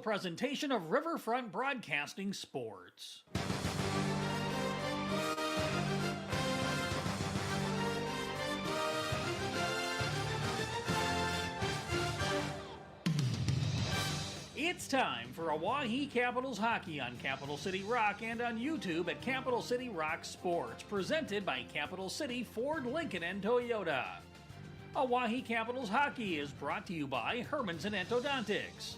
Presentation of Riverfront Broadcasting Sports. It's time for Oahe Capitals hockey on Capital City Rock and on YouTube at Capital City Rock Sports, presented by Capital City Ford, Lincoln, and Toyota. Oahe Capitals hockey is brought to you by Herman's and Endodontics,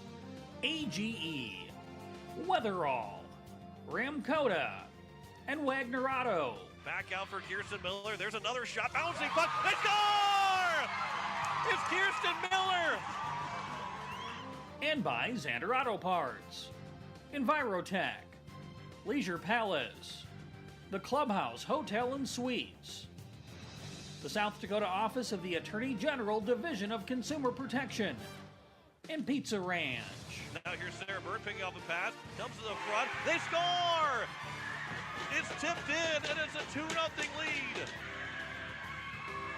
AGE, Weatherall, Ramcoda, and Wagner Auto. Back out for Kirsten Miller. There's another shot. Bouncing puck. They score! It's Kirsten Miller! And by Xander Auto Parts, Envirotech, Leisure Palace, the Clubhouse Hotel and Suites, the South Dakota Office of the Attorney General Division of Consumer Protection, and Pizza Ranch. Now here's Sarah Bird picking off the pass, comes to the front, they score! It's tipped in, and it's a 2-0 lead.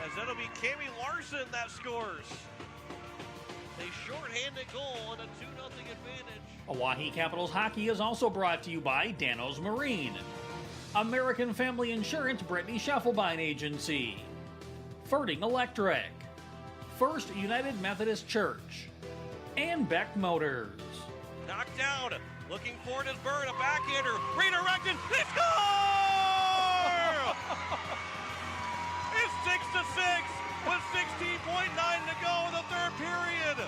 As that'll be Cami Larson that scores. A shorthanded goal and a 2-0 advantage. Oahe Capitals hockey is also brought to you by Dano's Marine, American Family Insurance Brittany Scheffelbein Agency, Ferding Electric, First United Methodist Church, and Beck Motors. Knocked down, looking for it is Bird, a backhander, redirected, they score! It's 6-6 with 16.9 to go in the third period.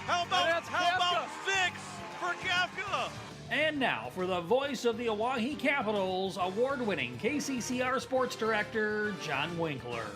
How about 6 for Kafka? And now for the voice of the Oahe Capitals, award-winning KCCR Sports Director, John Winkler.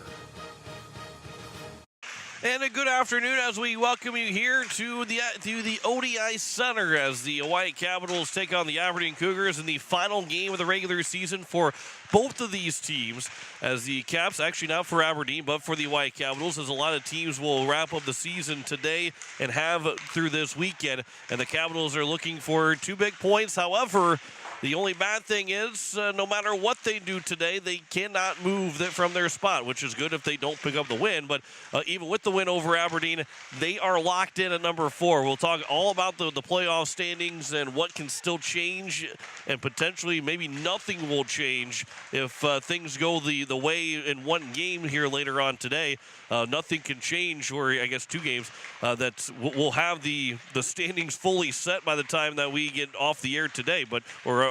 And a good afternoon as we welcome you here to the ODI Center as the Oahe Capitals take on the Aberdeen Cougars in the final game of the regular season for both of these teams. As the Caps, actually not for Aberdeen, but for the Oahe Capitals, as a lot of teams will wrap up the season today and have through this weekend. And the Capitals are looking for 2 big points. However, the only bad thing is, no matter what they do today, they cannot move from their spot, which is good if they don't pick up the win. But even with the win over Aberdeen, they are locked in at number 4. We'll talk all about the playoff standings and what can still change, and potentially maybe nothing will change if things go the way in one game here later on today. Nothing can change, or I guess 2 games. That we'll have the standings fully set by the time that we get off the air today, or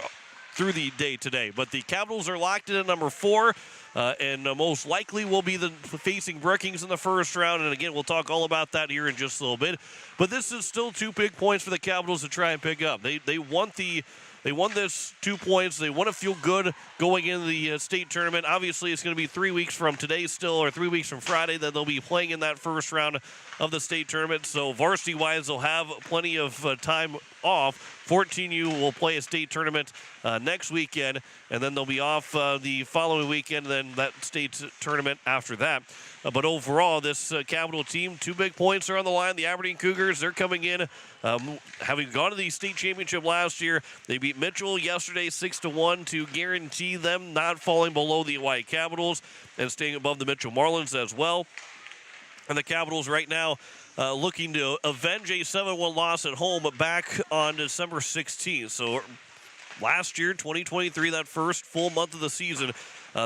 through the day today. But the Capitals are locked in at number 4, and most likely will be facing Brookings in the first round. And again, we'll talk all about that here in just a little bit. But this is still 2 big points for the Capitals to try and pick up. They want this 2 points. They want to feel good going into the state tournament. Obviously, it's going to be 3 weeks from today still, or 3 weeks from Friday, that they'll be playing in that first round of the state tournament. So varsity-wise, they'll have plenty of time off. 14U will play a state tournament next weekend, and then they'll be off the following weekend, and then that state tournament after that. But overall, this Capital team, 2 big points are on the line. The Aberdeen Cougars, they're coming in, having gone to the state championship last year. They beat Mitchell yesterday 6-1 to guarantee them not falling below the Oahe Capitals and staying above the Mitchell Marlins as well. And the Capitals right now looking to avenge a 7-1 loss at home back on December 16th. So last year, 2023, that first full month of the season,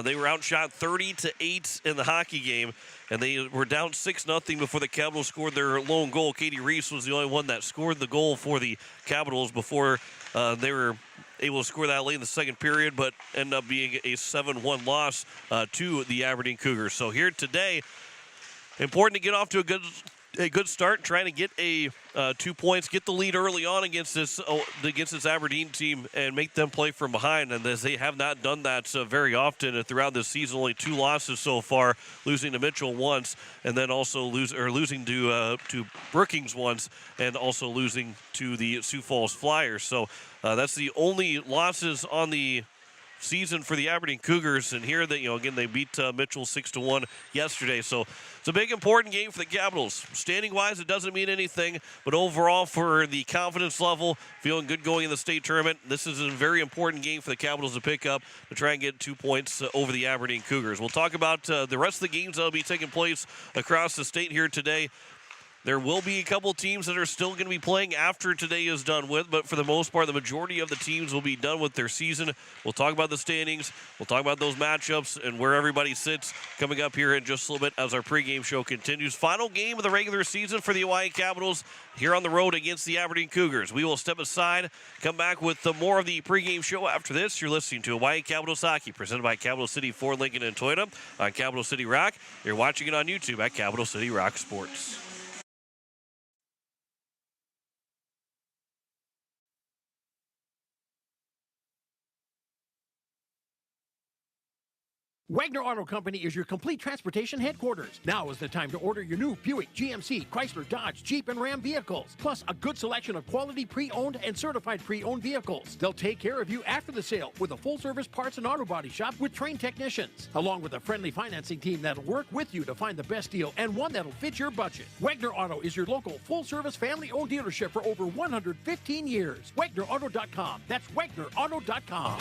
they were outshot 30-8 in the hockey game, and they were down 6-0 before the Capitals scored their lone goal. Katie Reese was the only one that scored the goal for the Capitals before they were able to score that late in the second period, but ended up being a 7-1 loss to the Aberdeen Cougars. So here today, important to get off to a good start, trying to get 2 points, get the lead early on against this Aberdeen team and make them play from behind. And as they have not done that very often throughout this season, only 2 losses so far, losing to Mitchell once, and then also losing to Brookings once, and also losing to the Sioux Falls Flyers. So that's the only losses on the season for the Aberdeen Cougars, and here they, again, they beat Mitchell 6-1 yesterday. So it's a big important game for the Capitals. Standing wise, it doesn't mean anything, but overall for the confidence level, feeling good going in the state tournament, this is a very important game for the Capitals to pick up to try and get 2 points over the Aberdeen Cougars. We'll talk about the rest of the games that will be taking place across the state here today. There will be a couple teams that are still going to be playing after today is done with, but for the most part, the majority of the teams will be done with their season. We'll talk about the standings. We'll talk about those matchups and where everybody sits coming up here in just a little bit as our pregame show continues. Final game of the regular season for the Hawaii Capitals here on the road against the Aberdeen Cougars. We will step aside, come back with more of the pregame show after this. You're listening to Hawaii Capitals Hockey, presented by Capital City Ford, Lincoln, and Toyota on Capital City Rock. You're watching it on YouTube at Capital City Rock Sports. Wagner Auto Company is your complete transportation headquarters. Now is the time to order your new Buick, GMC, Chrysler, Dodge, Jeep, and Ram vehicles, plus a good selection of quality pre-owned and certified pre-owned vehicles. They'll take care of you after the sale with a full-service parts and auto body shop with trained technicians, along with a friendly financing team that'll work with you to find the best deal and one that'll fit your budget. Wagner Auto is your local full-service family-owned dealership for over 115 years. WagnerAuto.com. That's WagnerAuto.com.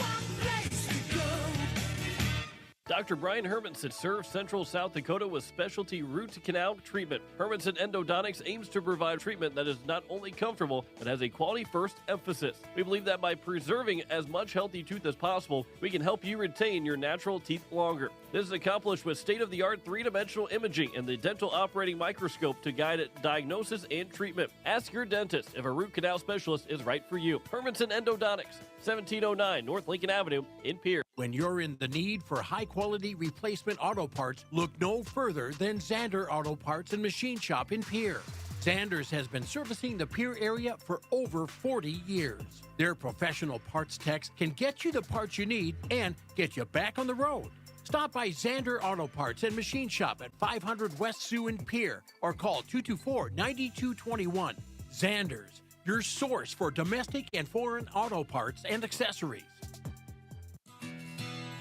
Dr. Brian Hermanson serves Central South Dakota with specialty root canal treatment. Hermanson Endodontics aims to provide treatment that is not only comfortable, but has a quality-first emphasis. We believe that by preserving as much healthy tooth as possible, we can help you retain your natural teeth longer. This is accomplished with state-of-the-art three-dimensional imaging and the dental operating microscope to guide diagnosis and treatment. Ask your dentist if a root canal specialist is right for you. Hermanson Endodontics, 1709 North Lincoln Avenue in Pierre. When you're in the need for high-quality replacement auto parts, look no further than Zander Auto Parts and Machine Shop in Pierre. Zanders has been servicing the Pierre area for over 40 years. Their professional parts techs can get you the parts you need and get you back on the road. Stop by Zander Auto Parts and Machine Shop at 500 West Sioux in Pierre or call 224-9221. Zanders, your source for domestic and foreign auto parts and accessories.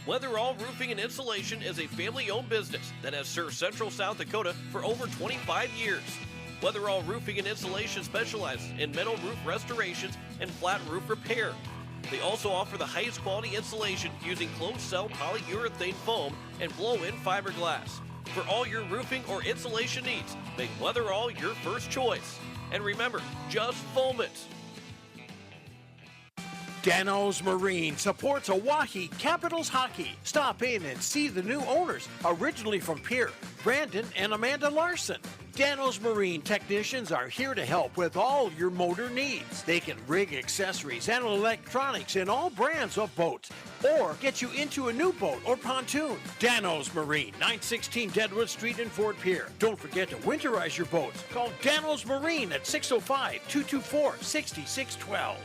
Weatherall Roofing and Insulation is a family-owned business that has served Central South Dakota for over 25 years. Weatherall Roofing and Insulation specializes in metal roof restorations and flat roof repair. They also offer the highest quality insulation using closed-cell polyurethane foam and blow-in fiberglass. For all your roofing or insulation needs, make Weatherall your first choice. And remember, just foam it. Dano's Marine supports Oahe Capitals hockey. Stop in and see the new owners, originally from Pierre, Brandon and Amanda Larson. Dano's Marine technicians are here to help with all your motor needs. They can rig accessories and electronics in all brands of boats or get you into a new boat or pontoon. Dano's Marine, 916 Deadwood Street in Fort Pierre. Don't forget to winterize your boats. Call Dano's Marine at 605-224-6612.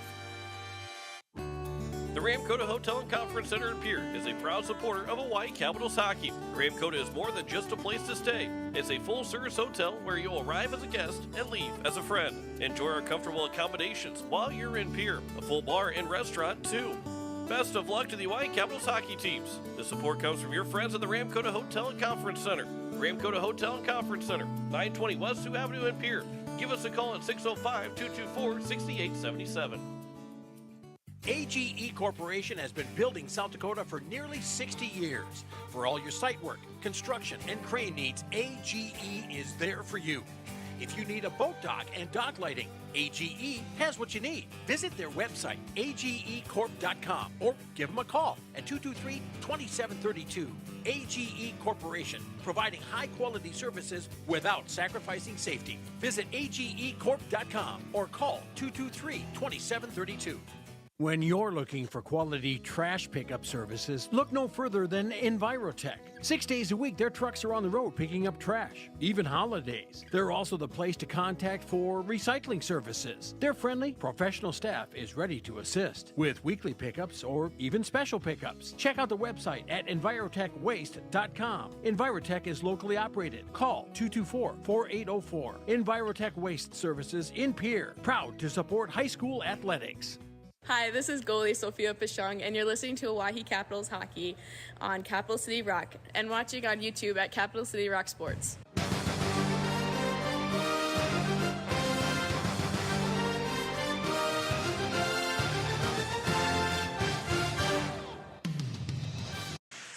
The Ramkota Hotel and Conference Center in Pierre is a proud supporter of Hawaii Capitals hockey. Ramkota is more than just a place to stay. It's a full-service hotel where you'll arrive as a guest and leave as a friend. Enjoy our comfortable accommodations while you're in Pierre. A full bar and restaurant, too. Best of luck to the Hawaii Capitals hockey teams. The support comes from your friends at the Ramkota Hotel and Conference Center. Ramkota Hotel and Conference Center, 920 West Sioux Avenue in Pierre. Give us a call at 605-224-6877. AGE Corporation has been building South Dakota for nearly 60 years. For all your site work, construction, and crane needs, AGE is there for you. If you need a boat dock and dock lighting, AGE has what you need. Visit their website, agecorp.com, or give them a call at 223-2732. AGE Corporation, providing high-quality services without sacrificing safety. Visit agecorp.com or call 223-2732. When you're looking for quality trash pickup services, look no further than Envirotech. 6 days a week, their trucks are on the road picking up trash, even holidays. They're also the place to contact for recycling services. Their friendly, professional staff is ready to assist with weekly pickups or even special pickups. Check out the website at EnvirotechWaste.com. Envirotech is locally operated. Call 224-4804. Envirotech Waste Services in Pierre, proud to support high school athletics. Hi, this is goalie Sophia Pichong, and you're listening to Oahe Capitals Hockey on Capital City Rock and watching on YouTube at Capital City Rock Sports.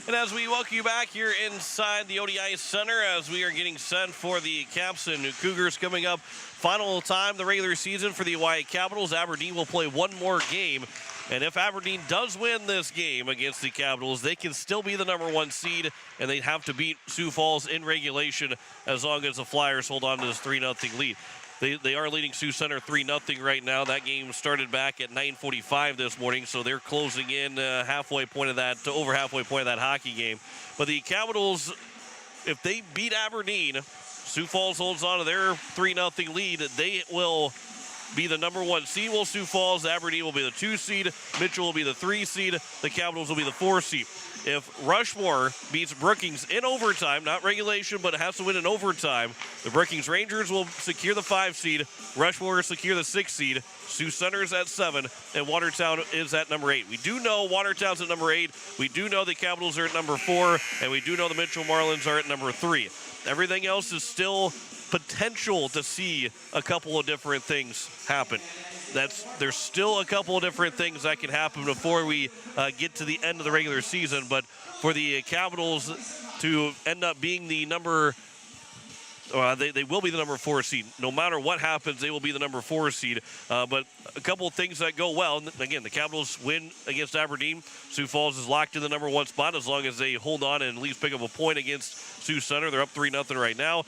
And as we welcome you back here inside the ODI Center, as we are getting set for the Caps and Cougars coming up, final time the regular season for the Oahe Capitals. Aberdeen will play one more game, and if Aberdeen does win this game against the Capitals, they can still be the number 1 seed, and they'd have to beat Sioux Falls in regulation as long as the Flyers hold on to this 3-0 lead. They are leading Sioux Center 3-0 right now. That game started back at 9:45 this morning, so they're closing in over halfway point of that hockey game. But the Capitals, if they beat Aberdeen, Sioux Falls holds on to their 3-0 lead. They will be the number 1 seed. Will Sioux Falls, Aberdeen will be the 2 seed. Mitchell will be the 3 seed. The Capitals will be the 4 seed. If Rushmore beats Brookings in overtime, not regulation, but it has to win in overtime, the Brookings Rangers will secure the 5 seed. Rushmore will secure the 6 seed. Sioux Center is at 7, and Watertown is at number 8. We do know Watertown's at number 8. We do know the Capitals are at number 4, and we do know the Mitchell Marlins are at number 3. Everything else is still potential to see a couple of different things happen. There's still a couple of different things that can happen before we get to the end of the regular season. But for the Capitals to end up being the number, they will be the number 4 seed. No matter what happens, they will be the number 4 seed. But a couple of things that go well. Again, the Capitals win against Aberdeen. Sioux Falls is locked in the number 1 spot as long as they hold on and at least pick up a point against Sioux Center. They're up 3-0 right now.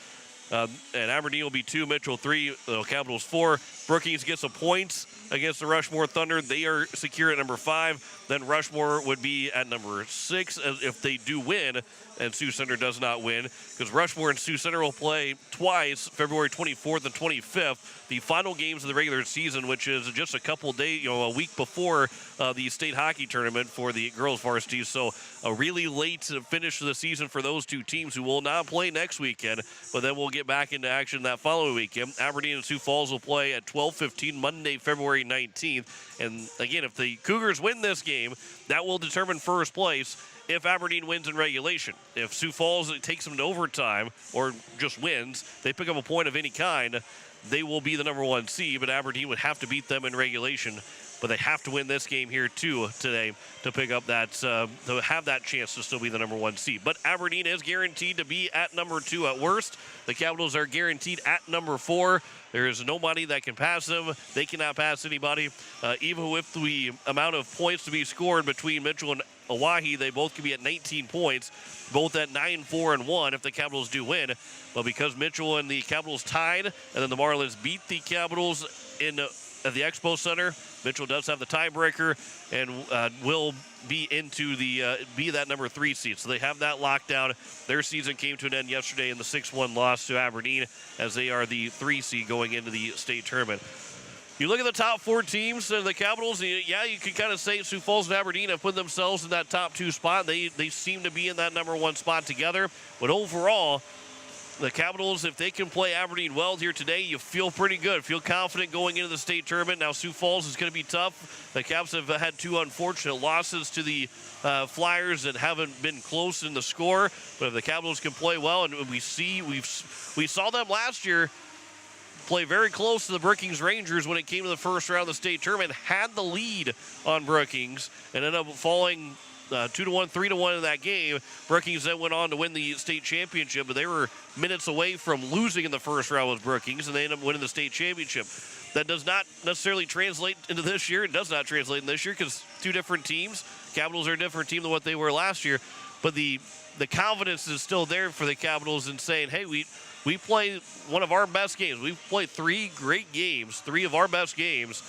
And Aberdeen will be 2, Mitchell 3, Capitals 4. Brookings gets a point against the Rushmore Thunder. They are secure at number 5. Then Rushmore would be at number 6 if they do win and Sioux Center does not win, because Rushmore and Sioux Center will play twice, February 24th and 25th, the final games of the regular season, which is just a couple days, a week before the state hockey tournament for the girls varsity. So a really late finish to the season for those two teams, who will not play next weekend, but then we'll get back into action that following weekend. Aberdeen and Sioux Falls will play at 12:15 Monday, February 19th. And again, if the Cougars win this game, that will determine first place if Aberdeen wins in regulation. If Sioux Falls takes them to overtime or just wins, they pick up a point of any kind, they will be the number 1 seed, but Aberdeen would have to beat them in regulation. But they have to win this game here, too, today to pick up that, to have that chance to still be the number 1 seed. But Aberdeen is guaranteed to be at number 2 at worst. The Capitals are guaranteed at number 4. There is nobody that can pass them. They cannot pass anybody. Even with the amount of points to be scored between Mitchell and Oahe, they both can be at 19 points, both at 9, 4, and 1 if the Capitals do win. But because Mitchell and the Capitals tied, and then the Marlins beat the Capitals at the Expo Center, Mitchell does have the tiebreaker and will be into be that number 3 seed. So they have that locked down. Their season came to an end yesterday in the 6-1 loss to Aberdeen, as they are the 3 seed going into the state tournament. You look at the top 4 teams, and the Capitals, you can kind of say Sioux Falls and Aberdeen have put themselves in that top 2 spot. They seem to be in that number 1 spot together. But overall, the Capitals, if they can play Aberdeen well here today, you feel pretty good, feel confident going into the state tournament. Now, Sioux Falls is going to be tough. The Caps have had 2 unfortunate losses to the Flyers that haven't been close in the score. But if the Capitals can play well, and we saw them last year play very close to the Brookings Rangers when it came to the first round of the state tournament, had the lead on Brookings, and ended up falling 2-1, 3-1 in that game. Brookings then went on to win the state championship, but they were minutes away from losing in the first round with Brookings, and they ended up winning the state championship. That does not necessarily translate into this year. It does not translate in this year because 2 different teams. Capitals are a different team than what they were last year, but the confidence is still there for the Capitals in saying, hey, we play one of our best games. We've played 3 great games, 3 of our best games.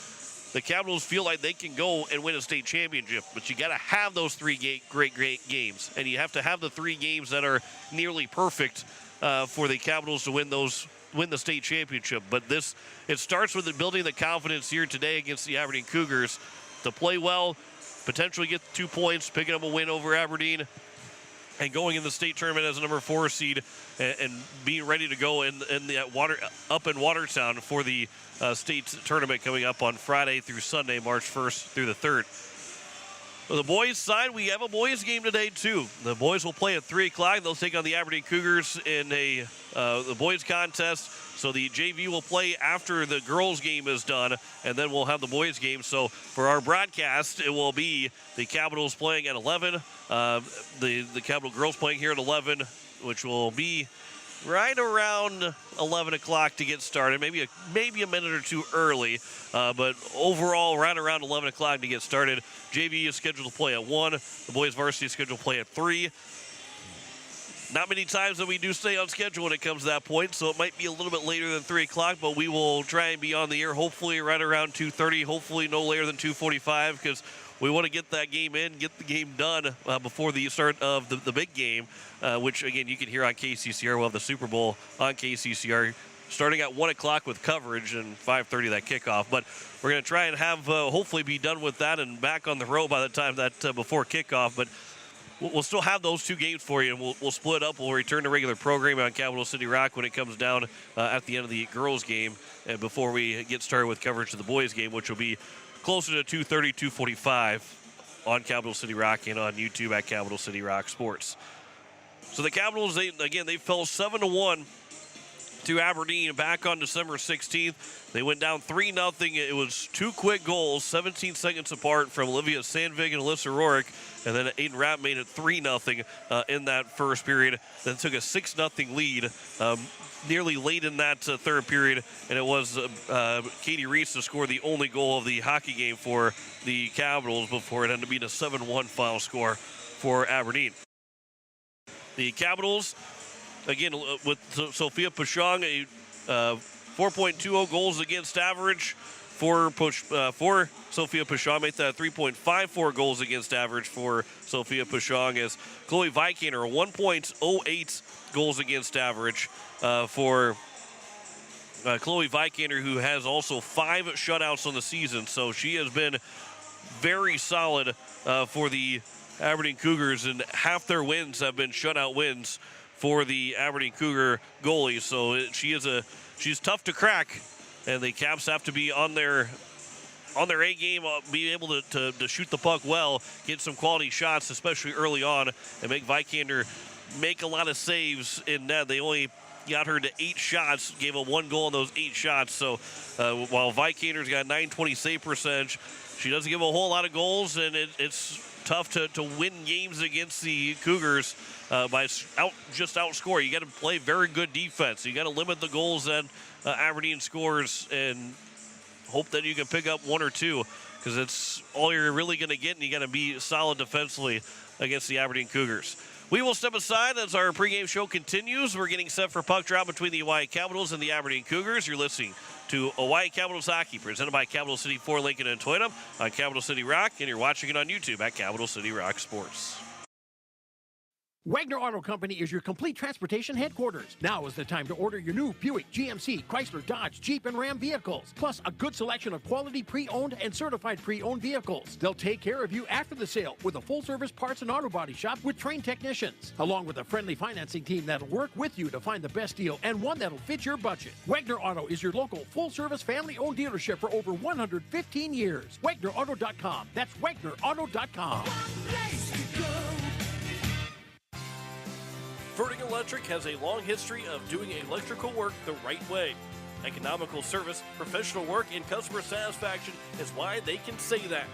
The Capitals feel like they can go and win a state championship, but you got to have those 3 great games, and you have to have the 3 games that are nearly perfect for the Capitals to win the state championship. But it starts with building the confidence here today against the Aberdeen Cougars to play well, potentially get 2 points, picking up a win over Aberdeen, and going in the state tournament as a number 4 seed, and being ready to go up in Watertown for the state tournament coming up on Friday through Sunday, March 1st through the 3rd. On the boys' side, we have a boys' game today, too. The boys will play at 3 o'clock. They'll take on the Aberdeen Cougars in the boys' contest. So the JV will play after the girls' game is done, and then we'll have the boys' game. So for our broadcast, it will be the Capitals playing at 11, the Capital girls playing here at 11, which will be right around 11 o'clock to get started, maybe a minute or two early, but overall right around 11 o'clock to get started. JV is scheduled to play at 1. The boys varsity is scheduled to play at 3. Not many times that we do stay on schedule when it comes to that point, so it might be a little bit later than 3 o'clock, but we will try and be on the air hopefully right around 2:30, hopefully no later than 2:45, because we want to get that game in, get the game done before the start of the big game, which, again, you can hear on KCCR. We'll have the Super Bowl on KCCR starting at 1 o'clock with coverage and 5:30 that kickoff. But we're going to try and have hopefully be done with that and back on the road by the time that before kickoff. But we'll still have those 2 games for you, and we'll split up. We'll return to regular programming on Capital City Rock when it comes down at the end of the girls' game and before we get started with coverage of the boys' game, which will be closer to 2:30, 2:45 on Capital City Rock and on YouTube at Capital City Rock Sports. So the Capitals, they fell 7-1 to Aberdeen back on December 16th. They went down 3-0. It was 2 quick goals, 17 seconds apart from Olivia Sandvig and Alyssa Rorick, and then Aiden Rapp made it 3-0 in that first period. Then took a 6-0 lead nearly late in that third period, and it was Katie Reese to score the only goal of the hockey game for the Capitals before it ended up being a 7-1 final score for Aberdeen. The Capitals, again, with Sophia Pashong, a 4.20 goals against average for Sophia Pashong, made that 3.54 goals against average for Sophia Pashong, as Chloe Vikander, 1.08 goals against average for Chloe Vikander, who has also 5 shutouts on the season. So she has been very solid for the Aberdeen Cougars, and half their wins have been shutout wins for the Aberdeen Cougar goalie. So she's tough to crack, and the Caps have to be on their A game, be able to shoot the puck well, get some quality shots, especially early on, and make Vikander make a lot of saves in net. They only got her to 8 shots, gave her 1 goal on those 8 shots. So while Vikander's got 920 save percentage, she doesn't give a whole lot of goals, and it's tough to win games against the Cougars by just outscore. You got to play very good defense. You got to limit the goals that Aberdeen scores and hope that you can pick up 1 or 2, because it's all you're really going to get, and you got to be solid defensively against the Aberdeen Cougars. We will step aside as our pregame show continues. We're getting set for puck drop between the Oahe Capitals and the Aberdeen Cougars. You're listening to Oahe Capitals Hockey, presented by Capital City Ford Lincoln and Toyota on Capital City Rock, and you're watching it on YouTube at Capital City Rock Sports. Wagner Auto Company is your complete transportation headquarters. Now is the time to order your new Buick, GMC, Chrysler, Dodge, Jeep, and Ram vehicles, plus a good selection of quality pre-owned and certified pre-owned vehicles. They'll take care of you after the sale with a full-service parts and auto body shop with trained technicians, along with a friendly financing team that'll work with you to find the best deal and one that'll fit your budget. Wagner Auto is your local full-service family-owned dealership for over 115 years. WagnerAuto.com. That's WagnerAuto.com. Verding Electric has a long history of doing electrical work the right way. Economical service, professional work, and customer satisfaction is why they can say that.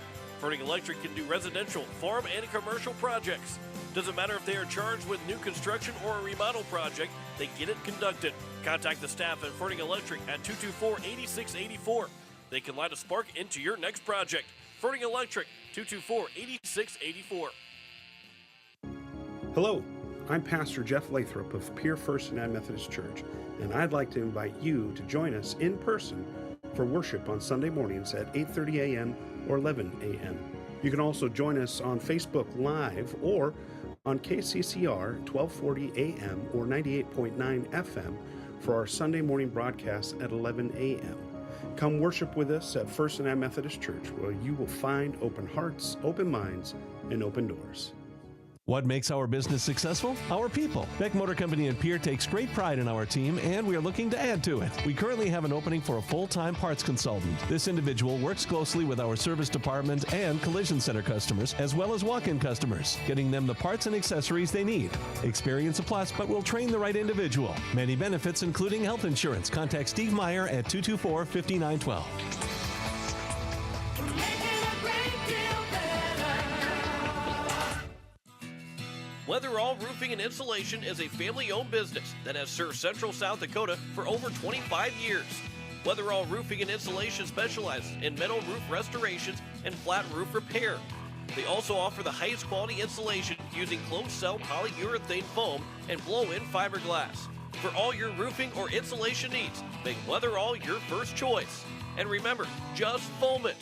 Verding Electric can do residential, farm, and commercial projects. Doesn't matter if they are charged with new construction or a remodel project, they get it conducted. Contact the staff at Verding Electric at 224-8684. They can light a spark into your next project. Verding Electric, 224-8684. Hello. I'm Pastor Jeff Lathrop of Pierre First United Methodist Church, and I'd like to invite you to join us in person for worship on Sunday mornings at 8:30 a.m. or 11 a.m. You can also join us on Facebook Live or on KCCR 1240 a.m. or 98.9 FM for our Sunday morning broadcast at 11 a.m. Come worship with us at First United Methodist Church, where you will find open hearts, open minds, and open doors. What makes our business successful? Our people. Beck Motor Company in Pierre takes great pride in our team, and we are looking to add to it. We currently have an opening for a full-time parts consultant. This individual works closely with our service department and collision center customers, as well as walk-in customers, getting them the parts and accessories they need. Experience a plus, but we'll train the right individual. Many benefits, including health insurance. Contact Steve Meyer at 224-5912. Weatherall Roofing and Insulation is a family-owned business that has served Central South Dakota for over 25 years. Weatherall Roofing and Insulation specializes in metal roof restorations and flat roof repair. They also offer the highest quality insulation using closed-cell polyurethane foam and blow-in fiberglass. For all your roofing or insulation needs, make Weatherall your first choice. And remember, just foam it.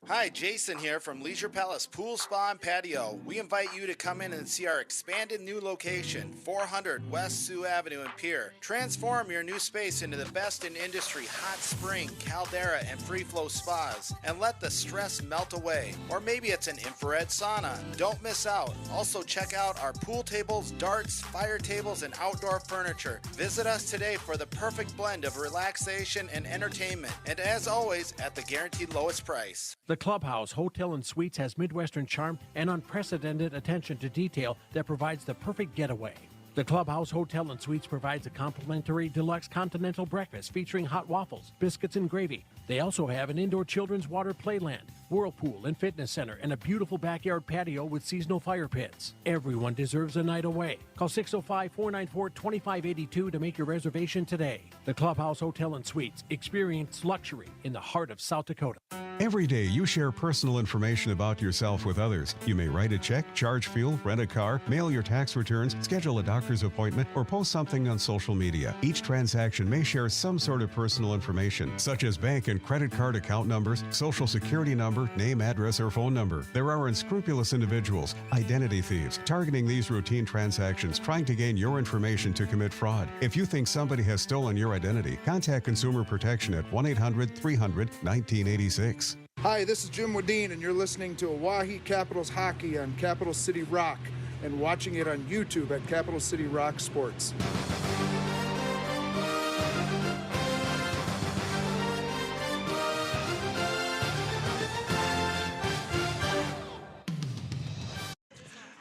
Hi, Jason here from Leisure Palace Pool, Spa, and Patio. We invite you to come in and see our expanded new location, 400 West Sioux Avenue in Pierre. Transform your new space into the best in industry hot spring, caldera, and free flow spas, and let the stress melt away. Or maybe it's an infrared sauna. Don't miss out. Also check out our pool tables, darts, fire tables, and outdoor furniture. Visit us today for the perfect blend of relaxation and entertainment. And as always, at the guaranteed lowest price. The Clubhouse Hotel and Suites has Midwestern charm and unprecedented attention to detail that provides the perfect getaway. The Clubhouse Hotel and Suites provides a complimentary deluxe continental breakfast featuring hot waffles, biscuits, and gravy. They also have an indoor children's water playland, whirlpool and fitness center, and a beautiful backyard patio with seasonal fire pits. Everyone deserves a night away. Call 605-494-2582 to make your reservation today. The Clubhouse Hotel and Suites. Experience luxury in the heart of South Dakota. Every day you share personal information about yourself with others. You may write a check, charge fuel, rent a car, mail your tax returns, schedule a doctor's appointment, or post something on social media. Each transaction may share some sort of personal information, such as bank and credit card account numbers, social security number, name, address, or phone number. There are unscrupulous individuals, identity thieves, targeting these routine transactions, trying to gain your information to commit fraud. If you think somebody has stolen your identity, contact Consumer Protection at 1-800-300-1986. Hi, this is Jim Wadeen, and you're listening to Oahe Capitals Hockey on Capital City Rock and watching it on YouTube at Capital City Rock Sports.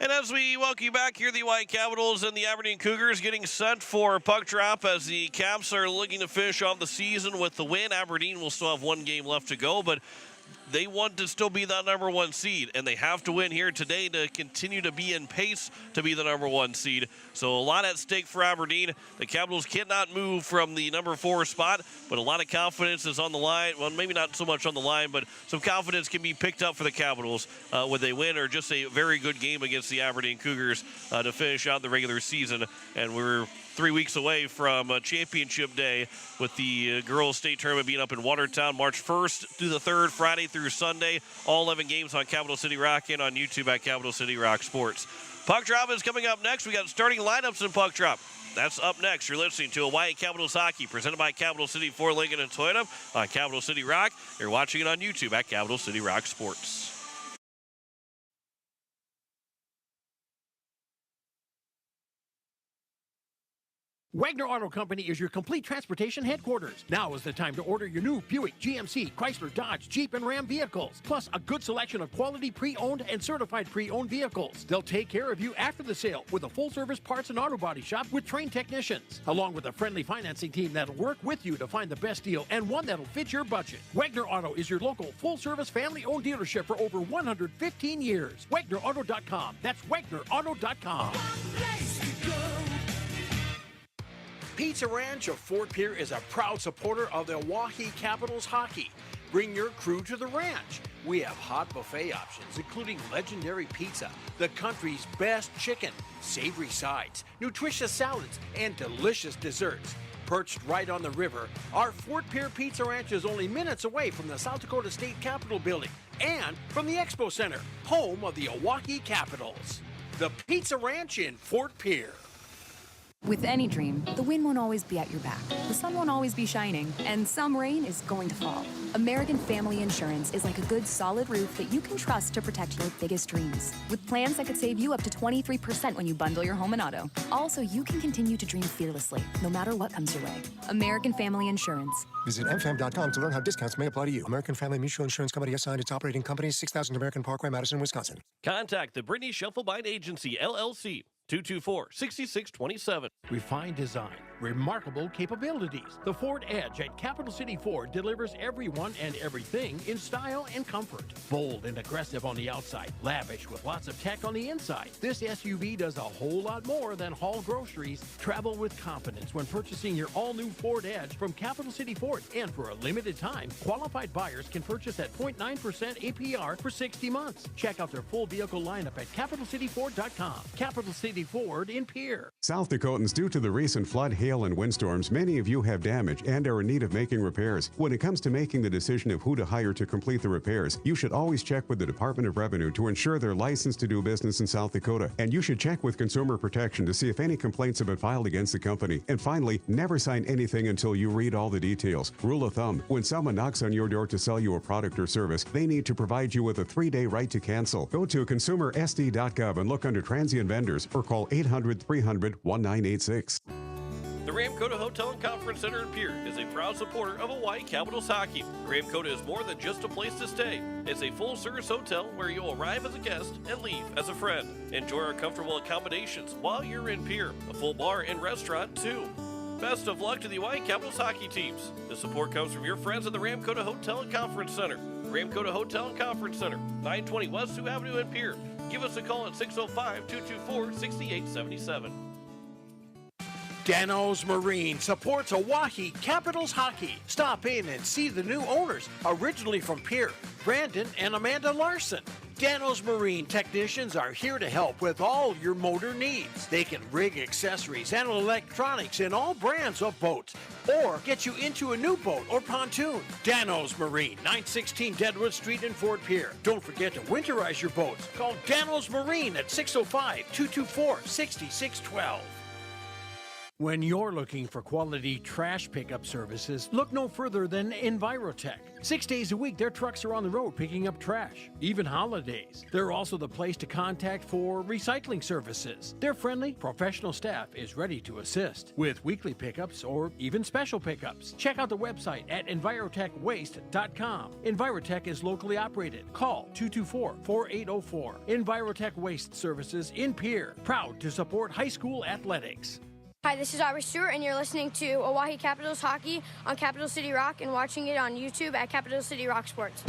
And as we welcome you back here, the White Capitals and the Aberdeen Cougars getting set for puck drop as the Caps are looking to finish off the season with the win. Aberdeen will still have one game left to go, but they want to still be that number one seed, and they have to win here today to continue to be in pace to be the number one seed. So a lot at stake for Aberdeen. The Capitals cannot move from the number 4 spot, but a lot of confidence is on the line. Well, maybe not so much on the line, but some confidence can be picked up for the Capitals when they win, or just a very good game against the Aberdeen Cougars to finish out the regular season. And we're 3 weeks away from championship day, with the girls state tournament being up in Watertown March 1st through the 3rd, Friday through Sunday. All 11 games on Capital City Rock and on YouTube at Capital City Rock Sports. Puck drop is coming up next. We got starting lineups in puck drop. That's up next. You're listening to Hawaii Capitals Hockey, presented by Capital City Ford Lincoln and Toyota on Capital City Rock. You're watching it on YouTube at Capital City Rock Sports. Wagner Auto Company is your complete transportation headquarters. Now is the time to order your new Buick, GMC, Chrysler, Dodge, Jeep, and Ram vehicles, plus a good selection of quality pre-owned and certified pre-owned vehicles. They'll take care of you after the sale with a full-service parts and auto body shop with trained technicians, along with a friendly financing team that'll work with you to find the best deal and one that'll fit your budget. Wagner Auto is your local full-service family-owned dealership for over 115 years. WagnerAuto.com. That's WagnerAuto.com. Pizza Ranch of Fort Pierre is a proud supporter of the Oahe Capitals hockey. Bring your crew to the ranch. We have hot buffet options, including legendary pizza, the country's best chicken, savory sides, nutritious salads, and delicious desserts. Perched right on the river, our Fort Pierre Pizza Ranch is only minutes away from the South Dakota State Capitol building and from the Expo Center, home of the Oahe Capitals. The Pizza Ranch in Fort Pierre. With any dream, the wind won't always be at your back, the sun won't always be shining, and some rain is going to fall. American Family Insurance is like a good, solid roof that you can trust to protect your biggest dreams. With plans that could save you up to 23% when you bundle your home and auto. Also, you can continue to dream fearlessly, no matter what comes your way. American Family Insurance. Visit mfam.com to learn how discounts may apply to you. American Family Mutual Insurance Company assigned its operating company, 6000 American Parkway, Madison, Wisconsin. Contact the Brittany Shufflebine Agency, LLC, 224-6627. Refined design, remarkable capabilities. The Ford Edge at Capital City Ford delivers everyone and everything in style and comfort. Bold and aggressive on the outside, lavish with lots of tech on the inside. This SUV does a whole lot more than haul groceries. Travel with confidence when purchasing your all-new Ford Edge from Capital City Ford. And for a limited time, qualified buyers can purchase at 0.9% APR for 60 months. Check out their full vehicle lineup at CapitalCityFord.com. Capital City Ford in Pierre. South Dakotans, due to the recent flood, hail, and windstorms, many of you have damage and are in need of making repairs. When it comes to making the decision of who to hire to complete the repairs, you should always check with the Department of Revenue to ensure they're licensed to do business in South Dakota. And you should check with Consumer Protection to see if any complaints have been filed against the company. And finally, never sign anything until you read all the details. Rule of thumb, when someone knocks on your door to sell you a product or service, they need to provide you with a 3-day right to cancel. Go to consumersd.gov and look under transient vendors or call 800-300-1986. The Ramkota Hotel and Conference Center in Pierre is a proud supporter of Hawaii Capitals hockey. Ramkota is more than just a place to stay. It's a full-service hotel where you'll arrive as a guest and leave as a friend. Enjoy our comfortable accommodations while you're in Pierre. A full bar and restaurant, too. Best of luck to the Hawaii Capitals hockey teams. The support comes from your friends at the Ramkota Hotel and Conference Center. Ramkota Hotel and Conference Center, 920 West Sioux Avenue in Pierre. Give us a call at 605-224-6877. Dano's Marine supports Oahe Capitals hockey. Stop in and see the new owners, originally from Pierre, Brandon and Amanda Larson. Dano's Marine technicians are here to help with all your motor needs. They can rig accessories and electronics in all brands of boats or get you into a new boat or pontoon. Dano's Marine, 916 Deadwood Street in Fort Pierre. Don't forget to winterize your boats. Call Dano's Marine at 605-224-6612. When you're looking for quality trash pickup services, look no further than Envirotech. 6 days a week, their trucks are on the road picking up trash, even holidays. They're also the place to contact for recycling services. Their friendly, professional staff is ready to assist with weekly pickups or even special pickups. Check out the website at envirotechwaste.com. Envirotech is locally operated. Call 224-4804. Envirotech Waste Services in Pierre, proud to support high school athletics. Hi, this is Irish Stewart, and you're listening to Oahe Capitals hockey on Capital City Rock and watching it on YouTube at Capital City Rock Sports.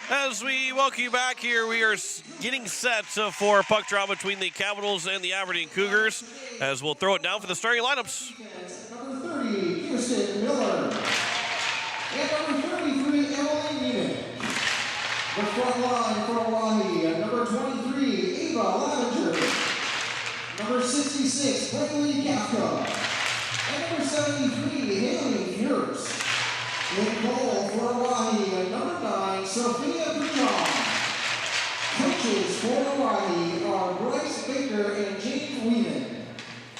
As we welcome you back here, we are getting set for a puck drop between the Capitals and the Aberdeen Cougars, as we'll throw it down for the starting lineups. Number 30, Houston Miller. And number 33, Emily Neiman. The front line for Oahe, number 23, Ava Lavenger. Number 66, Braylee Kafka. And number 73, Haley Fierce. In goal for Oahe, number 9, Sophia Bouchon. Coaches for Oahe are Bryce Baker and James Wheeman.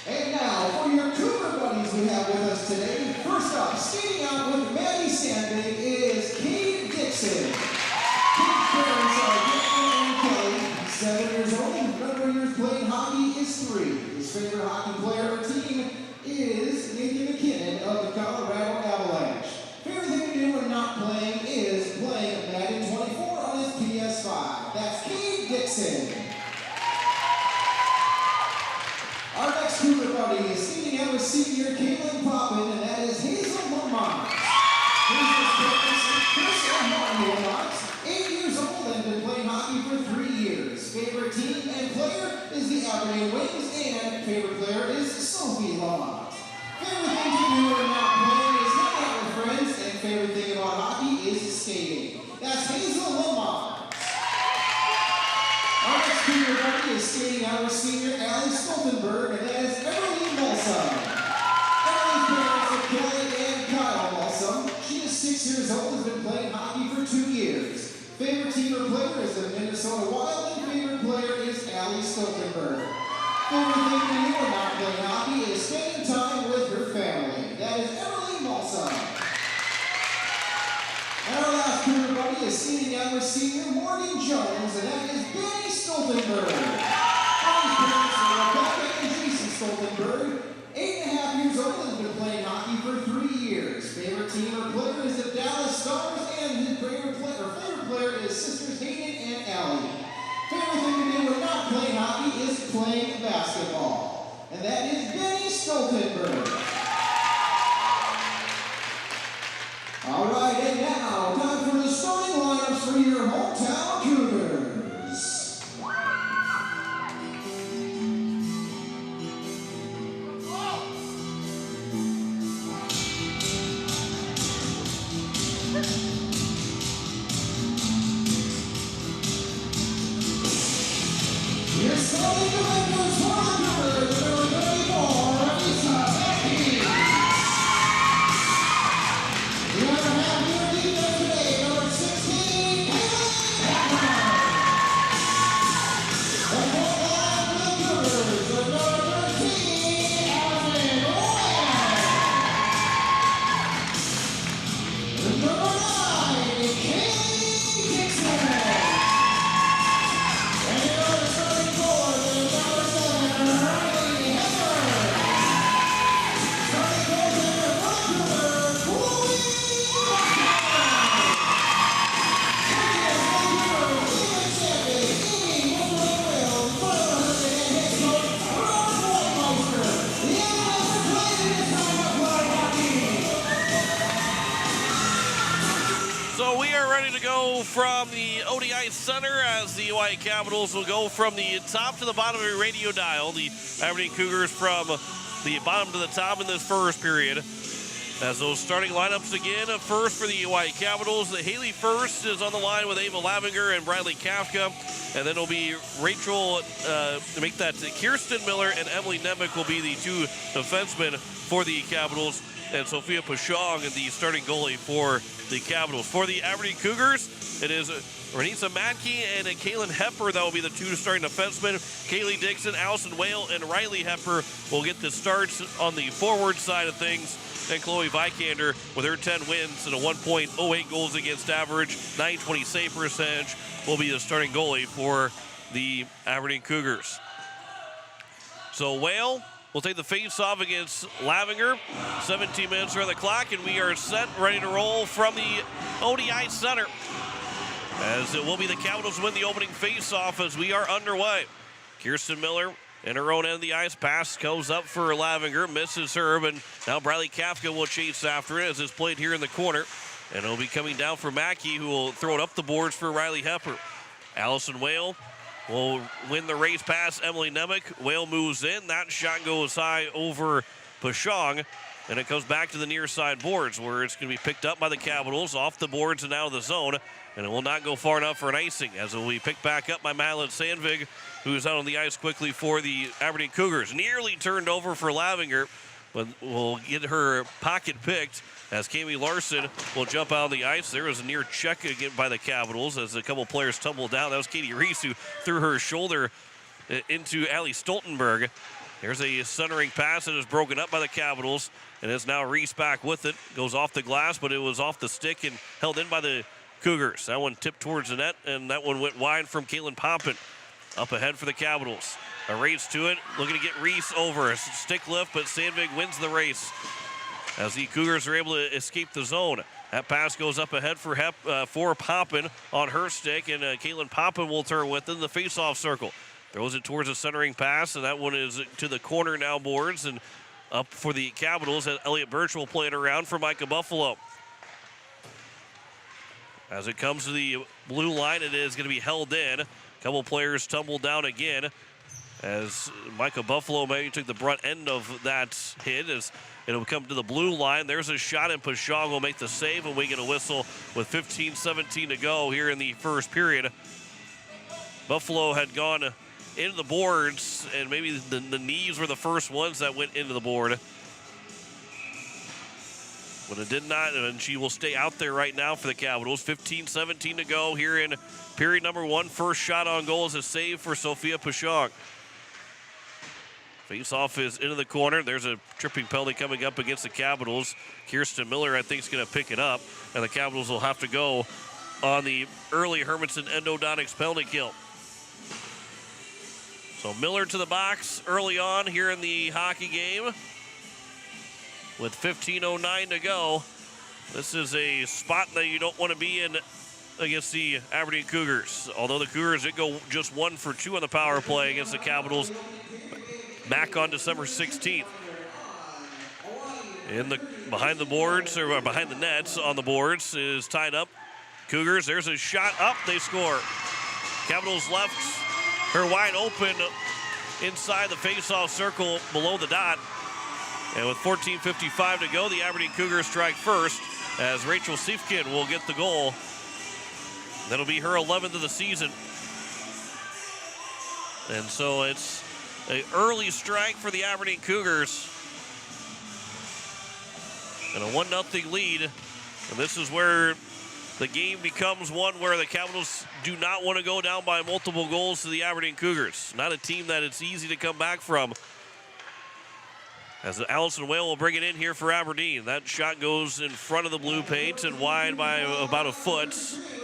And now, for your Cougar buddies we have with us today, first up, skating out with Maddie Sandvig is Cade Dixon. Cade's parents are Dixon and Kelly, 7 years old, number of years playing hockey is 3. His favorite hockey player or team is Nathan McKinnon of the Colorado Avalanche. Favorite thing to do when not playing is playing Madden 24 on his PS5. That's Cade Dixon. Our next Cougar buddy is skating out with senior Caitlin Poppin, and that is Hazel Lamont. Hazel's parents are Chris and Martin Lamont, 8 years old and been playing hockey for 3 years. Favorite team and player is the Aberdeen Wings, and favorite player is Sophie Lamont. Favorite thing to do when not playing is hang out with friends, and favorite thing about hockey is skating. That's Hazel Lamont. Our next Cougar buddy is skating out with senior Allie Stoltenberg, and that is Emily Molson. Emily's parents are Kelly and Kyle Molson. She is 6 years old, has been playing hockey for 2 years. Favorite team or player is the Minnesota Wild, and favorite Stoltenberg. Ronnie's parents are Rebecca and Jason Stoltenberg. 8.5 years old and has been playing hockey for 3 years. Favorite team or player is the Dallas Stars, and his favorite player is sisters Hayden and Allie. Favorite thing to do when not playing hockey is playing basketball. And that is Benny Stoltenberg. All right, and now, time for the starting lineups for your hometown Cougars. Your starting directors for the Cougars, number 34, Lisa Becky. The other half of your defense today, number 16, Caitlin Pepper. The fourth line for the Cougars, the number 13, Allison Oahe. The number 9, Kaylee Dixon. And the other starting forward, the number 7, Riley Hepper. Starting goaltender for the Cougars, Chloe So we are ready to go from the ODI Center as the Hawaii Capitals will go from the top to the bottom of your radio dial. The Aberdeen Cougars from the bottom to the top in this first period. As those starting lineups again, first for the Hawaii Capitals, Haley First is on the line with Ava Lavinger and Bradley Kafka. And then it'll be Rachel, to make that Kirsten Miller and Emily Nemec will be the two defensemen for the Capitals. And Sophia Pashong, the starting goalie for the Capitals. For the Aberdeen Cougars, it is Renisa Matkey and Kaylin Hepper that will be the two starting defensemen. Kaylee Dixon, Allison Whale, and Riley Hepper will get the starts on the forward side of things. And Chloe Vikander with her 10 wins and a 1.08 goals against average, 920 save percentage, will be the starting goalie for the Aberdeen Cougars. So Whale will take the face-off against Lavinger. 17 minutes are on the clock, and we are set, ready to roll from the ODI Center. As it will be the Capitals win the opening face-off as we are underway. Kirsten Miller in her own end of the ice. Pass goes up for Lavinger, misses her, and now Bradley Kafka will chase after it as it's played here in the corner. And it'll be coming down for Mackey, who will throw it up the boards for Riley Hepper. Allison Whale will win the race past Emily Nemec. Whale moves in. That shot goes high over Pashong. And it comes back to the near side boards where it's going to be picked up by the Capitals off the boards and out of the zone. And it will not go far enough for an icing as it will be picked back up by Madeline Sandvig, who is out on the ice quickly for the Aberdeen Cougars. Nearly turned over for Lavinger, but will get her pocket picked as Kami Larson will jump out on the ice. There was a near check again by the Capitals as a couple players tumbled down. That was Katie Reese who threw her shoulder into Allie Stoltenberg. There's a centering pass that is broken up by the Capitals, and it's now Reese back with it. Goes off the glass, but it was off the stick and held in by the Cougars. That one tipped towards the net, and that one went wide from Caitlin Poppin. Up ahead for the Capitals. A race to it, looking to get Reese over. A stick lift, but Sandvig wins the race as the Cougars are able to escape the zone. That pass goes up ahead for Poppin on her stick, and Caitlin Poppin will turn within the face-off circle. Throws it towards a centering pass, and that one is to the corner now boards, and up for the Capitals. Elliot Birch will play it around for Micah Buffalo. As it comes to the blue line, it is going to be held in. A couple players tumble down again as Micah Buffalo maybe took the brunt end of that hit as it'll come to the blue line. There's a shot, and Pashong will make the save, and we get a whistle with 15-17 to go here in the first period. Buffalo had gone into the boards, and maybe the knees were the first ones that went into the board. But it did not, and she will stay out there right now for the Capitals. 15-17 to go here in period number one. First shot on goal is a save for Sophia Pashong. Face-off is into the corner. There's a tripping penalty coming up against the Capitals. Kirsten Miller, I think, is going to pick it up, and the Capitals will have to go on the early Hermanson endodontics penalty kill. So Miller to the box early on here in the hockey game with 15:09 to go. This is a spot that you don't want to be in against the Aberdeen Cougars. Although the Cougars did go just 1 for 2 on the power play against the Capitals back on December 16th. Behind the boards, or behind the nets on the boards, is tied up. Cougars, there's a shot up, they score. Capitals left her wide open inside the face-off circle below the dot. And with 14:55 to go, the Aberdeen Cougars strike first as Rachel Siefkin will get the goal. That'll be her 11th of the season. And so it's an early strike for the Aberdeen Cougars. And a 1-0 lead. And this is where the game becomes one where the Capitals do not want to go down by multiple goals to the Aberdeen Cougars. Not a team that it's easy to come back from. As Allison Whale will bring it in here for Aberdeen. That shot goes in front of the blue paint and wide by about a foot.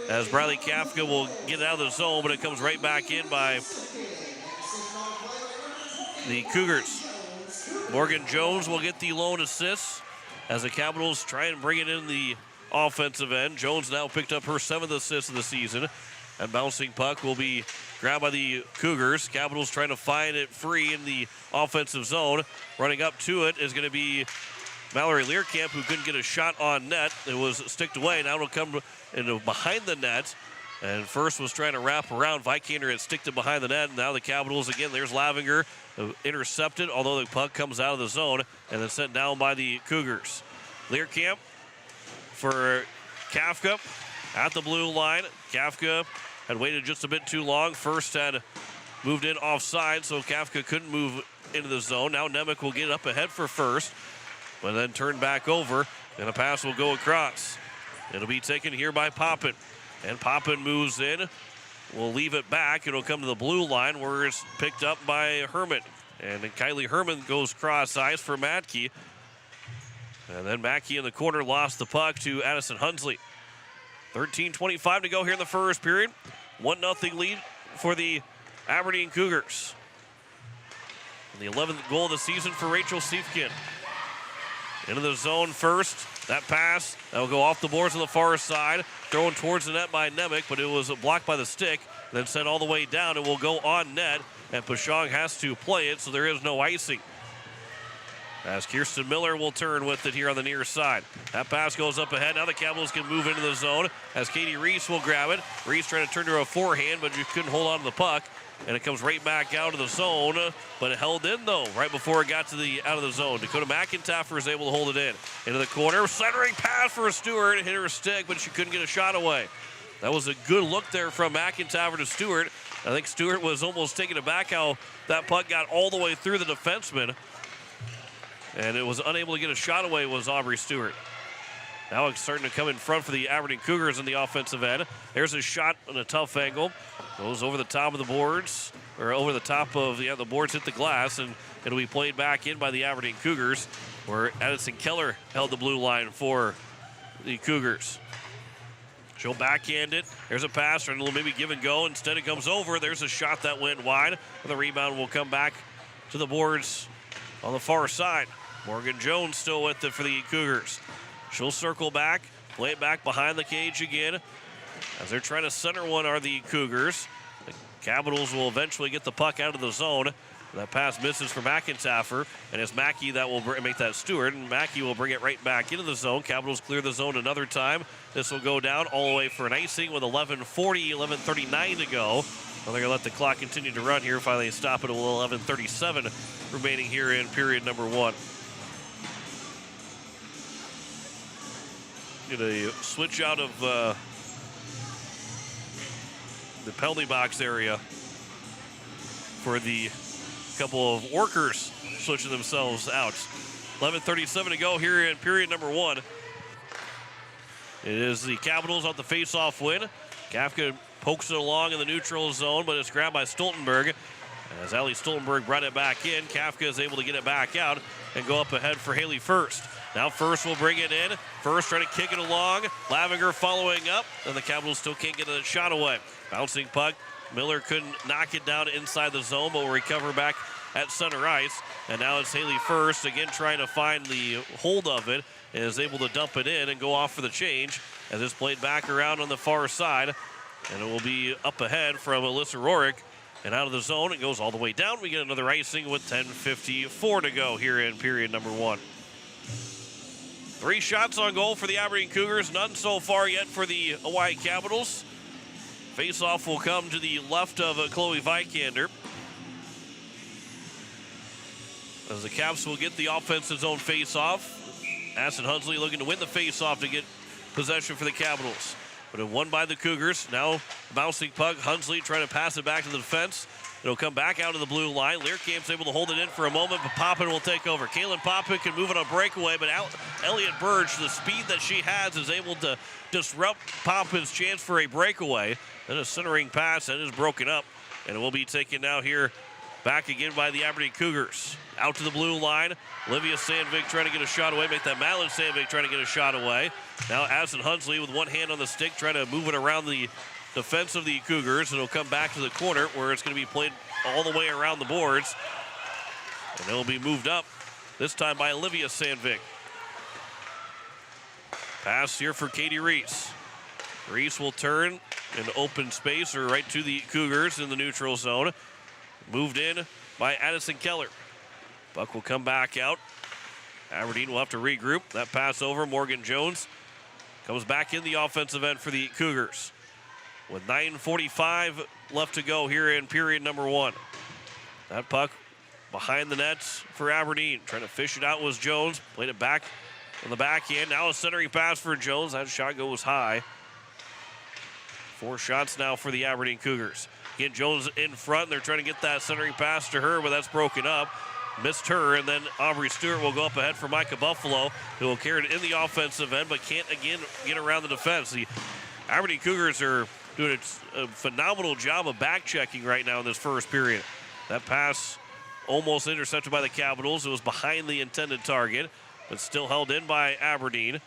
As Bradley Kafka will get it out of the zone, but it comes right back in by the Cougars. Morgan Jones will get the lone assist as the Capitals try and bring it in the offensive end. Jones now picked up her 7th assist of the season. And bouncing puck will be grabbed by the Cougars. Capitals trying to find it free in the offensive zone. Running up to it is going to be Mallory Learcamp, who couldn't get a shot on net. It was sticked away. Now it'll come into behind the net. And first was trying to wrap around. Vikander had sticked it behind the net. And now the Capitals again. There's Lavinger intercepted, although the puck comes out of the zone and then sent down by the Cougars. Learcamp for Kafka at the blue line. Kafka had waited just a bit too long. First had moved in offside, so Kafka couldn't move into the zone. Now Nemec will get up ahead for first, but then turn back over, and a pass will go across. It'll be taken here by Poppin. And Poppin moves in. Will leave it back. It'll come to the blue line where it's picked up by Herman. And then Kylie Herman goes cross ice for Matkey. And then Mackey in the corner lost the puck to Addison Hunsley. 13:25 to go here in the first period. 1-0 lead for the Aberdeen Cougars. And the 11th goal of the season for Rachel Siefkin. Into the zone first. That pass, that will go off the boards on the far side. Thrown towards the net by Nemec, but it was blocked by the stick. Then sent all the way down. It will go on net, and Pashong has to play it, so there is no icing. As Kirsten Miller will turn with it here on the near side. That pass goes up ahead. Now the Capitals can move into the zone as Katie Reese will grab it. Reese trying to turn to a forehand, but you couldn't hold on to the puck. And it comes right back out of the zone, but it held in, though, right before it got to the out of the zone. Dakota McIntyre is able to hold it in. Into the corner, centering pass for Stewart. Hit her stick, but she couldn't get a shot away. That was a good look there from McIntyre to Stewart. I think Stewart was almost taken aback how that puck got all the way through the defenseman. And it was unable to get a shot away was Aubrey Stewart. Now it's starting to come in front for the Aberdeen Cougars in the offensive end. There's a shot on a tough angle. Goes over the top of the boards, or over the top of the boards hit the glass, and it'll be played back in by the Aberdeen Cougars, where Addison Keller held the blue line for the Cougars. She'll backhand it. There's a pass, or maybe give and go. Instead it comes over. There's a shot that went wide. The rebound will come back to the boards on the far side. Morgan Jones still with it for the Cougars. She'll circle back, play it back behind the cage again. As they're trying to center one are the Cougars. The Capitals will eventually get the puck out of the zone. That pass misses for McIntyre, and it's Mackey that will make that Stewart, and Mackey will bring it right back into the zone. Capitals clear the zone another time. This will go down all the way for an icing with 11:39 to go. Well, they're going to let the clock continue to run here. Finally stop it at 11:37 remaining here in period number one. Get a switch out of the penalty box area for the couple of workers switching themselves out. 11:37 to go here in period number one. It is the Capitals off the face-off win. Kafka pokes it along in the neutral zone, but it's grabbed by Stoltenberg. As Allie Stoltenberg brought it back in, Kafka is able to get it back out and go up ahead for Haley First. Now First will bring it in. First trying to kick it along. Lavinger following up, and the Capitals still can't get a shot away. Bouncing puck Miller couldn't knock it down inside the zone, but will recover back at center ice. And now it's Haley First, again trying to find the hold of it, and is able to dump it in and go off for the change as it's played back around on the far side. And it will be up ahead from Alyssa Rorick. And out of the zone, it goes all the way down. We get another icing with 10:54 to go here in period number 1. 3 shots on goal for the Aberdeen Cougars. None so far yet for the Oahe Capitals. Face-off will come to the left of Chloe Vikander, as the Caps will get the offensive zone face-off. Aston Hunsley looking to win the face-off to get possession for the Capitals. But it won by the Cougars. Now bouncing puck. Hunsley trying to pass it back to the defense. It'll come back out of the blue line. Learkamp's able to hold it in for a moment, but Poppin will take over. Kaylin Poppin can move it on breakaway, but Elliott Burge, the speed that she has, is able to disrupt Poppin's chance for a breakaway. Then a centering pass that is broken up, and it will be taken now here back again by the Aberdeen Cougars. Out to the blue line. Olivia Sandvik trying to get a shot away. Make that Madeline Sandvik trying to get a shot away. Now Aston Hunsley with one hand on the stick trying to move it around the defense of the Cougars. It'll come back to the corner where it's going to be played all the way around the boards. And it'll be moved up, this time by Olivia Sandvik. Pass here for Katie Reese. Reese will turn in open space or right to the Cougars in the neutral zone. Moved in by Addison Keller. Buck will come back out. Aberdeen will have to regroup. That pass over. Morgan Jones comes back in the offensive end for the Cougars. With 9:45 left to go here in period number 1. That puck behind the nets for Aberdeen. Trying to fish it out was Jones. Played it back on the backhand. Now a centering pass for Jones. That shot goes high. 4 shots now for the Aberdeen Cougars. Again, Jones in front. They're trying to get that centering pass to her, but that's broken up. Missed her, and then Aubrey Stewart will go up ahead for Micah Buffalo, who will carry it in the offensive end, but can't again get around the defense. The Aberdeen Cougars are doing a phenomenal job of back checking right now in this first period. That pass almost intercepted by the Capitals. It was behind the intended target, but still held in by Aberdeen.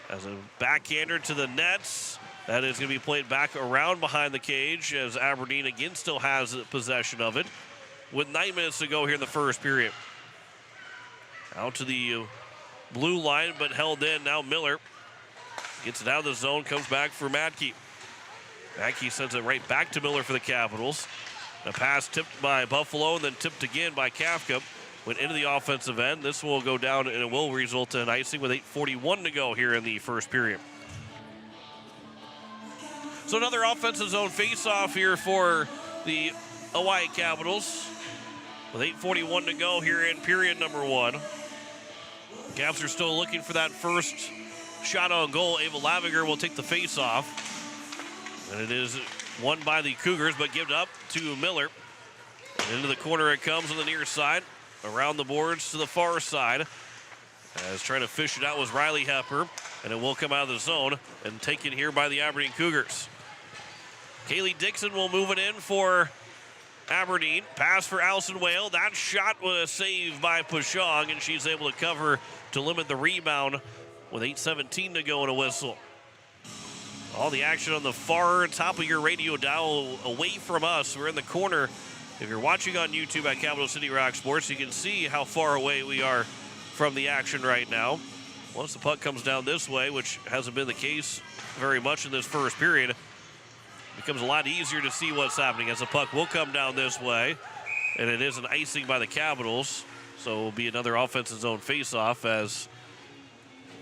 As a backhander to the nets, that is going to be played back around behind the cage as Aberdeen again still has possession of it with 9 minutes to go here in the first period. Out to the blue line, but held in. Now Miller gets it out of the zone, comes back for Madke. Madke sends it right back to Miller for the Capitals. A pass tipped by Buffalo and then tipped again by Kafka. Went into the offensive end. This will go down and it will result in icing with 8:41 to go here in the first period. So another offensive zone face-off here for the Oahe Capitals. With 8:41 to go here in period number 1. Caps are still looking for that first shot on goal. Ava Lavinger will take the face-off. And it is won by the Cougars, but given up to Miller. And into the corner it comes on the near side. Around the boards to the far side. As trying to fish it out was Riley Hepper. And it will come out of the zone and taken here by the Aberdeen Cougars. Kaylee Dixon will move it in for Aberdeen. Pass for Allison Whale. That shot was saved by Pashong, and she's able to cover to limit the rebound with 8:17 to go and a whistle. All the action on the far top of your radio dial away from us. We're in the corner. If you're watching on YouTube at Capital City Rock Sports, you can see how far away we are from the action right now. Once the puck comes down this way, which hasn't been the case very much in this first period, becomes a lot easier to see what's happening as the puck will come down this way. And it is an icing by the Capitals. So it will be another offensive zone face-off as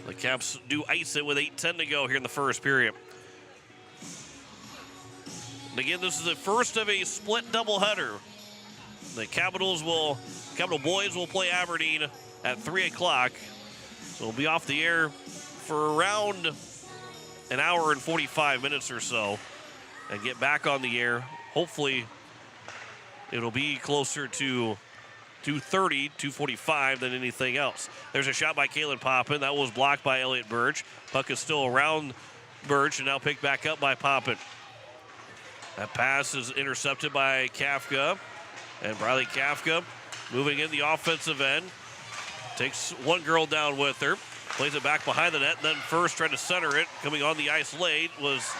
the Caps do ice it with 8:10 to go here in the first period. And again, this is the first of a split doubleheader. The Capital boys will play Aberdeen at 3 o'clock. So we'll be off the air for around an hour and 45 minutes or so and get back on the air. Hopefully it'll be closer to 2:30, 2:45 than anything else. There's a shot by Kaylin Poppin. That was blocked by Elliott Burge. Puck is still around Burge and now picked back up by Poppin. That pass is intercepted by Kafka. And Briley Kafka moving in the offensive end. Takes one girl down with her. Plays it back behind the net. Then first trying to center it. Coming on the ice late was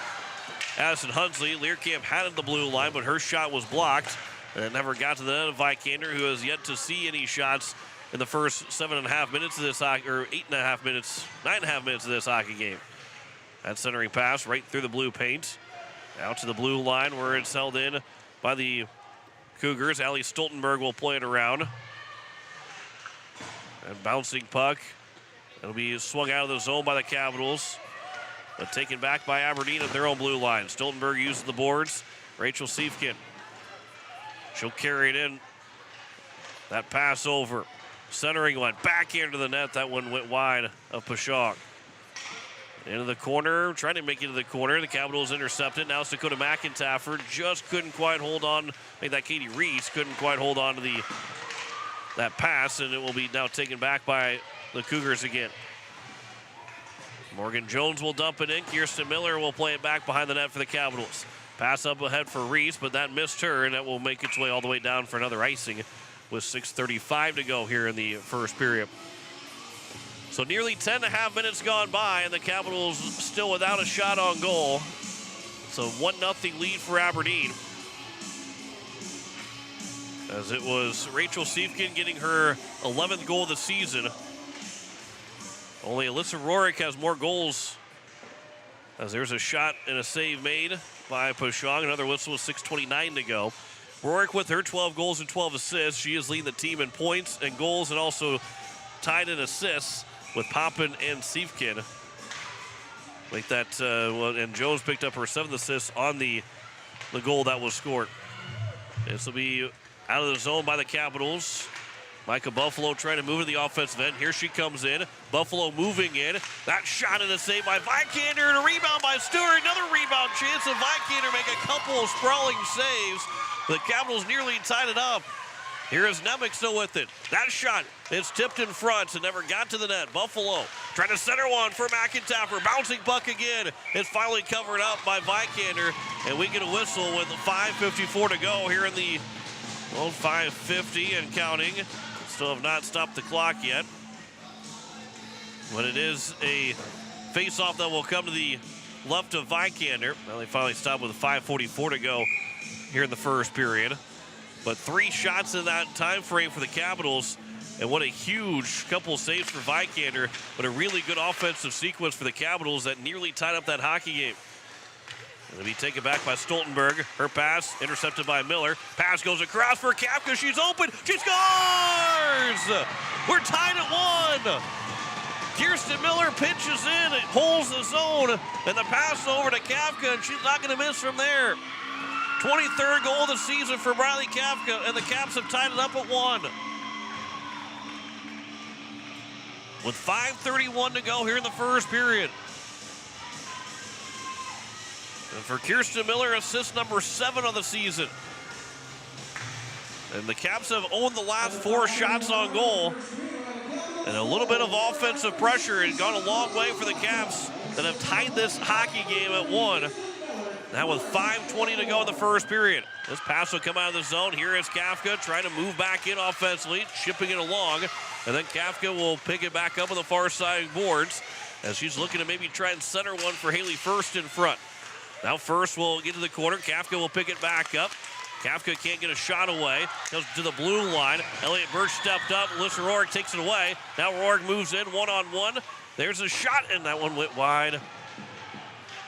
Addison Hunsley. Learcamp had the blue line, but her shot was blocked. And it never got to the net of Vikander, who has yet to see any shots in the first 7.5 minutes of this hockey, or 8.5 minutes, 9.5 minutes of this hockey game. That centering pass right through the blue paint. Out to the blue line where it's held in by the Cougars. Allie Stoltenberg will play it around. And bouncing puck. It'll be swung out of the zone by the Capitals, but taken back by Aberdeen at their own blue line. Stoltenberg uses the boards. Rachel Siefkin. She'll carry it in. That pass over. Centering one. Back into the net. That one went wide of Pashog. Into the corner. Trying to make it to the corner. The Capitals intercepted. Now it's Dakota McIntyre. Just couldn't quite hold on. I think that Katie Reese couldn't quite hold on to that pass, and it will be now taken back by the Cougars again. Morgan Jones will dump it in. Kirsten Miller will play it back behind the net for the Capitals. Pass up ahead for Reese, but that missed her, and that will make its way all the way down for another icing with 6:35 to go here in the first period. So nearly 10.5 minutes gone by, and the Capitals still without a shot on goal. So 1-0 lead for Aberdeen. As it was Rachel Siefkin getting her 11th goal of the season. Only Alyssa Rorik has more goals, as there's a shot and a save made by Pashong. Another whistle with 6:29 to go. Rorik with her 12 goals and 12 assists. She is leading the team in points and goals, and also tied in assists with Poppin and Siefkin. Like that, and Jones picked up her 7th assist on the goal that was scored. This will be out of the zone by the Capitals. Micah Buffalo trying to move to the offensive end. Here she comes in. Buffalo moving in. That shot and a save by Vikander, and a rebound by Stewart. Another rebound chance, and Vikander make a couple of sprawling saves. The Capitals nearly tied it up. Here is Nemec still with it. That shot is tipped in front and never got to the net. Buffalo trying to center one for McIntyre. Bouncing puck again. It's finally covered up by Vikander, and we get a whistle with 5:54 to go here in the 5:50 and counting. Still have not stopped the clock yet. But it is a face-off that will come to the left of Vikander. Well, they finally stopped with 5:44 to go here in the first period. But 3 shots in that time frame for the Capitals. And what a huge couple of saves for Vikander, but a really good offensive sequence for the Capitals that nearly tied up that hockey game. It'll be taken back by Stoltenberg. Her pass intercepted by Miller. Pass goes across for Kafka. She's open. She scores! We're tied at 1. Kirsten Miller pitches in. It holds the zone. And the pass over to Kafka, and she's not going to miss from there. 23rd goal of the season for Riley Kafka, and the Caps have tied it up at 1. With 5:31 to go here in the first period. And for Kirsten Miller, assist number 7 of the season. And the Caps have owned the last 4 shots on goal. And a little bit of offensive pressure has gone a long way for the Caps that have tied this hockey game at 1. Now with 5:20 to go in the first period. This pass will come out of the zone. Here is Kafka trying to move back in offensively, chipping it along. And then Kafka will pick it back up on the far side boards as she's looking to maybe try and center one for Haley First in front. Now First will get to the corner. Kafka will pick it back up. Kafka can't get a shot away. Goes to the blue line. Elliott Birch stepped up. Alyssa Rourke takes it away. Now Rourke moves in one-on-one. There's a shot, and that one went wide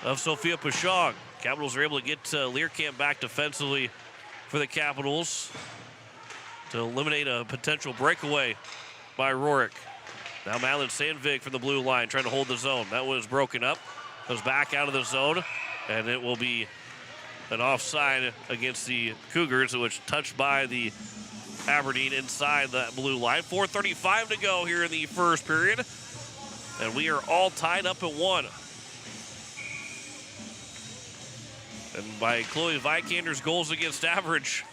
of Sophia Pashog. Capitals are able to get Learcamp back defensively for the Capitals to eliminate a potential breakaway by Rourke. Now Madeline Sandvig from the blue line trying to hold the zone. That was broken up. Goes back out of the zone, and it will be an offside against the Cougars, which touched by the Aberdeen inside that blue line. 4:35 to go here in the first period, and we are all tied up at 1. And by Chloe Vikander's goals against average,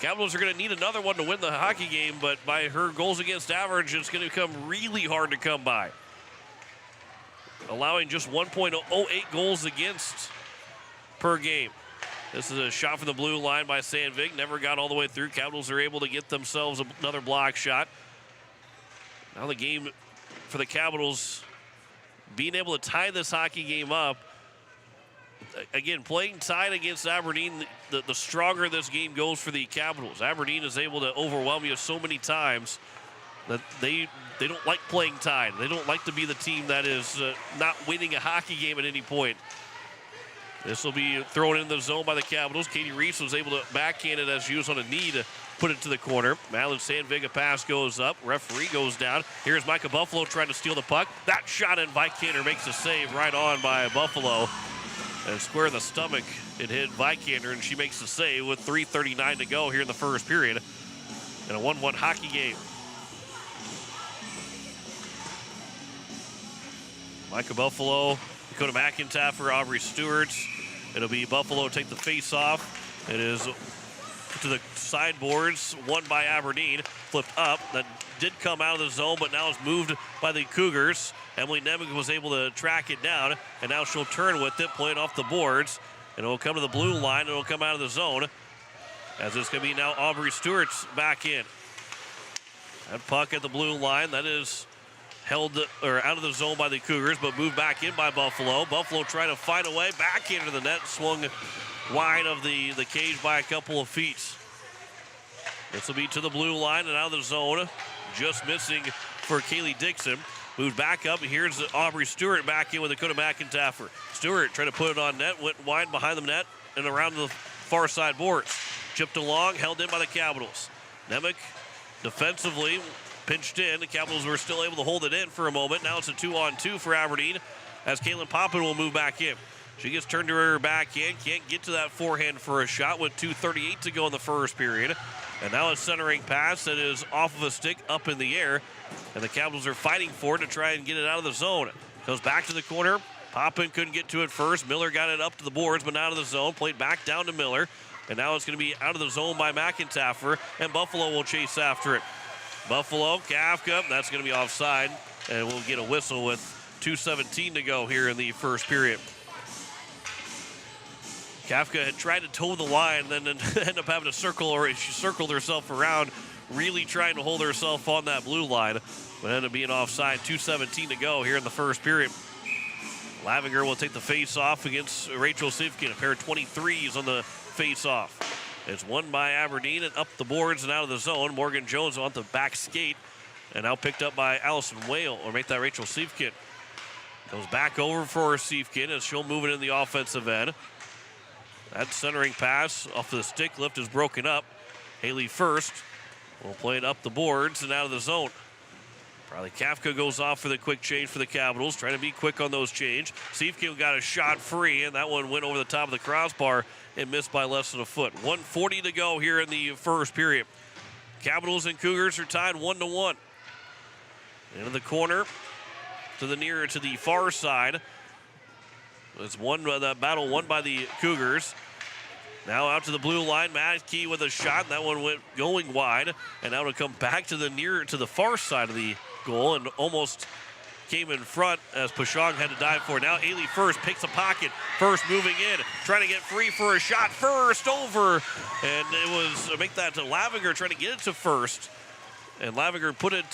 Capitals are going to need another one to win the hockey game, but by her goals against average, it's going to become really hard to come by. Allowing just 1.08 goals against per game. This is a shot from the blue line by Sandvig. Never got all the way through. Capitals are able to get themselves another block shot. Now the game for the Capitals being able to tie this hockey game up again, playing tied against Aberdeen, the stronger this game goes for the Capitals. Aberdeen is able to overwhelm you so many times that they don't like playing tied. They don't like to be the team that is not winning a hockey game at any point. This will be thrown in the zone by the Capitals. Katie Reese was able to backhand it as she was on a knee to put it to the corner. Madeline Sandvig, a pass goes up. Referee goes down. Here's Micah Buffalo trying to steal the puck. That shot, and Vikander makes a save right on by Buffalo. And square in the stomach, it hit Vikander, and she makes the save with 3:39 to go here in the first period in a 1-1 hockey game. Micah Buffalo, Dakota McIntyre, Aubrey Stewart. It'll be Buffalo take the face-off. It is to the sideboards, won by Aberdeen, flipped up. That did come out of the zone, but now it's moved by the Cougars. Emily Nemec was able to track it down, and now she'll turn with it, play it off the boards, and it'll come to the blue line, and it'll come out of the zone, as it's going to be now Aubrey Stewart's back in. That puck at the blue line, that is held or out of the zone by the Cougars, but moved back in by Buffalo. Buffalo trying to find a way back into the net, swung wide of the cage by a couple of feet. This will be to the blue line and out of the zone, just missing for Kaylee Dixon. Moved back up. Here's Aubrey Stewart back in with Dakota McIntyre. Stewart trying to put it on net, went wide behind the net and around the far side boards. Chipped along, held in by the Capitals. Nemec defensively pinched in. The Capitals were still able to hold it in for a moment. Now it's a 2-on-2 for Aberdeen as Caitlin Poppin will move back in. She gets turned to her back in. Can't get to that forehand for a shot with 2:38 to go in the first period. And now a centering pass that is off of a stick up in the air. And the Capitals are fighting for it to try and get it out of the zone. Goes back to the corner. Poppin couldn't get to it first. Miller got it up to the boards, but out of the zone. Played back down to Miller. And now it's going to be out of the zone by McIntyre. And Buffalo will chase after it. Buffalo, Kafka, that's going to be offside. And we'll get a whistle with 2:17 to go here in the first period. Kafka had tried to toe the line, then ended up having to circle, or she circled herself around, really trying to hold herself on that blue line, but ended up being offside. 2:17 to go here in the first period. Lavinger will take the face-off against Rachel Sivkin, a pair of 23s on the face-off. It's won by Aberdeen and up the boards and out of the zone. Morgan Jones on the back skate, and now picked up by Allison Whale, or make that Rachel Sivkin. Goes back over for Sivkin as she'll move it in the offensive end. That centering pass off the stick lift is broken up. Haley First will play it up the boards and out of the zone. Probably Kafka goes off for the quick change for the Capitals, trying to be quick on those change. Sivkin got a shot free, and that one went over the top of the crossbar and missed by less than a foot. 1:40 to go here in the first period. Capitals and Cougars are tied 1-1. Into the corner to the far side. It's that battle won by the Cougars. Now out to the blue line, Matkey with a shot. That one went going wide, and now to come back to the far side of the goal, and almost came in front as Pashong had to dive for it. Now Haley First picks a pocket. First moving in, trying to get free for a shot. First over, and it was make that to Lavinger trying to get it to First, and Lavinger put it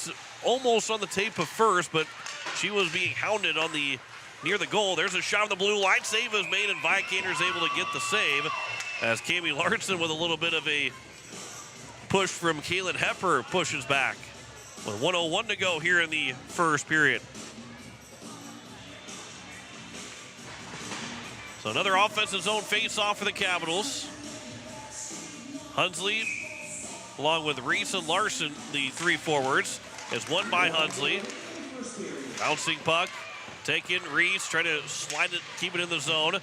almost on the tape of First, but she was being hounded on the near the goal. There's a shot on the blue line. Save is made, and Vikander's able to get the save as Cami Larson with a little bit of a push from Kaylin Hepper pushes back with 1:01 to go here in the first period. So another offensive zone face-off for the Capitals. Hunsley, along with Reese and Larson, the three forwards, is won by Hunsley. Bouncing puck. Taken, Reese trying to slide it, keep it in the zone.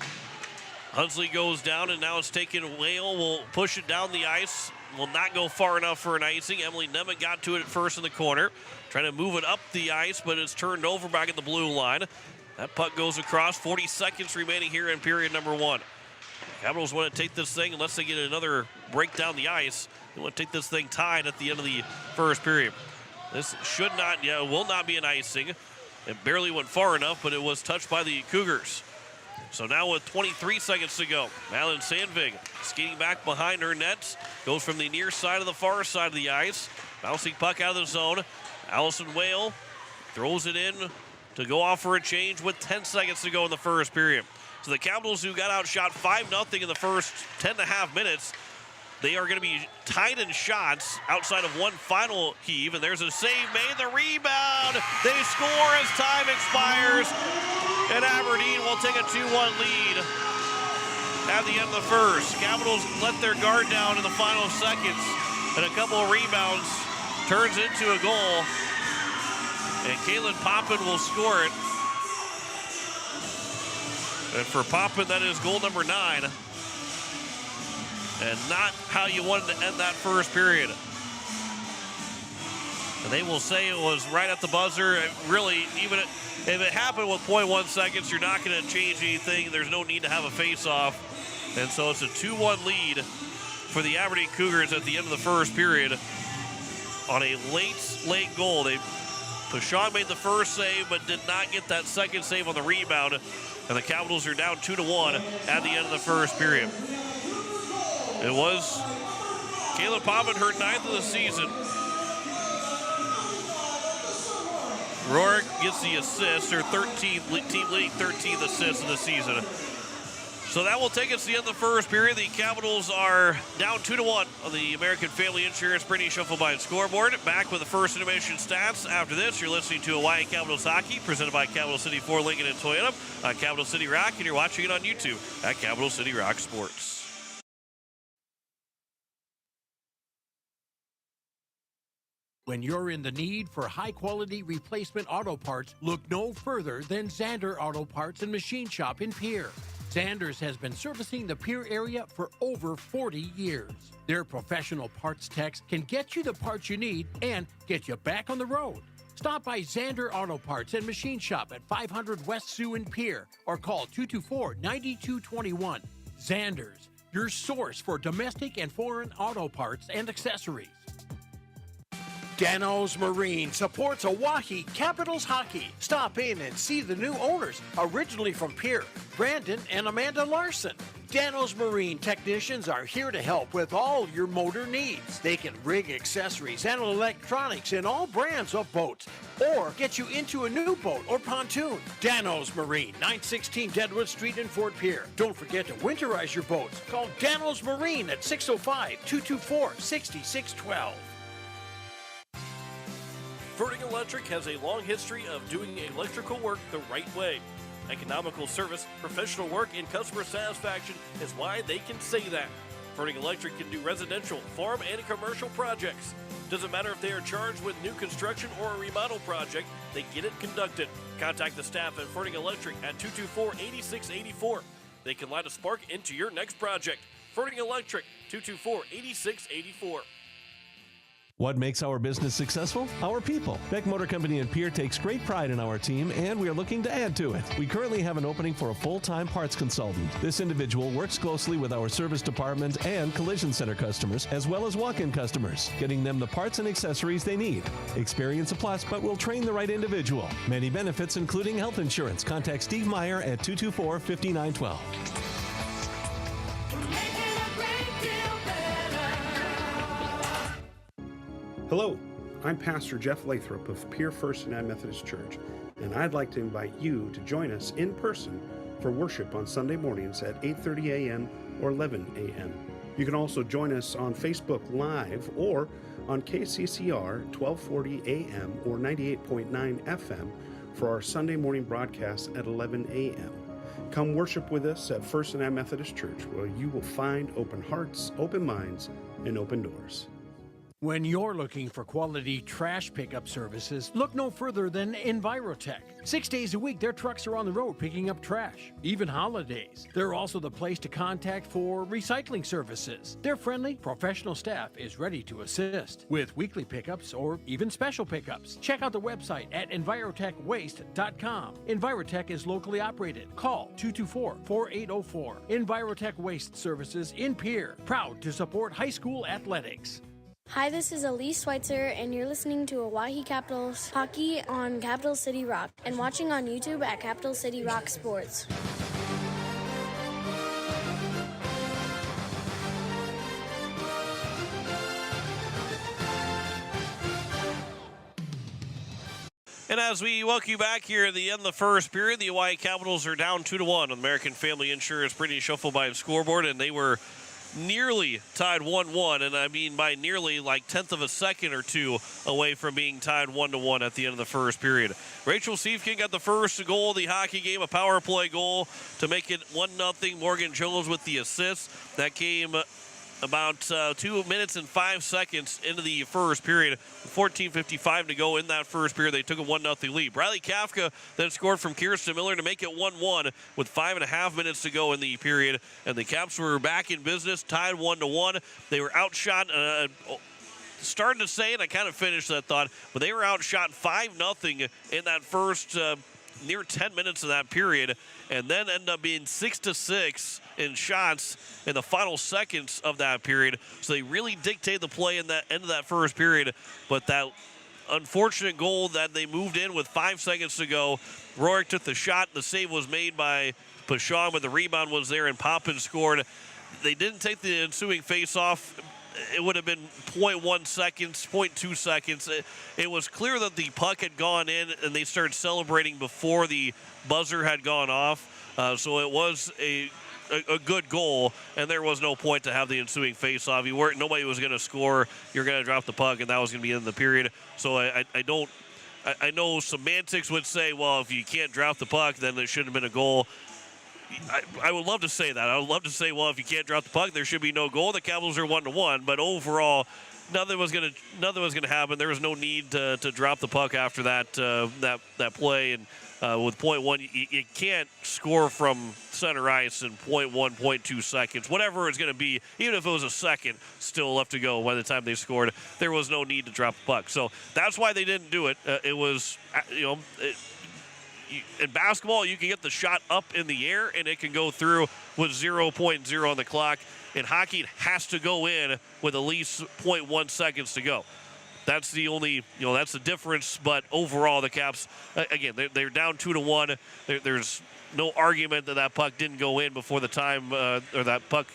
Hunsley goes down, and now it's taken. Whale will push it down the ice. Will not go far enough for an icing. Emily Nemec got to it at first in the corner. Trying to move it up the ice, but it's turned over back at the blue line. That puck goes across. 40 seconds remaining here in period number one. Capitals want to take this thing, unless they get another break down the ice. They want to take this thing tied at the end of the first period. This will not be an icing. It barely went far enough, but it was touched by the Cougars. So now with 23 seconds to go, Madeline Sandvig skating back behind her nets, goes from the near side to the far side of the ice. Bouncing puck out of the zone. Allison Whale throws it in to go off for a change with 10 seconds to go in the first period. So the Capitals, who got outshot 5-0 in the first 10.5 minutes, they are going to be tied in shots outside of one final heave, and there's a save made. The rebound, they score as time expires, and Aberdeen will take a 2-1 lead at the end of the first. Capitals let their guard down in the final seconds, and a couple of rebounds turns into a goal, and Kalen Poppin will score it. And for Poppin, that is goal number 9. And not how you wanted to end that first period. And they will say it was right at the buzzer. Really, even if it happened with 0.1 seconds, you're not going to change anything. There's no need to have a face-off. And so it's a 2-1 lead for the Aberdeen Cougars at the end of the first period on a late goal. Pashon made the first save, but did not get that second save on the rebound. And the Capitals are down 2-1 at the end of the first period. It was Caleb Poppin, her 9th of the season. Rourke gets the assist, her 13th, team leading 13th assist of the season. So that will take us to the end of the first period. The Capitals are down 2-1 on the American Family Insurance Brittany Shufflebine scoreboard. Back with the first intermission stats. After this, you're listening to Hawaii Capitals Hockey, presented by Capital City Ford Lincoln and Toyota on Capital City Rock, and you're watching it on YouTube at Capital City Rock Sports. When you're in the need for high-quality replacement auto parts, look no further than Zander Auto Parts and Machine Shop in Pierre. Zander's has been servicing the Pierre area for over 40 years. Their professional parts techs can get you the parts you need and get you back on the road. Stop by Zander Auto Parts and Machine Shop at 500 West Sioux in Pierre or call 224-9221. Zander's, your source for domestic and foreign auto parts and accessories. Danos Marine supports Oahe Capitals hockey. Stop in and see the new owners, originally from Pierre, Brandon and Amanda Larson. Danos Marine technicians are here to help with all your motor needs. They can rig accessories and electronics in all brands of boats or get you into a new boat or pontoon. Danos Marine, 916 Deadwood Street in Fort Pierre. Don't forget to winterize your boats. Call Danos Marine at 605-224-6612. Verting Electric has a long history of doing electrical work the right way. Economical service, professional work, and customer satisfaction is why they can say that. Verting Electric can do residential, farm, and commercial projects. Doesn't matter if they are charged with new construction or a remodel project, they get it conducted. Contact the staff at Verting Electric at 224-8684. They can light a spark into your next project. Verting Electric, 224-8684. What makes our business successful? Our people. Beck Motor Company in Pierre takes great pride in our team, and we are looking to add to it. We currently have an opening for a full-time parts consultant. This individual works closely with our service department and collision center customers, as well as walk-in customers, getting them the parts and accessories they need. Experience a plus, but we'll train the right individual. Many benefits, including health insurance. Contact Steve Meyer at 224-5912. Hello, I'm Pastor Jeff Lathrop of Pierre First United Methodist Church, and I'd like to invite you to join us in person for worship on Sunday mornings at 8:30 a.m. or 11 a.m. You can also join us on Facebook Live or on KCCR 1240 a.m. or 98.9 FM for our Sunday morning broadcast at 11 a.m. Come worship with us at First United Methodist Church, where you will find open hearts, open minds, and open doors. When you're looking for quality trash pickup services, look no further than Envirotech. 6 days a week, their trucks are on the road picking up trash, even holidays. They're also the place to contact for recycling services. Their friendly, professional staff is ready to assist with weekly pickups or even special pickups. Check out the website at EnvirotechWaste.com. Envirotech is locally operated. Call 224-4804. Envirotech Waste Services in Pierre, proud to support high school athletics. Hi, this is Elise Schweitzer, and you're listening to Oahe Capitals Hockey on Capital City Rock and watching on YouTube at Capital City Rock Sports. And as we welcome you back here at the end of the first period, the Hawaii Capitals are down 2-1 on American Family Insurance Brady Shufflebine scoreboard, and they were nearly tied 1-1, and I mean by nearly like 1/10 of a second or two away from being tied 1-1 at the end of the first period. Rachel Siefkin got the first goal of the hockey game, a power play goal to make it 1-0. Morgan Jones with the assist. That came about 2 minutes and 5 seconds into the first period. 14:55 to go in that first period. They took a 1-0 lead. Briley Kafka then scored from Kirsten Miller to make it 1-1 with 5.5 minutes to go in the period. And the Caps were back in business, tied 1-1. They were outshot. Started to say it, I kind of finished that thought, but they were outshot 5-0 in that first near 10 minutes of that period, and then end up being 6-6 in shots in the final seconds of that period. So they really dictated the play in that end of that first period. But that unfortunate goal that they moved in with 5 seconds to go, Rourke took the shot. The save was made by Pashon, but the rebound was there, and Poppin scored. They didn't take the ensuing face-off. It would have been 0.1 seconds, 0.2 seconds. It was clear that the puck had gone in, and they started celebrating before the buzzer had gone off. So it was a good goal, and there was no point to have the ensuing face-off. Nobody was going to score. You're going to drop the puck, and that was going to be in the period. So I know semantics would say, well, if you can't drop the puck, then there shouldn't have been a goal. I would love to say that. I would love to say, well, if you can't drop the puck, there should be no goal. The Capitals are 1-1, but overall, nothing was going to happen. There was no need to drop the puck after that play. And with 0.1, you can't score from center ice in 0.1, 0.2 seconds, whatever it's going to be. Even if it was a second, still left to go by the time they scored. There was no need to drop the puck. So that's why they didn't do it. It was, in basketball, you can get the shot up in the air, and it can go through with 0.0 on the clock. In hockey, it has to go in with at least 0.1 seconds to go. That's the only, that's the difference. But overall, the Caps, again, they're down 2-1. There's no argument that puck didn't go in before the time, the puck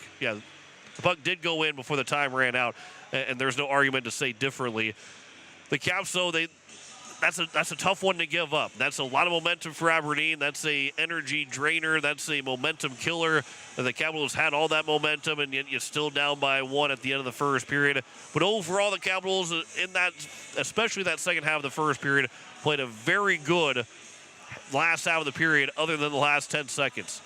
did go in before the time ran out, and there's no argument to say differently. The Caps, though, that's a tough one to give up. That's a lot of momentum for Aberdeen. That's a energy drainer. That's a momentum killer. And the Capitals had all that momentum, and yet you're still down by 1 at the end of the first period. But overall, the Capitals, in that, especially that second half of the first period, played a very good last half of the period, other than the last 10 seconds.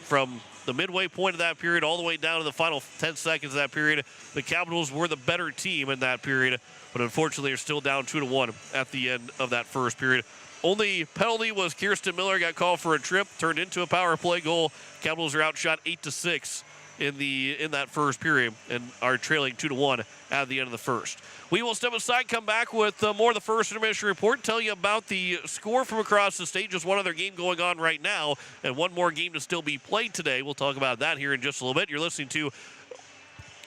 From the midway point of that period all the way down to the final 10 seconds of that period, the Capitals were the better team in that period. But unfortunately, they're still down 2-1 at the end of that first period. Only penalty was Kirsten Miller got called for a trip, turned into a power play goal. Capitals are outshot 8-6 in that first period and are trailing 2-1 at the end of the first. We will step aside, come back with more of the first intermission report, tell you about the score from across the state. Just one other game going on right now, and one more game to still be played today. We'll talk about that here in just a little bit. You're listening to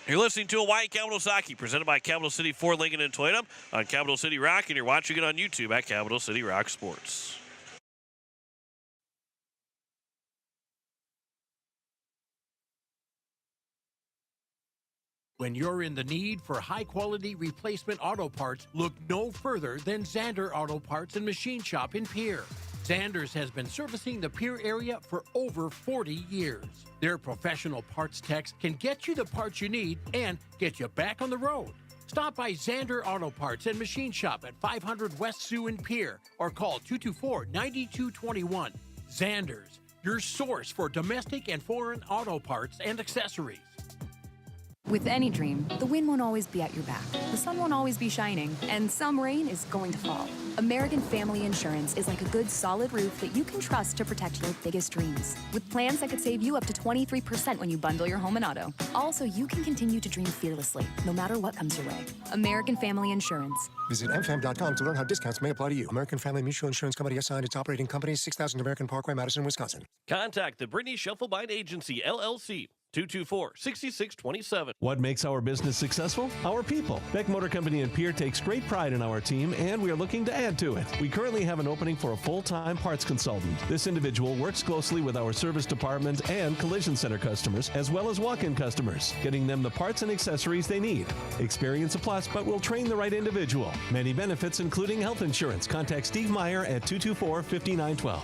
Hawaii Capitals Hockey, presented by Capital City Ford, Lincoln, and Toyota on Capital City Rock, and you're watching it on YouTube at Capital City Rock Sports. When you're in the need for high-quality replacement auto parts, look no further than Zander Auto Parts and Machine Shop in Pierre. Zanders has been servicing the Pierre area for over 40 years. Their professional parts techs can get you the parts you need and get you back on the road. Stop by Zander Auto Parts and Machine Shop at 500 West Sioux in Pierre or call 224-9221. Zanders, your source for domestic and foreign auto parts and accessories. With any dream, the wind won't always be at your back, the sun won't always be shining, and some rain is going to fall. American Family Insurance is like a good solid roof that you can trust to protect your biggest dreams. With plans that could save you up to 23% when you bundle your home and auto. Also, you can continue to dream fearlessly, no matter what comes your way. American Family Insurance. Visit mfam.com to learn how discounts may apply to you. American Family Mutual Insurance Company assigned its operating company, 6000 American Parkway, Madison, Wisconsin. Contact the Brittany Shufflebine Agency, LLC. 224-6627. What makes our business successful? Our people. Beck Motor Company in Pierre takes great pride in our team, and we are looking to add to it. We currently have an opening for a full-time parts consultant. This individual works closely with our service department and collision center customers, as well as walk-in customers, getting them the parts and accessories they need. Experience a plus, but we'll train the right individual. Many benefits, including health insurance. Contact Steve Meyer at 224-5912.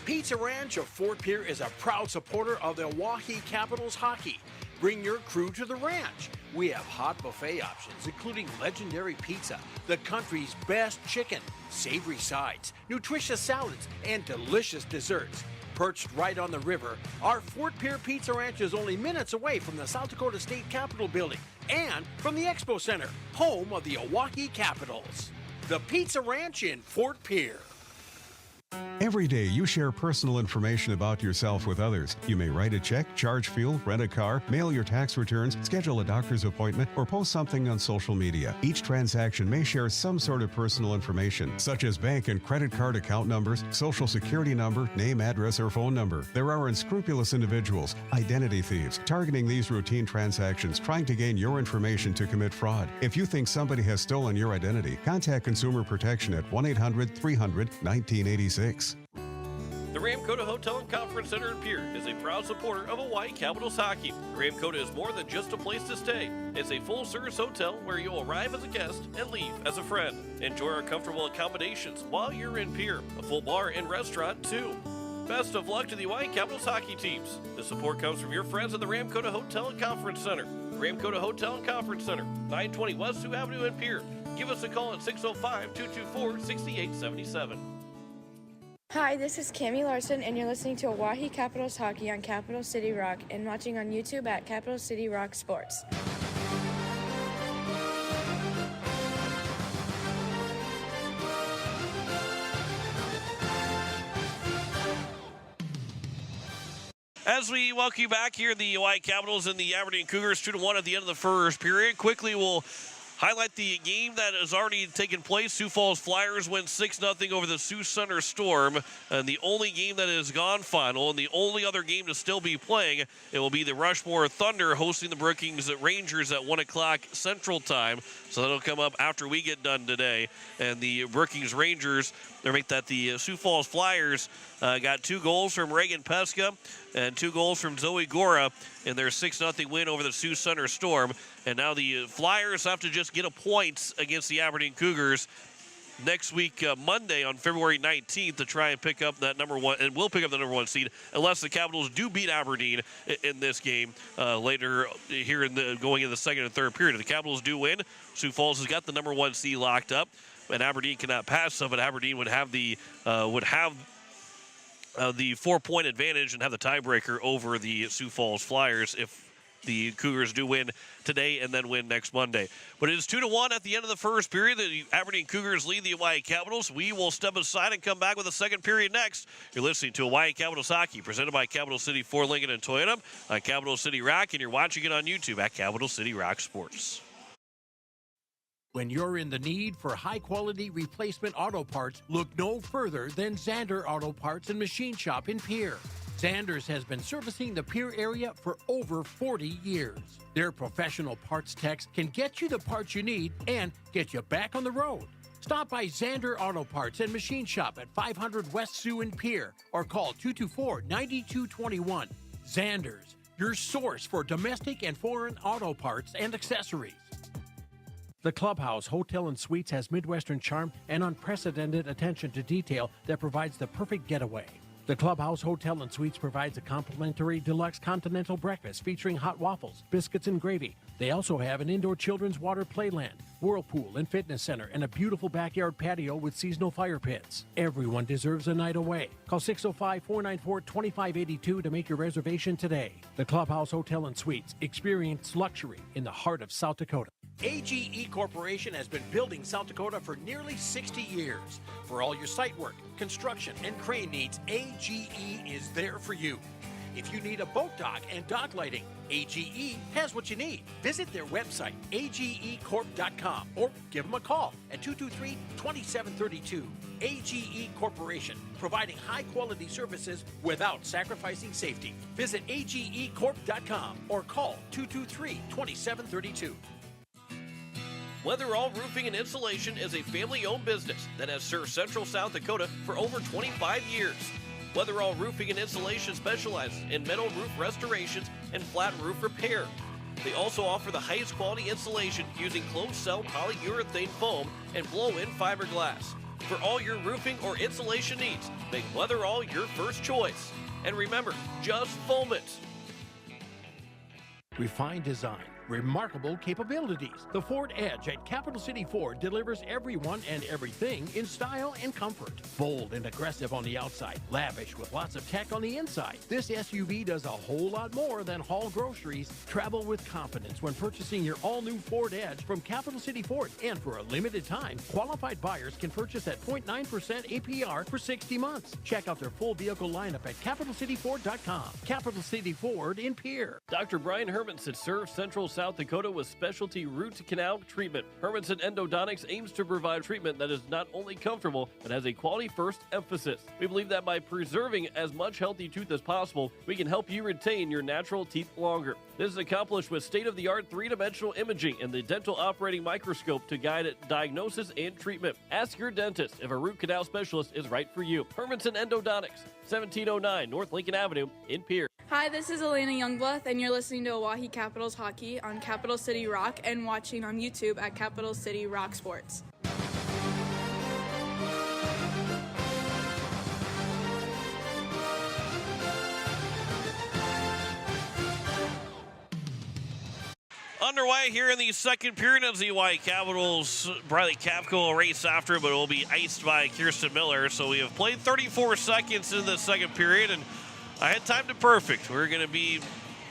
Pizza Ranch of Fort Pierre is a proud supporter of the Oahe Capitals hockey. Bring your crew to the ranch. We have hot buffet options, including legendary pizza, the country's best chicken, savory sides, nutritious salads, and delicious desserts. Perched right on the river, our Fort Pierre Pizza Ranch is only minutes away from the South Dakota State Capitol building and from the Expo Center, home of the Oahe Capitals. The Pizza Ranch in Fort Pierre. Every day you share personal information about yourself with others. You may write a check, charge fuel, rent a car, mail your tax returns, schedule a doctor's appointment, or post something on social media. Each transaction may share some sort of personal information, such as bank and credit card account numbers, social security number, name, address, or phone number. There are unscrupulous individuals, identity thieves, targeting these routine transactions, trying to gain your information to commit fraud. If you think somebody has stolen your identity, contact Consumer Protection at 1-800-300-1986. The Ramkota Hotel and Conference Center in Pierre is a proud supporter of Hawaii Capitals hockey. Ramkota is more than just a place to stay. It's a full-service hotel where you'll arrive as a guest and leave as a friend. Enjoy our comfortable accommodations while you're in Pierre. A full bar and restaurant, too. Best of luck to the Hawaii Capitals hockey teams. The support comes from your friends at the Ramkota Hotel and Conference Center. Ramkota Hotel and Conference Center, 920 West Sioux Avenue in Pierre. Give us a call at 605-224-6877. Hi, this is Cami Larson, and you're listening to Oahe Capitals Hockey on Capital City Rock and watching on YouTube at Capital City Rock Sports. As we welcome you back here, the Hawaii Capitals and the Aberdeen Cougars 2-1 at the end of the first period. Quickly, we'll highlight the game that has already taken place. Sioux Falls Flyers win 6-0 over the Sioux Center Storm. And the only game that has gone final, and the only other game to still be playing, it will be the Rushmore Thunder hosting the Brookings Rangers at 1 o'clock Central Time. So that'll come up after we get done today. And the Brookings Rangers, they make that the Sioux Falls Flyers got 2 goals from Reagan Pesca and 2 goals from Zoe Gora in their 6-0 win over the Sioux Center Storm. And now the Flyers have to just get a point against the Aberdeen Cougars next week, Monday on February 19th, to try and pick up that number 1, and will pick up the number 1 seed unless the Capitals do beat Aberdeen in this game later here in the going in the second and third period. If the Capitals do win, Sioux Falls has got the number 1 seed locked up, and Aberdeen cannot pass them, but Aberdeen would have the 4-point advantage and have the tiebreaker over the Sioux Falls Flyers if the Cougars do win today and then win next Monday. But it is 2-1 at the end of the first period. The Aberdeen Cougars lead the Hawaii Capitals. We will step aside and come back with the second period next. You're listening to Hawaii Capitals Hockey, presented by Capital City Ford Lincoln and Toyota on Capital City Rock, and you're watching it on YouTube at Capital City Rock Sports. When you're in the need for high-quality replacement auto parts, look no further than Zander Auto Parts and Machine Shop in Pierre. Zanders has been servicing the Pierre area for over 40 years. Their professional parts techs can get you the parts you need and get you back on the road. Stop by Zander Auto Parts and Machine Shop at 500 West Sioux in Pierre or call 224-9221. Zanders, your source for domestic and foreign auto parts and accessories. The Clubhouse Hotel and Suites has Midwestern charm and unprecedented attention to detail that provides the perfect getaway. The Clubhouse Hotel and Suites provides a complimentary deluxe continental breakfast featuring hot waffles, biscuits, and gravy. They also have an indoor children's water playland, whirlpool and fitness center, and a beautiful backyard patio with seasonal fire pits. Everyone deserves a night away. Call 605-494-2582 to make your reservation today. The Clubhouse Hotel and Suites. Experience luxury in the heart of South Dakota. AGE Corporation has been building South Dakota for nearly 60 years. For all your site work, construction, and crane needs, AGE is there for you. If you need a boat dock and dock lighting, AGE has what you need. Visit their website, agecorp.com, or give them a call at 223-2732. AGE Corporation, providing high-quality services without sacrificing safety. Visit agecorp.com or call 223-2732. Weatherall Roofing and Insulation is a family-owned business that has served Central South Dakota for over 25 years. Weatherall Roofing and Insulation specializes in metal roof restorations and flat roof repair. They also offer the highest quality insulation using closed-cell polyurethane foam and blow-in fiberglass. For all your roofing or insulation needs, make Weatherall your first choice. And remember, just foam it. Refined design, remarkable capabilities. The Ford Edge at Capital City Ford delivers everyone and everything in style and comfort. Bold and aggressive on the outside, lavish with lots of tech on the inside. This SUV does a whole lot more than haul groceries. Travel with confidence when purchasing your all-new Ford Edge from Capital City Ford. And for a limited time, qualified buyers can purchase at 0.9% APR for 60 months. Check out their full vehicle lineup at CapitalCityFord.com. Capital City Ford in Pierre. Dr. Brian Hermanson serves Central South Dakota with specialty root canal treatment. Hermanson Endodontics aims to provide treatment that is not only comfortable, but has a quality-first emphasis. We believe that by preserving as much healthy tooth as possible, we can help you retain your natural teeth longer. This is accomplished with state-of-the-art three-dimensional imaging and the dental operating microscope to guide diagnosis and treatment. Ask your dentist if a root canal specialist is right for you. Hermanson Endodontics, 1709 North Lincoln Avenue in Pierre. Hi, this is Elena Youngblood, and you're listening to Oahe Capitals Hockey on Capital City Rock and watching on YouTube at Capital City Rock Sports. Underway here in the second period as the Oahe Capitals. Briley Capco will race after, but it will be iced by Kirsten Miller. So we have played 34 seconds in the second period, and I had timed it perfect. We're going to be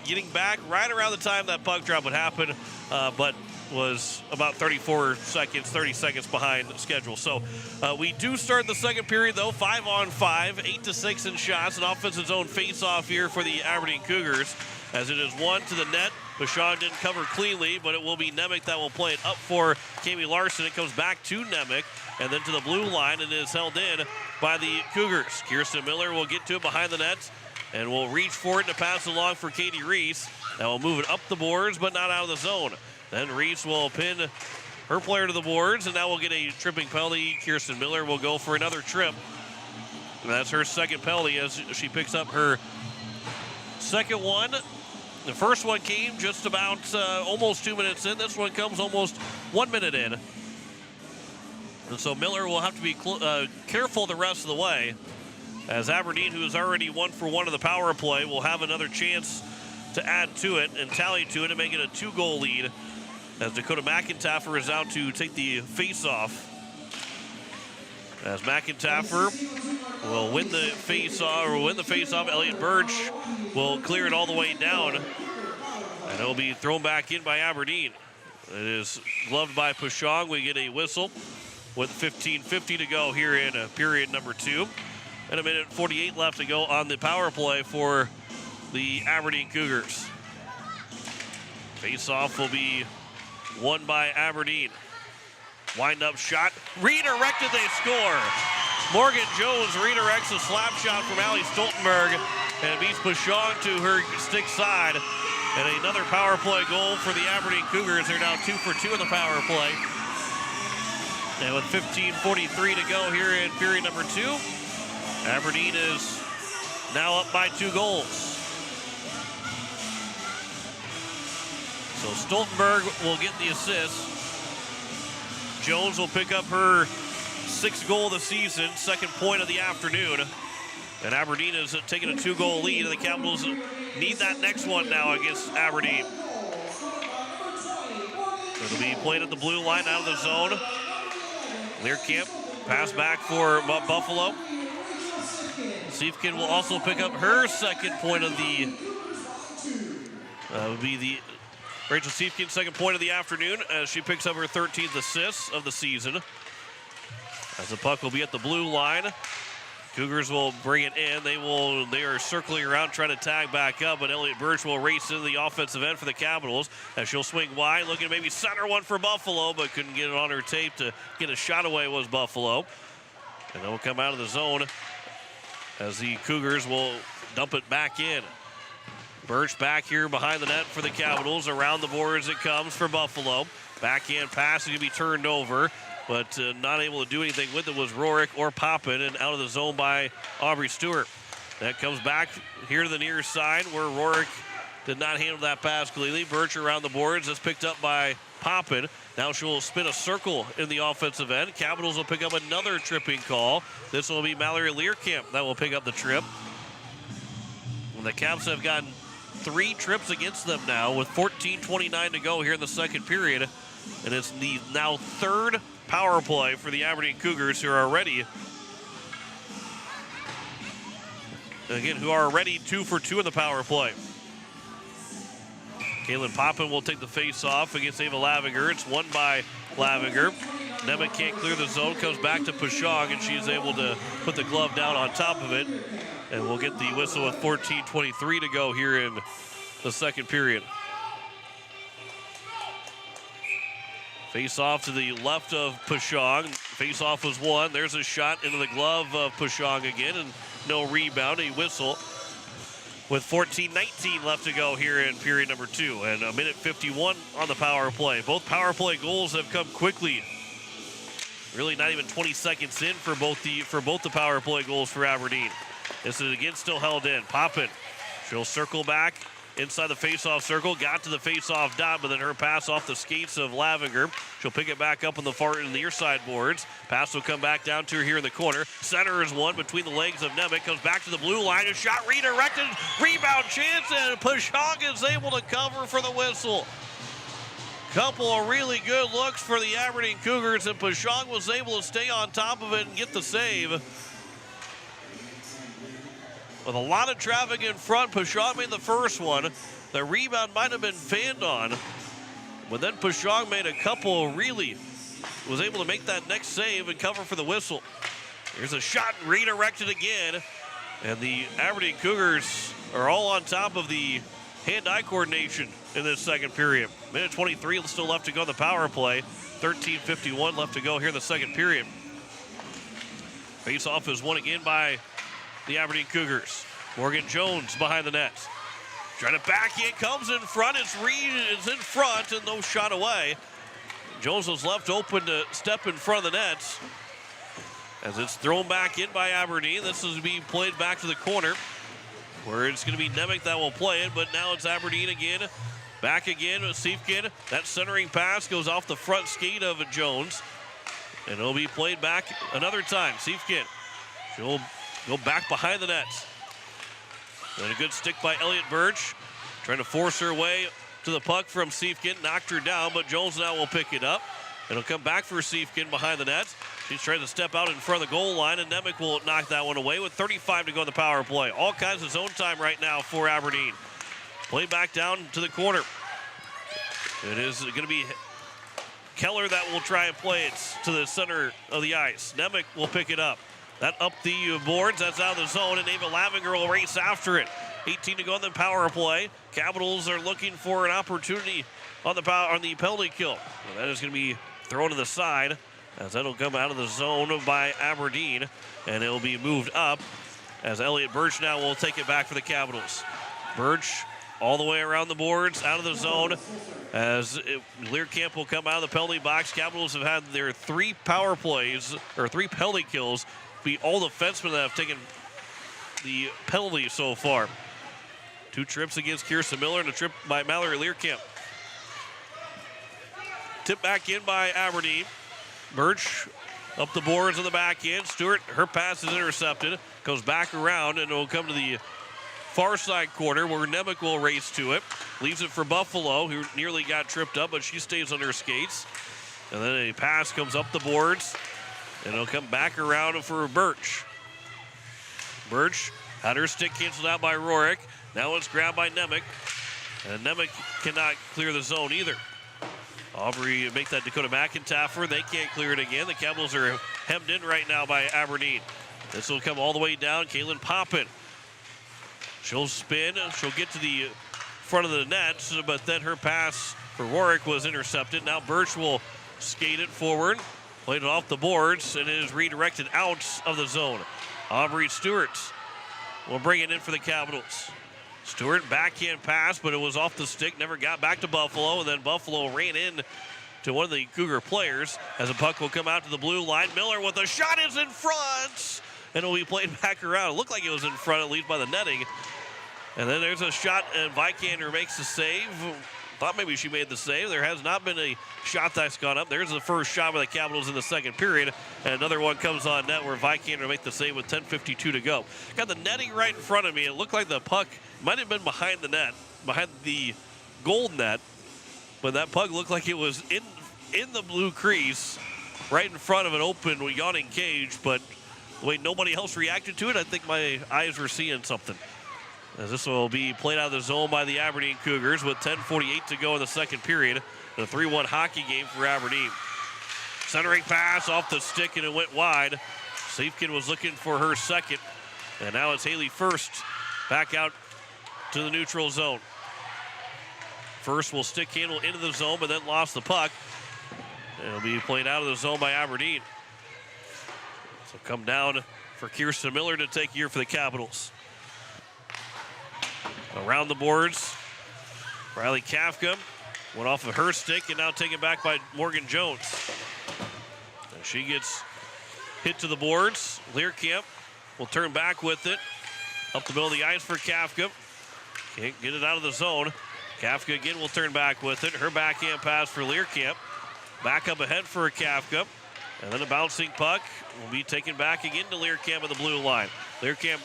getting back right around the time that puck drop would happen, but was about 30 seconds behind schedule. So we do start the second period, though, 5-on-5, 8-6 in shots, an offensive zone face-off here for the Aberdeen Cougars, as it is one to the net. Bashan didn't cover cleanly, but it will be Nemec that will play it up for Kami Larson. It comes back to Nemec, and then to the blue line, and is held in by the Cougars. Kirsten Miller will get to it behind the net, and will reach for it to pass along for Katie Reese. That will move it up the boards, but not out of the zone. Then Reese will pin her player to the boards, and now we'll get a tripping penalty. Kirsten Miller will go for another trip. And that's her second penalty as she picks up her second one. The first one came just about almost 2 minutes in. This one comes almost 1 minute in. And so Miller will have to be careful the rest of the way, as Aberdeen, who is already 1 for 1 of the power play, will have another chance to add to it and tally to it and make it a 2-goal lead, as Dakota McIntaffer is out to take the face-off. As McIntaffer will win the face-off, Elliot Birch will clear it all the way down, and it'll be thrown back in by Aberdeen. It is gloved by Pashong. We get a whistle with 15:50 to go here in period number 2. And a minute 48 left to go on the power play for the Aberdeen Cougars. Face-off will be won by Aberdeen. Wind-up shot, redirected, they score. Morgan Jones redirects a slap shot from Ali Stoltenberg and beats Pashong to her stick side. And another power play goal for the Aberdeen Cougars. They're now 2 for 2 in the power play. And with 15:43 to go here in period number 2, Aberdeen is now up by 2 goals. So Stoltenberg will get the assist. Jones will pick up her 6th goal of the season, 2nd point of the afternoon. And Aberdeen is taking a 2-goal lead, and the Capitals need that next one now against Aberdeen. It'll be played at the blue line out of the zone. Learkamp pass back for Buffalo. Siefkin will also pick up her 2nd point of the, would be the Rachel Siefkin 2nd point of the afternoon as she picks up her 13th assist of the season. As the puck will be at the blue line. Cougars will bring it in. They are circling around trying to tag back up, but Elliott Birch will race into the offensive end for the Capitals as she'll swing wide, looking to maybe center one for Buffalo, but couldn't get it on her tape to get a shot away was Buffalo. And they'll come out of the zone as the Cougars will dump it back in. Birch back here behind the net for the Capitals. Around the boards it comes for Buffalo. Backhand pass is going to be turned over, but not able to do anything with it was Rorick or Poppin, and out of the zone by Aubrey Stewart. That comes back here to the near side where Rorick did not handle that pass cleanly. Birch around the boards. That's picked up by Poppin. Now she'll spin a circle in the offensive end. Capitals will pick up another tripping call. This will be Mallory Learcamp that will pick up the trip. And the Caps have gotten 3 trips against them now with 14:29 to go here in the second period. And it's the now 3rd power play for the Aberdeen Cougars, who are already 2 for 2 in the power play. Kaylin Poppin will take the face off against Ava Lavinger. It's won by Lavinger. Nemec can't clear the zone, comes back to Pashong, and she's able to put the glove down on top of it. And we'll get the whistle with 14:23 to go here in the second period. Face off to the left of Pashong. Face off was won. There's a shot into the glove of Pashong again, and no rebound, a whistle. With 14:19 left to go here in period number 2, and a minute 51 on the power play. Both power play goals have come quickly. Really not even 20 seconds in for both the power play goals for Aberdeen. This is again still held in. Poppin, she'll circle back inside the face-off circle, got to the face-off dot, but then her pass off the skates of Lavinger. She'll pick it back up on the far end of the near side boards. Pass will come back down to her here in the corner. Center is one between the legs of Nemec. Comes back to the blue line. A shot redirected. Rebound chance, and Pashong is able to cover for the whistle. Couple of really good looks for the Aberdeen Cougars, and Pashong was able to stay on top of it and get the save. With a lot of traffic in front, Pashong made the first one. The rebound might have been fanned on, but then Pashong made a couple was able to make that next save and cover for the whistle. Here's a shot redirected again, and the Aberdeen Cougars are all on top of the hand-eye coordination in this second period. Minute 23 still left to go in the power play. 13:51 left to go here in the second period. Face-off is won again by the Aberdeen Cougars. Morgan Jones behind the net. Trying to back in, comes in front. It's in front and no shot away. Jones was left open to step in front of the net. As it's thrown back in by Aberdeen. This is being played back to the corner, where it's going to be Nemec that will play it, but now it's Aberdeen again. Back again with Siefkin. That centering pass goes off the front skate of Jones, and it'll be played back another time. Siefkin, she'll go back behind the net. And a good stick by Elliott Birch, trying to force her way to the puck from Siefkin. Knocked her down, but Jones now will pick it up. It'll come back for Siefkin behind the net. She's trying to step out in front of the goal line, and Nemec will knock that one away with 35 to go in the power play. All kinds of zone time right now for Aberdeen. Play back down to the corner. It is going to be Keller that will try and play it to the center of the ice. Nemec will pick it up. That up the boards. That's out of the zone, and Ava Lavinger will race after it. 18 to go in the power play. Capitals are looking for an opportunity on the penalty kill. And that is going to be thrown to the side, as that'll come out of the zone by Aberdeen, and it'll be moved up as Elliott Birch now will take it back for the Capitals. Birch all the way around the boards, out of the zone, as Learcamp will come out of the penalty box. Capitals have had their 3 power plays, or 3 penalty kills, be all the defensemen that have taken the penalty so far. 2 trips against Kirsten Miller and a trip by Mallory Learcamp. Tip back in by Aberdeen. Birch up the boards on the back end. Stewart, her pass is intercepted. Goes back around, and it will come to the far side corner where Nemec will race to it. Leaves it for Buffalo, who nearly got tripped up, but she stays on her skates. And then a pass comes up the boards, and it'll come back around for Birch. Birch had her stick canceled out by Rorick. Now it's grabbed by Nemec, and Nemec cannot clear the zone either. Aubrey make that Dakota McIntaffer. They can't clear it again. The Capitals are hemmed in right now by Aberdeen. This will come all the way down. Kaylin Poppin. She'll spin. She'll get to the front of the net, but then her pass for Warwick was intercepted. Now Birch will skate it forward. Played it off the boards, and it is redirected out of the zone. Aubrey Stewart will bring it in for the Capitals. Stewart backhand pass, but it was off the stick. Never got back to Buffalo, and then Buffalo ran in to one of the Cougar players as the puck will come out to the blue line. Miller with a shot is in front, and it'll be played back around. It looked like it was in front, at least by the netting. And then there's a shot, and Vikander makes the save. Thought maybe she made the save. There has not been a shot that's gone up. There's the first shot by the Capitals in the second period, and another one comes on net where Vikander make the save with 10:52 to go. Got the netting right in front of me. It looked like the puck might have been behind the net, behind the goal net, but that puck looked like it was in the blue crease, right in front of an open, yawning cage, but the way nobody else reacted to it, I think my eyes were seeing something. As this will be played out of the zone by the Aberdeen Cougars with 10:48 to go in the second period. A 3-1 hockey game for Aberdeen. Centering pass off the stick, and it went wide. Safkin was looking for her second, and now it's Haley First back out to the neutral zone. First will stick handle into the zone, but then lost the puck. It'll be played out of the zone by Aberdeen. So come down for Kirsten Miller to take here for the Capitals. Around the boards, Riley Kafka went off of her stick and now taken back by Morgan Jones. And she gets hit to the boards. Learkamp will turn back with it. Up the middle of the ice for Kafka. Can't get it out of the zone. Kafka again will turn back with it. Her backhand pass for Learkamp. Back up ahead for Kafka. And then a bouncing puck will be taken back again to Learkamp at the blue line. Learkamp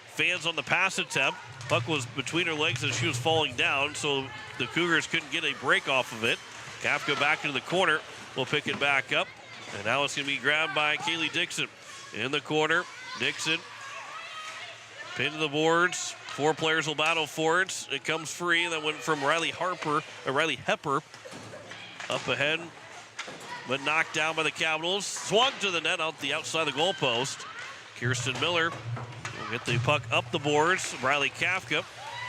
fans on the pass attempt. Puck was between her legs as she was falling down, so the Cougars couldn't get a break off of it. Kafka back into the corner. Will pick it back up. And now it's going to be grabbed by Kaylee Dixon. In the corner, Dixon pinned to the boards. Four players will battle for it. It comes free. That went from Riley Hepper up ahead, but knocked down by the Capitals. Swung to the net out the outside the goalpost. Kirsten Miller will get the puck up the boards. Riley Kafka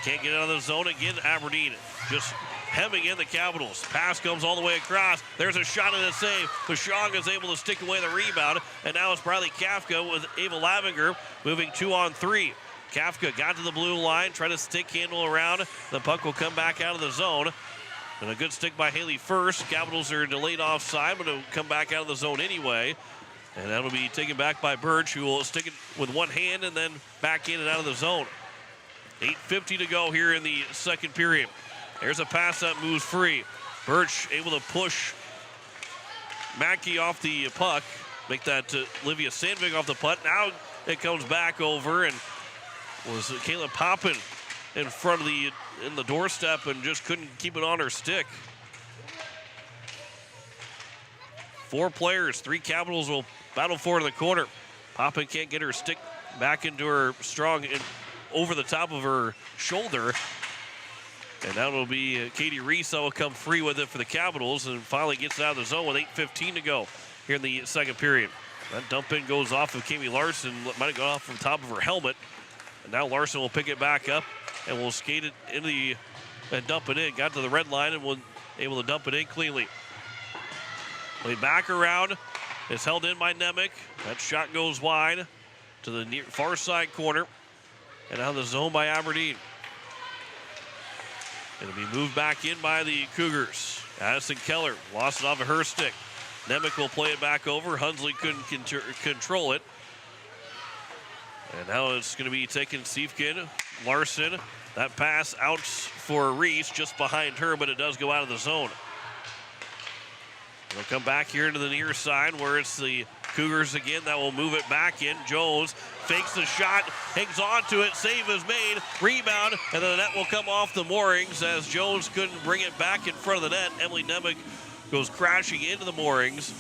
can't get out of the zone again. Aberdeen just hemming in the Capitals. Pass comes all the way across. There's a shot and a save. Pashong is able to stick away the rebound, and now it's Riley Kafka with Ava Lavinger moving 2-on-3. Kafka got to the blue line, tried to stick handle around. The puck will come back out of the zone. And a good stick by Haley First. Capitals are delayed offside, but it'll come back out of the zone anyway. And that'll be taken back by Birch, who will stick it with one hand and then back in and out of the zone. 8:50 to go here in the second period. There's a pass that moves free. Birch able to push Mackey off the puck. Make that Olivia Sandvig off the puck. Now it comes back over, and was Kayla Poppin in front of the doorstep and just couldn't keep it on her stick. Four players, three Capitals will battle for it in the corner. Poppin can't get her stick back into her strong and over the top of her shoulder. And that will be Katie Reese that will come free with it for the Capitals and finally gets it out of the zone with 8:15 to go here in the second period. That dump in goes off of Kami Larson. Might have gone off from the top of her helmet. And now Larson will pick it back up and will skate it into and dump it in. Got to the red line and was able to dump it in cleanly. Played back around. It's held in by Nemec. That shot goes wide to the far side corner. And out of the zone by Aberdeen. It'll be moved back in by the Cougars. Addison Keller lost it off of her stick. Nemec will play it back over. Hunsley couldn't control it. And now it's going to be taken Siefkin, Larson. That pass out for Reese just behind her, but it does go out of the zone. They'll come back here to the near side where it's the Cougars again that will move it back in. Jones fakes the shot, hangs on to it, save is made, rebound, and then the net will come off the moorings as Jones couldn't bring it back in front of the net. Emily Nemec goes crashing into the moorings,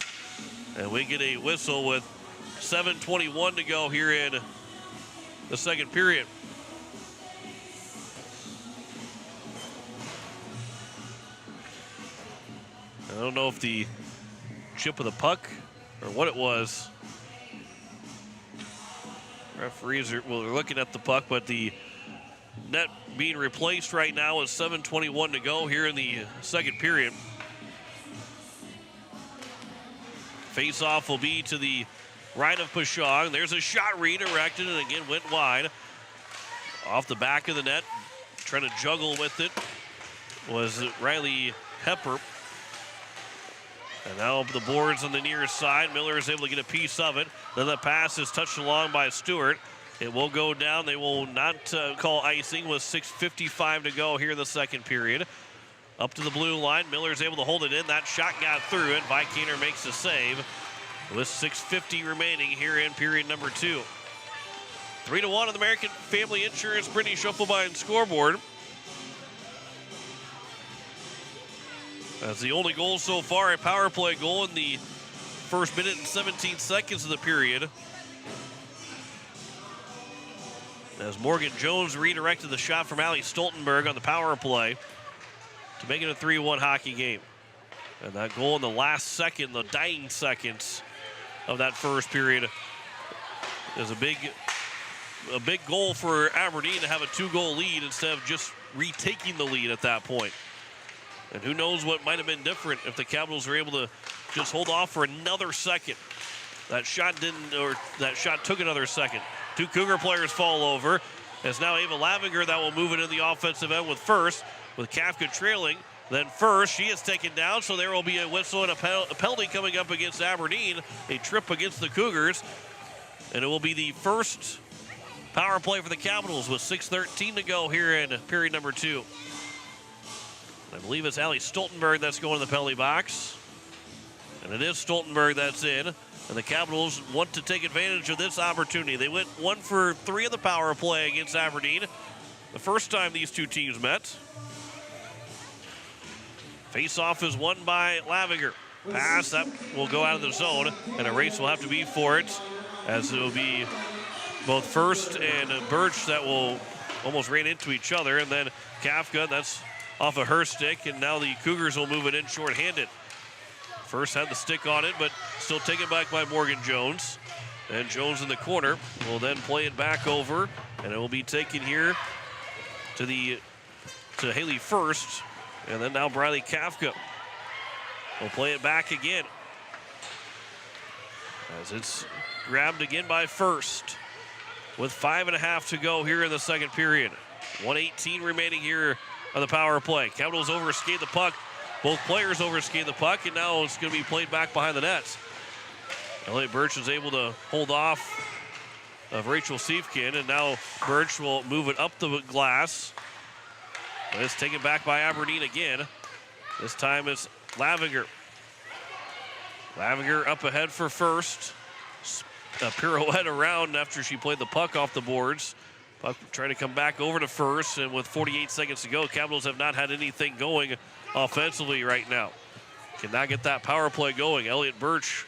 and we get a whistle with 7:21 to go here in the second period. I don't know if the chip of the puck or what it was. Referees are looking at the puck, but the net being replaced right now with 7:21 to go here in the second period. Face-off will be to the right of Pashong. There's a shot redirected and again went wide. Off the back of the net, trying to juggle with it was Riley Hepper. And now the boards on the near side. Miller is able to get a piece of it. Then the pass is touched along by Stewart. It will go down. They will not call icing with 6:55 to go here in the second period. Up to the blue line. Miller's able to hold it in. That shot got through it. Vikander makes a save with 6:50 remaining here in period number 2. 3-1 on the American Family Insurance Brittany Schuffelbein scoreboard. That's the only goal so far, a power play goal in the first minute and 17 seconds of the period. As Morgan Jones redirected the shot from Allie Stoltenberg on the power play to make it a 3-1 hockey game. And that goal in the last second, the dying seconds of that first period, is a big goal for Aberdeen to have a 2-goal lead instead of just retaking the lead at that point. And who knows what might have been different if the Capitals were able to just hold off for another second. That shot took another second. 2 Cougar players fall over. It's now Ava Lavinger that will move it in the offensive end with first, with Kafka trailing. Then first, she is taken down, so there will be a whistle and a penalty coming up against Aberdeen, a trip against the Cougars. And it will be the first power play for the Capitals with 6:13 to go here in period number 2. I believe it's Allie Stoltenberg that's going to the penalty box. And it is Stoltenberg that's in. And the Capitals want to take advantage of this opportunity. They went 1 for 3 of the power play against Aberdeen the first time these two teams met. Face-off is won by Lavinger. Pass, that will go out of the zone, and a race will have to be for it, as it will be both First and Birch that will almost ran into each other, and then Kafka, that's off of her stick, and now the Cougars will move it in shorthanded. First had the stick on it, but still taken back by Morgan Jones. And Jones in the corner will then play it back over, and it will be taken here to Haley First, and then now Briley Kafka will play it back again, as it's grabbed again by First with 5.5 to go here in the second period. 1:18 remaining here on the power play. Capitals overskate the puck. Both players overskate the puck, and now it's going to be played back behind the nets. Elliot Birch is able to hold off of Rachel Siefkin, and now Birch will move it up the glass. But it's taken back by Aberdeen again. This time it's Lavinger. Lavinger up ahead for First. A pirouette around after she played the puck off the boards. Puck trying to come back over to First, and with 48 seconds to go, Capitals have not had anything going offensively right now. Cannot get that power play going. Elliot Birch,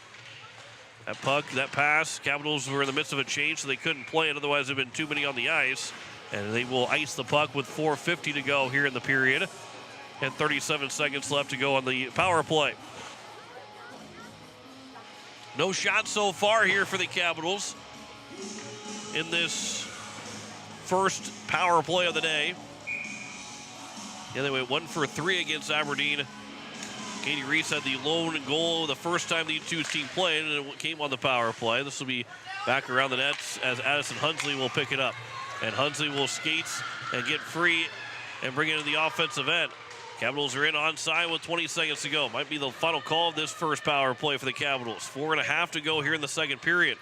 that puck, that pass. Capitals were in the midst of a change, so they couldn't play it. Otherwise, there have been too many on the ice. And they will ice the puck with 4:50 to go here in the period. And 37 seconds left to go on the power play. No shots so far here for the Capitals in this first power play of the day. Yeah, they went 1 for 3 against Aberdeen. Katie Reese had the lone goal the first time these two teams played, and it came on the power play. This will be back around the nets as Addison Hunsley will pick it up. And Hunsley will skate and get free and bring it into the offensive end. Capitals are in onside with 20 seconds to go. Might be the final call of this first power play for the Capitals. 4.5 to go here in the second period.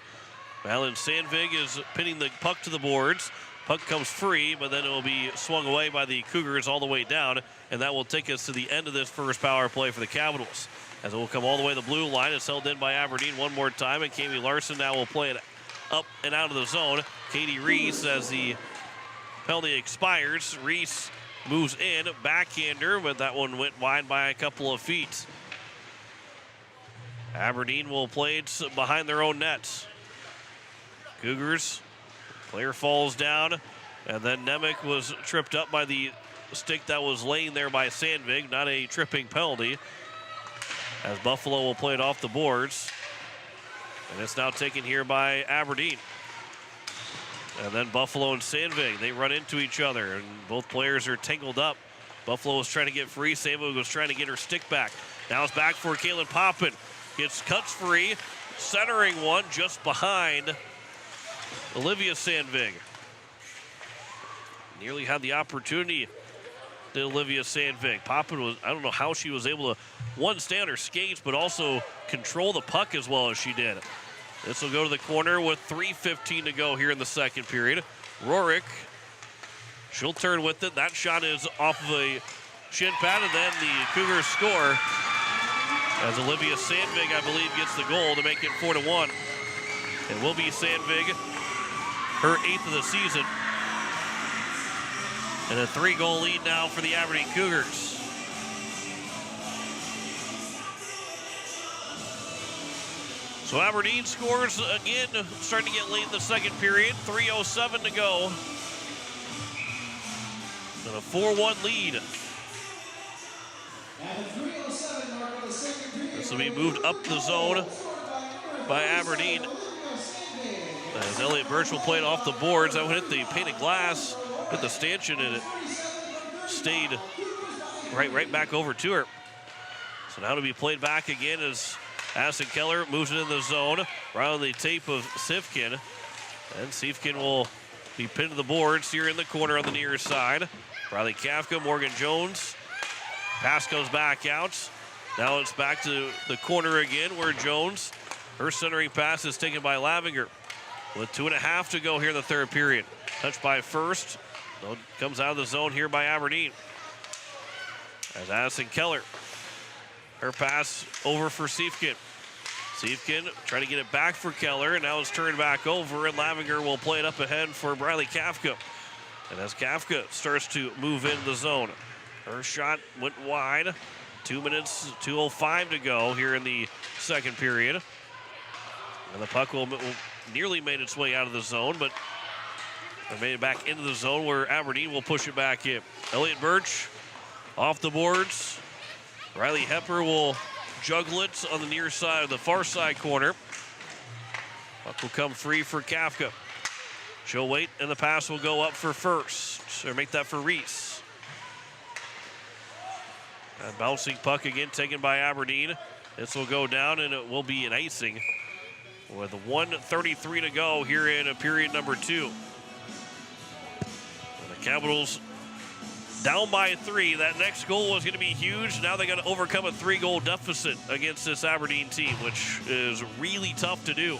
Alan Sandvig is pinning the puck to the boards. Puck comes free, but then it will be swung away by the Cougars all the way down, and that will take us to the end of this first power play for the Capitals. As it will come all the way to the blue line. It's held in by Aberdeen one more time, and Kami Larson now will play it up and out of the zone. Katie Reese, as the penalty expires, Reese moves in, backhander, but that one went wide by a couple of feet. Aberdeen will play it behind their own nets. Cougars, player falls down, and then Nemec was tripped up by the stick that was laying there by Sandvig, not a tripping penalty, as Buffalo will play it off the boards. And it's now taken here by Aberdeen. And then Buffalo and Sandvig, they run into each other, and both players are tangled up. Buffalo was trying to get free. Sandvig was trying to get her stick back. Now it's back for Kaylin Poppin. Gets cuts free, centering one just behind Olivia Sandvig. Nearly had the opportunity to Olivia Sandvig. Poppin was, I don't know how she was able to, one, stay on her skates, but also control the puck as well as she did. This will go to the corner with 3:15 to go here in the second period. Rorick, she'll turn with it. That shot is off of a shin pad, and then the Cougars score as Olivia Sandvig, I believe, gets the goal to make it 4-1. It will be Sandvig, her 8th of the season. And a 3-goal lead now for the Aberdeen Cougars. So Aberdeen scores again, starting to get late in the second period. 3:07 to go. And a 4-1 lead. This will be moved up the zone by Aberdeen. As Elliot Birch will play it off the boards. That went hit the painted glass, hit the stanchion, and it stayed right back over to her. So now to be played back again as Addison Keller moves it in the zone, right on the tape of Sifkin. And Sifkin will be pinned to the boards here in the corner on the near side. Riley Kafka, Morgan Jones. Pass goes back out. Now it's back to the corner again where Jones, her centering pass is taken by Lavinger. With 2.5 to go here in the third period. Touched by First. Comes out of the zone here by Aberdeen. As Addison Keller. Her pass over for Siefkin. Siefkin trying to get it back for Keller, and now it's turned back over, and Lavinger will play it up ahead for Briley Kafka. And as Kafka starts to move in the zone, her shot went wide. 2 minutes, 2:05 to go here in the second period. And the puck will nearly made its way out of the zone, but they made it back into the zone where Aberdeen will push it back in. Elliot Birch off the boards. Riley Hepper will juggle it on the near side of the far side corner. Puck will come free for Kafka. She'll wait, and the pass will go up for First. Or make that for Reese. And bouncing puck again taken by Aberdeen. This will go down, and it will be an icing with 1:33 to go here in period number 2. And the Capitals down by 3. That next goal was going to be huge. Now they got to overcome a 3-goal deficit against this Aberdeen team, which is really tough to do.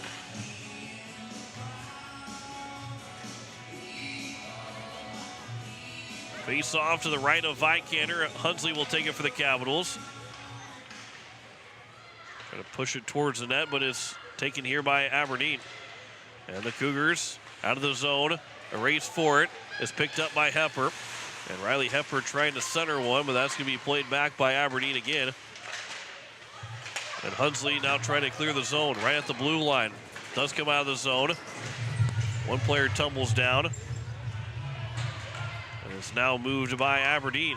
Face off to the right of Vikander. Hunsley will take it for the Capitals. Trying to push it towards the net, but it's taken here by Aberdeen. And the Cougars out of the zone. A race for it is picked up by Hepper. And Riley Hepper trying to center one, but that's going to be played back by Aberdeen again. And Hunsley now trying to clear the zone right at the blue line. Does come out of the zone. One player tumbles down. And it's now moved by Aberdeen.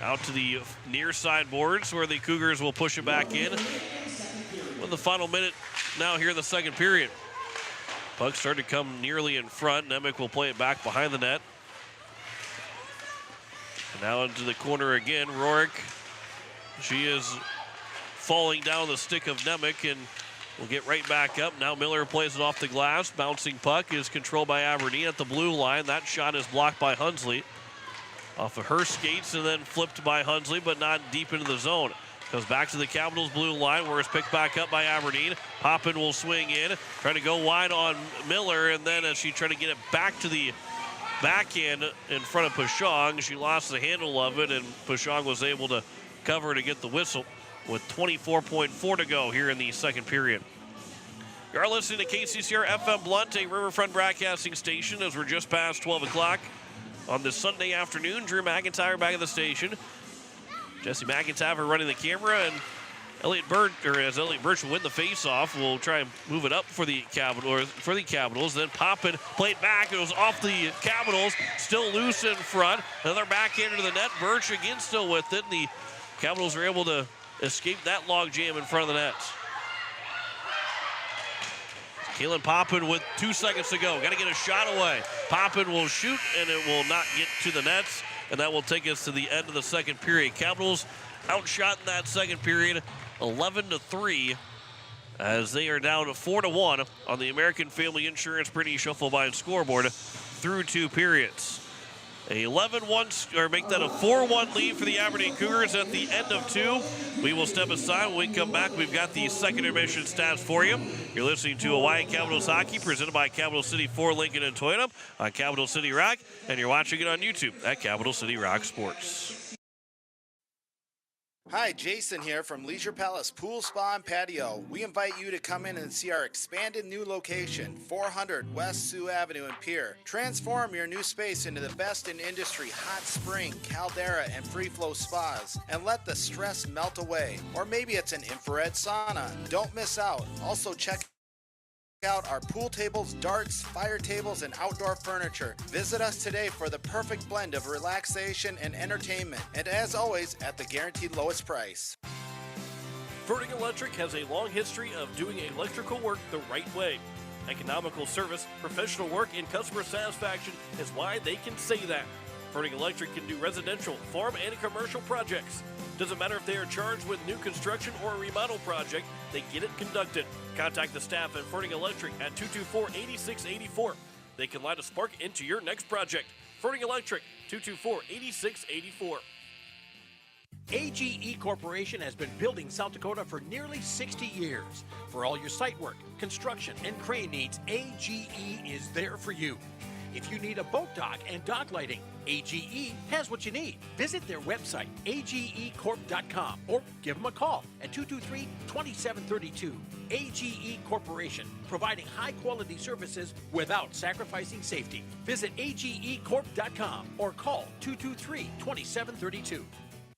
Out to the near side boards where the Cougars will push it back in. With the final minute now here in the second period. Puck started to come nearly in front. Nemec will play it back behind the net. And now into the corner again. Rorick, she is falling down the stick of Nemec and will get right back up. Now Miller plays it off the glass. Bouncing puck is controlled by Aberdeen at the blue line. That shot is blocked by Hunsley. Off of her skates and then flipped by Hunsley, but not deep into the zone. Goes back to the Capitals blue line where it's picked back up by Aberdeen. Poppin will swing in, trying to go wide on Miller, and then as she tried to get it back to the backhand in front of Pashong, she lost the handle of it, and Pashong was able to cover to get the whistle with 24.4 to go here in the second period. You are listening to KCCR FM Blunt, a Riverfront broadcasting station, as we're just past 12 o'clock on this Sunday afternoon. Drew McIntyre back at the station. Jesse McIntyre running the camera, and Elliot Birch will win the face-off, will try and move it up for the Capitals. Then Poppin played back. It was off the Capitals, still loose in front. Another backhand into the net. Birch again still with it. The Capitals are able to escape that log jam in front of the net. Kalen Poppin with 2 seconds to go. Got to get a shot away. Poppin will shoot, and it will not get to the nets, and that will take us to the end of the second period. Capitals outshot in that second period, 11-3, as they are down 4-1 on the American Family Insurance Brittany Shufflebine scoreboard through 2 periods. A 11-1, or make that a 4-1 lead for the Aberdeen Cougars at the end of 2. We will step aside. When we come back, we've got the second intermission stats for you. You're listening to Hawaii Capitals Hockey, presented by Capital City Ford, Lincoln, and Toyota on Capital City Rock, and you're watching it on YouTube at Capital City Rock Sports. Hi, Jason here from Leisure Palace Pool, Spa, and Patio. We invite you to come in and see our expanded new location, 400 West Sioux Avenue in Pierre. Transform your new space into the best in industry hot spring, caldera, and free flow spas, and let the stress melt away. Or maybe it's an infrared sauna. Don't miss out. Also check out our pool tables, darts, fire tables, and outdoor furniture. Visit us today for the perfect blend of relaxation and entertainment. And as always, at the guaranteed lowest price. Verdig Electric has a long history of doing electrical work the right way. Economical service, professional work, and customer satisfaction is why they can say that. Verdig Electric can do residential, farm, and commercial projects. Doesn't matter if they are charged with new construction or a remodel project, they get it conducted. Contact the staff at Verdig Electric at 224-8684. They can light a spark into your next project. Verdig Electric, 224-8684. AGE Corporation has been building South Dakota for nearly 60 years. For all your site work, construction, and crane needs, AGE is there for you. If you need a boat dock and dock lighting, AGE has what you need. Visit their website, agecorp.com, or give them a call at 223-2732. AGE Corporation, providing high-quality services without sacrificing safety. Visit agecorp.com or call 223-2732.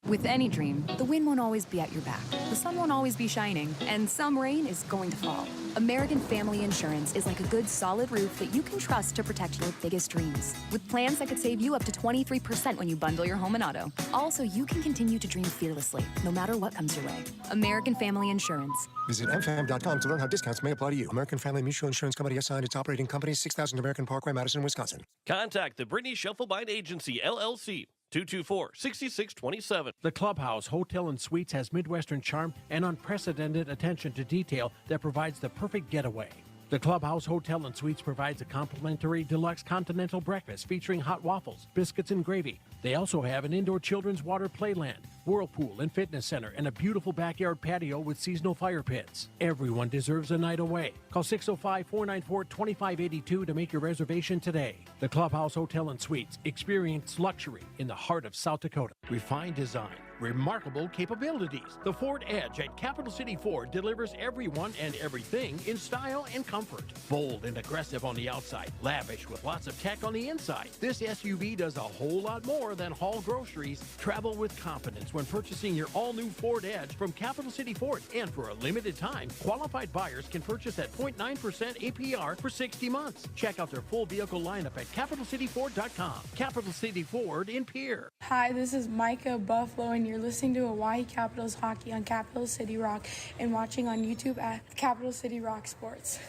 With any dream, the wind won't always be at your back, the sun won't always be shining, and some rain is going to fall. American Family Insurance is like a good solid roof that you can trust to protect your biggest dreams. With plans that could save you up to 23% when you bundle your home and auto. Also, you can continue to dream fearlessly, no matter what comes your way. American Family Insurance. Visit mfam.com to learn how discounts may apply to you. American Family Mutual Insurance Company SI and its operating companies, 6000 American Parkway, Madison, Wisconsin. Contact the Brittany Shufflebine Agency, LLC, 224-6627. The Clubhouse Hotel and Suites has Midwestern charm and unprecedented attention to detail that provides the perfect getaway. The Clubhouse Hotel and Suites provides a complimentary deluxe continental breakfast featuring hot waffles, biscuits, and gravy. They also have an indoor children's water playland, whirlpool and fitness center, and a beautiful backyard patio with seasonal fire pits. Everyone deserves a night away. Call 605-494-2582 to make your reservation today. The Clubhouse Hotel and Suites. Experience luxury in the heart of South Dakota. Refined design, remarkable capabilities. The Ford Edge at Capital City Ford delivers everyone and everything in style and comfort. Bold and aggressive on the outside, lavish with lots of tech on the inside. This SUV does a whole lot more than haul groceries. Travel with confidence when purchasing your all-new Ford Edge from Capital City Ford. And for a limited time, qualified buyers can purchase at 0.9% APR for 60 months. Check out their full vehicle lineup at CapitalCityFord.com. Capital City Ford in Pierre. Hi, this is Micah Buffalo, and you're listening to Hawaii Capitals Hockey on Capital City Rock and watching on YouTube at Capital City Rock Sports.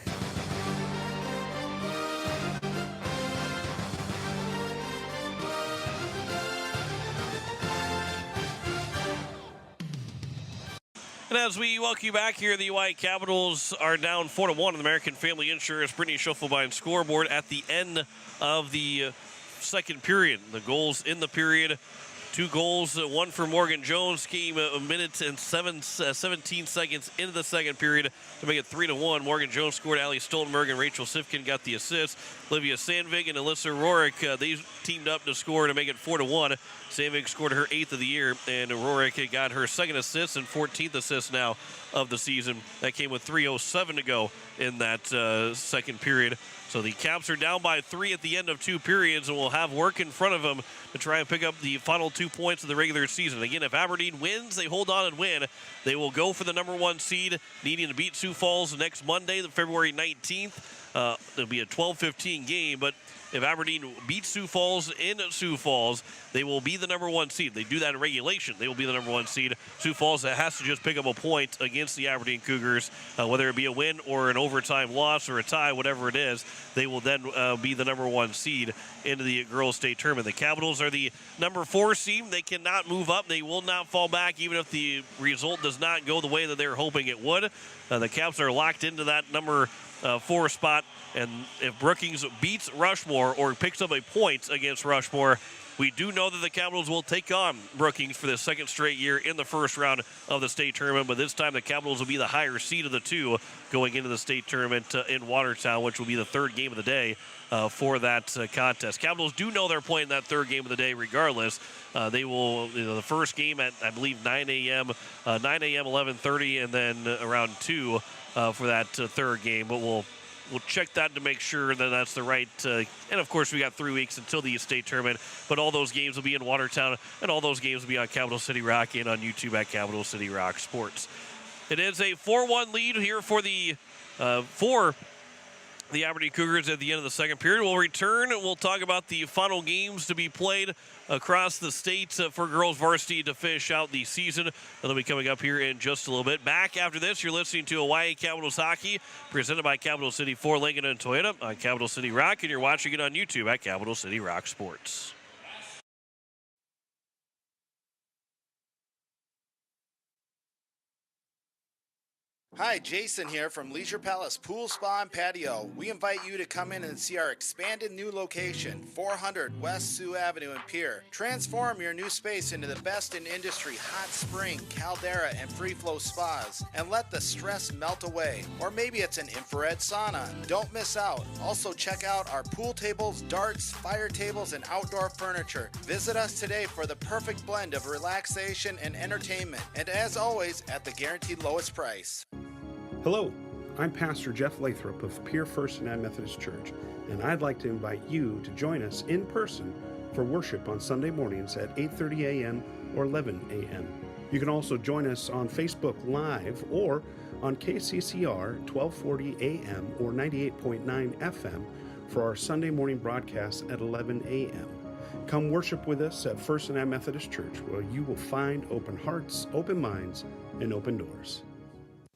And as we welcome you back here, the Hawaii Capitals are down 4-1 on the American Family Insurance Brittany Shufflebine scoreboard at the end of the second period. The goals in the period: 2 goals, one for Morgan Jones, came a minute and 17 seconds into the second period to make it 3-1. Morgan Jones scored. Ali Stoltenberg and Rachel Sifkin got the assists. Olivia Sandvig and Alyssa Rorick, they teamed up to score to make it 4-1. Sandvig scored her 8th of the year, and Rorick got her 2nd assist and 14th assist now of the season. That came with 3:07 to go in that second period. So the Caps are down by 3 at the end of 2 periods, and will have work in front of them to try and pick up the final 2 points of the regular season. Again, if Aberdeen wins, they hold on and win. They will go for the number 1 seed, needing to beat Sioux Falls next Monday, February 19th. It'll be a 12-15 game, but if Aberdeen beats Sioux Falls in Sioux Falls, they will be the number 1 seed. They do that in regulation. They will be the number 1 seed. Sioux Falls has to just pick up a point against the Aberdeen Cougars, whether it be a win or an overtime loss or a tie, whatever it is. They will then be the number 1 seed into the girls' state tournament. The Capitals are the number 4 seed. They cannot move up. They will not fall back, even if the result does not go the way that they're hoping it would. The Caps are locked into that number 4 spot. And if Brookings beats Rushmore or picks up a point against Rushmore, we do know that the Capitals will take on Brookings for the second straight year in the first round of the state tournament. But this time the Capitals will be the higher seed of the two going into the state tournament in Watertown, which will be the third game of the day for that contest. Capitals do know they're playing that third game of the day regardless. They will, the first game at, I believe, 9 a.m., 11:30, and then around 2 for that third game. But we'll check that to make sure that that's the right. And, of course, we got 3 weeks until the state tournament. But all those games will be in Watertown, and all those games will be on Capital City Rock and on YouTube at Capital City Rock Sports. It is a 4-1 lead here for the Aberdeen Cougars at the end of the second period. We'll return. We'll talk about the final games to be played across the state for girls varsity to finish out the season. They'll be coming up here in just a little bit. Back after this, you're listening to Hawaii Capitals Hockey, presented by Capital City Ford, Lincoln, and Toyota on Capital City Rock, and you're watching it on YouTube at Capital City Rock Sports. Hi, Jason here from Leisure Palace Pool, Spa, and Patio. We invite you to come in and see our expanded new location, 400 West Sioux Avenue in Pierre. Transform your new space into the best in industry hot spring, caldera, and free flow spas, and let the stress melt away. Or maybe it's an infrared sauna. Don't miss out. Also check out our pool tables, darts, fire tables, and outdoor furniture. Visit us today for the perfect blend of relaxation and entertainment. And as always, at the guaranteed lowest price. Hello, I'm Pastor Jeff Lathrop of Pierre First United Methodist Church, and I'd like to invite you to join us in person for worship on Sunday mornings at 8:30 a.m. or 11 a.m. You can also join us on Facebook Live or on KCCR 1240 a.m. or 98.9 FM for our Sunday morning broadcast at 11 a.m. Come worship with us at First United Methodist Church, where you will find open hearts, open minds, and open doors.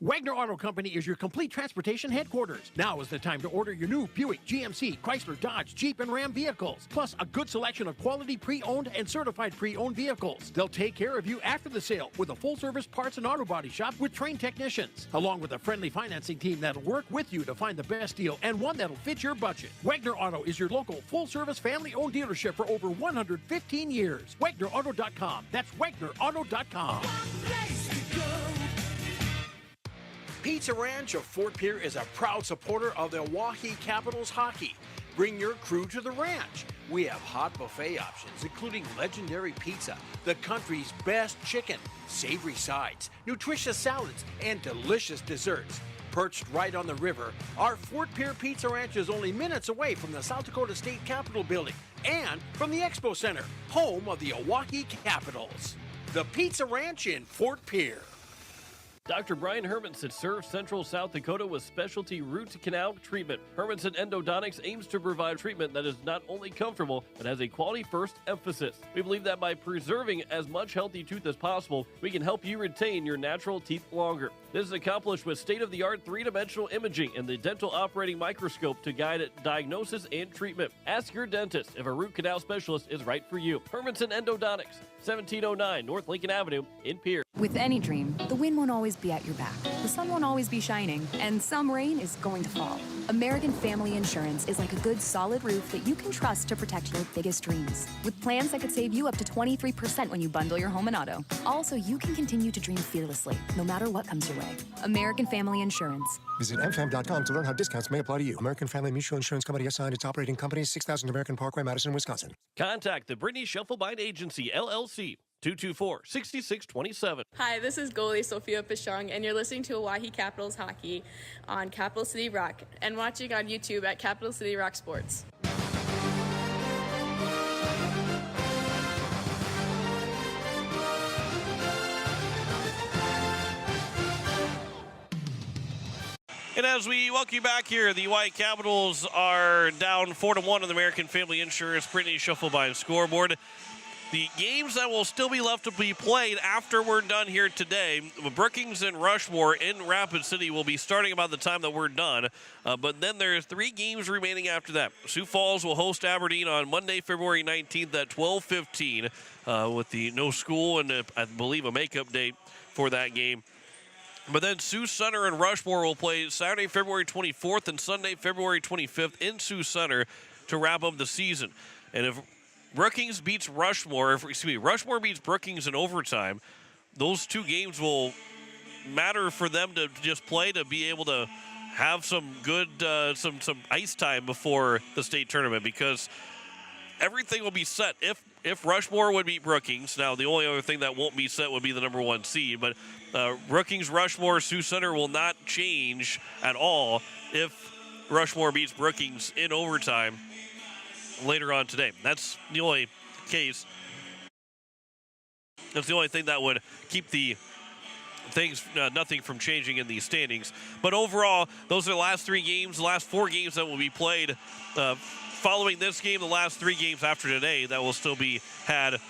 Wagner Auto Company is your complete transportation headquarters. Now is the time to order your new Buick, GMC, Chrysler, Dodge, Jeep, and Ram vehicles, plus a good selection of quality pre-owned and certified pre-owned vehicles. They'll take care of you after the sale with a full-service parts and auto body shop with trained technicians, along with a friendly financing team that'll work with you to find the best deal and one that'll fit your budget. Wagner Auto is your local full-service family-owned dealership for over 115 years. WagnerAuto.com. That's WagnerAuto.com. Pizza Ranch of Fort Pierre is a proud supporter of the Oahe Capitals hockey. Bring your crew to the ranch. We have hot buffet options, including legendary pizza, the country's best chicken, savory sides, nutritious salads, and delicious desserts. Perched right on the river, our Fort Pierre Pizza Ranch is only minutes away from the South Dakota State Capitol building and from the Expo Center, home of the Oahe Capitals. The Pizza Ranch in Fort Pierre. Dr. Brian Hermanson serves Central South Dakota with specialty root canal treatment. Hermanson Endodontics aims to provide treatment that is not only comfortable, but has a quality-first emphasis. We believe that by preserving as much healthy tooth as possible, we can help you retain your natural teeth longer. This is accomplished with state-of-the-art three-dimensional imaging and the dental operating microscope to guide diagnosis and treatment. Ask your dentist if a root canal specialist is right for you. Hermanson Endodontics, 1709 North Lincoln Avenue in Pierre. With any dream, the wind won't always be at your back, the sun won't always be shining, and some rain is going to fall. American Family Insurance is like a good solid roof that you can trust to protect your biggest dreams. With plans that could save you up to 23% when you bundle your home and auto. Also, you can continue to dream fearlessly, no matter what comes your way. American Family Insurance. Visit mfam.com to learn how discounts may apply to you. American Family Mutual Insurance Company assigned its operating company, 6000 American Parkway, Madison, Wisconsin. Contact the Brittany Shufflebind Agency, LLC, 224-6627. Hi, this is goalie Sophia Pichong, and you're listening to Hawaii Capitals Hockey on Capital City Rock and watching on YouTube at Capital City Rock Sports. And as we welcome you back here, the White Capitals are down 4-1 on the American Family Insurance Brittany Schuffelbein scoreboard. The games that will still be left to be played after we're done here today, Brookings and Rushmore in Rapid City will be starting about the time that we're done. But then there's 3 games remaining after that. Sioux Falls will host Aberdeen on Monday, February 19th at 12:15 with the no school and I believe a makeup date for that game. But then Sioux Center and Rushmore will play Saturday, February 24th and Sunday, February 25th in Sioux Center to wrap up the season. And if Brookings beats Rushmore, Rushmore beats Brookings in overtime, those 2 games will matter for them to just play to be able to have some good some ice time before the state tournament, because everything will be set if Rushmore would beat Brookings. Now the only other thing that won't be set would be the number 1 seed, but Brookings, Rushmore, Sioux Center will not change at all if Rushmore beats Brookings in overtime later on today. That's the only case. That's the only thing that would keep the things, nothing from changing in these standings. But overall, those are the last 3 games, the last 4 games that will be played following this game, the last 3 games after today that will still be had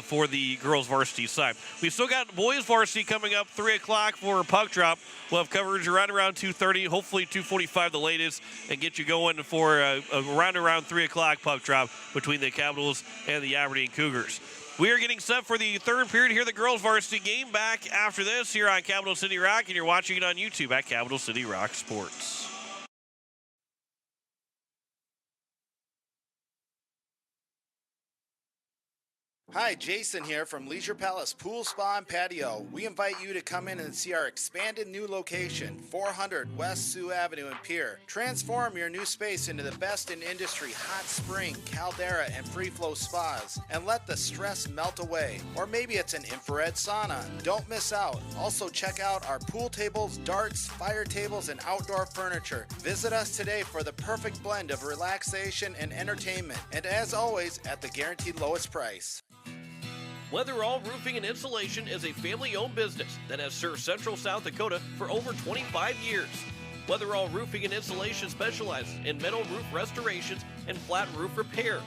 for the girls varsity side. We've still got boys varsity coming up 3 o'clock for puck drop. We'll have coverage right around 2:30, hopefully 2:45 the latest, and get you going for around 3 o'clock puck drop between the Capitals and the Aberdeen Cougars. We are getting set for the 3rd period here, the girls varsity game. Back after this here on Capital City Rock, and you're watching it on YouTube at Capital City Rock Sports. Hi, Jason here from Leisure Palace Pool, Spa, and Patio. We invite you to come in and see our expanded new location, 400 West Sioux Avenue in Pierre. Transform your new space into the best in industry hot spring, caldera, and free flow spas, and let the stress melt away. Or maybe it's an infrared sauna. Don't miss out. Also check out our pool tables, darts, fire tables, and outdoor furniture. Visit us today for the perfect blend of relaxation and entertainment. And as always, at the guaranteed lowest price. Weatherall Roofing and Insulation is a family-owned business that has served Central South Dakota for over 25 years. Weatherall Roofing and Insulation specializes in metal roof restorations and flat roof repair.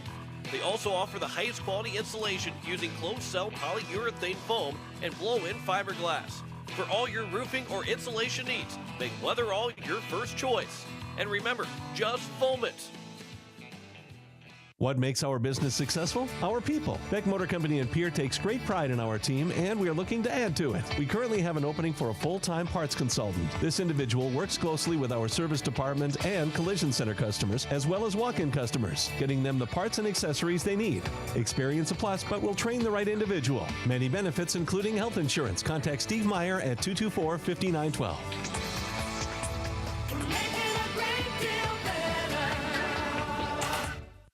They also offer the highest quality insulation using closed-cell polyurethane foam and blow-in fiberglass. For all your roofing or insulation needs, make Weatherall your first choice. And remember, just foam it. What makes our business successful? Our people. Beck Motor Company in Pierre takes great pride in our team, and we are looking to add to it. We currently have an opening for a full-time parts consultant. This individual works closely with our service department and collision center customers, as well as walk-in customers, getting them the parts and accessories they need. Experience a plus, but we'll train the right individual. Many benefits, including health insurance. Contact Steve Meyer at 224-5912.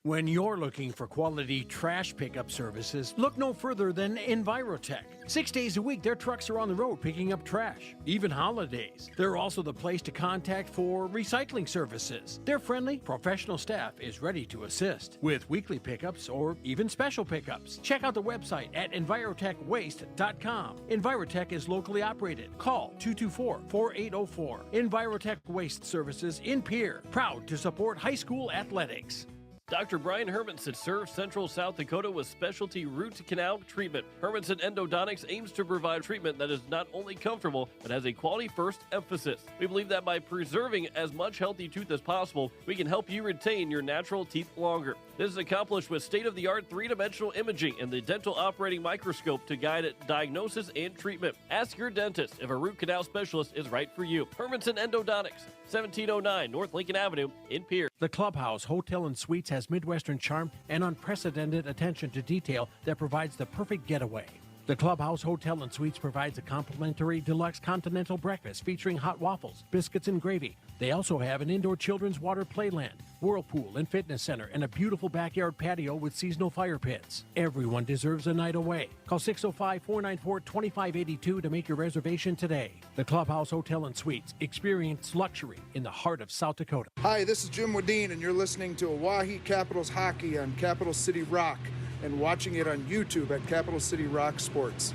When you're looking for quality trash pickup services, look no further than Envirotech. 6 days a week, their trucks are on the road picking up trash, even holidays. They're also the place to contact for recycling services. Their friendly, professional staff is ready to assist with weekly pickups or even special pickups. Check out the website at EnvirotechWaste.com. Envirotech is locally operated. Call 224-4804. Envirotech Waste Services in Pierre, proud to support high school athletics. Dr. Brian Hermanson serves Central South Dakota with specialty root canal treatment. Hermanson Endodontics aims to provide treatment that is not only comfortable, but has a quality-first emphasis. We believe that by preserving as much healthy tooth as possible, we can help you retain your natural teeth longer. This is accomplished with state-of-the-art three-dimensional imaging and the dental operating microscope to guide diagnosis and treatment. Ask your dentist if a root canal specialist is right for you. Hermanson Endodontics, 1709 North Lincoln Avenue in Pierre. The Clubhouse Hotel and Suites has Midwestern charm and unprecedented attention to detail that provides the perfect getaway. The Clubhouse Hotel and Suites provides a complimentary deluxe continental breakfast featuring hot waffles, biscuits, and gravy. They also have an indoor children's water playland, whirlpool and fitness center, and a beautiful backyard patio with seasonal fire pits. Everyone deserves a night away. Call 605-494-2582 to make your reservation today. The Clubhouse Hotel and Suites. Experience luxury in the heart of South Dakota. Hi, this is Jim Wadeen, and you're listening to Oahe Capitals Hockey on Capital City Rock and watching it on YouTube at Capital City Rock Sports.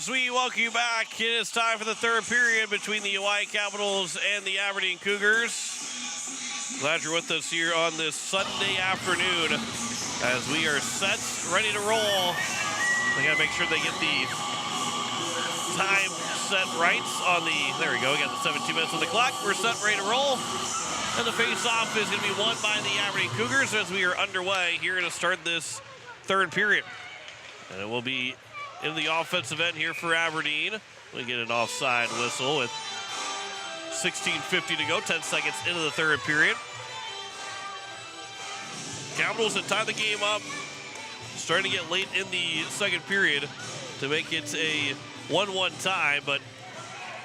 as we welcome you back. It is time for the third period between the Oahe Capitals and the Aberdeen Cougars. Glad you're with us here on this Sunday afternoon as we are set, ready to roll. We got to make sure they get the time set right on the, there we go, we got the 17 minutes on the clock. We're set, ready to roll. And the face-off is going to be won by the Aberdeen Cougars as we are underway here to start this third period. And it will be in the offensive end here for Aberdeen. We get an offside whistle with 16:50 to go, 10 seconds into the third period. Capitals have tied the game up, starting to get late in the second period to make it a 1-1 tie, but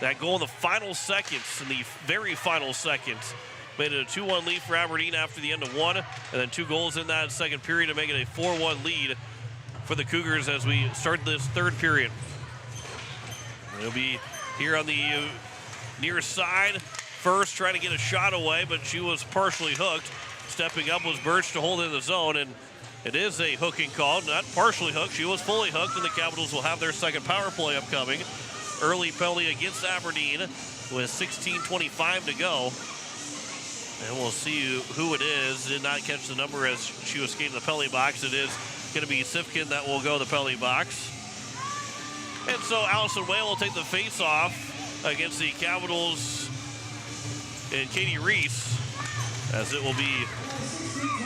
that goal in the final seconds, in the very final seconds, made it a 2-1 lead for Aberdeen after the end of one, and then 2 goals in that second period to make it a 4-1 lead for the Cougars as we start this third period. It'll be here on the near side. First trying to get a shot away, but she was partially hooked. Stepping up was Birch to hold in the zone, and it is a hooking call, not partially hooked. She was fully hooked, and the Capitals will have their second power play upcoming. Early penalty against Aberdeen with 16:25 to go. And we'll see who it is. Did not catch the number as she was skating the penalty box. It is going to be Sifkin that will go the penalty box. And so Allison Whale will take the face-off against the Capitals and Katie Reese, as it will be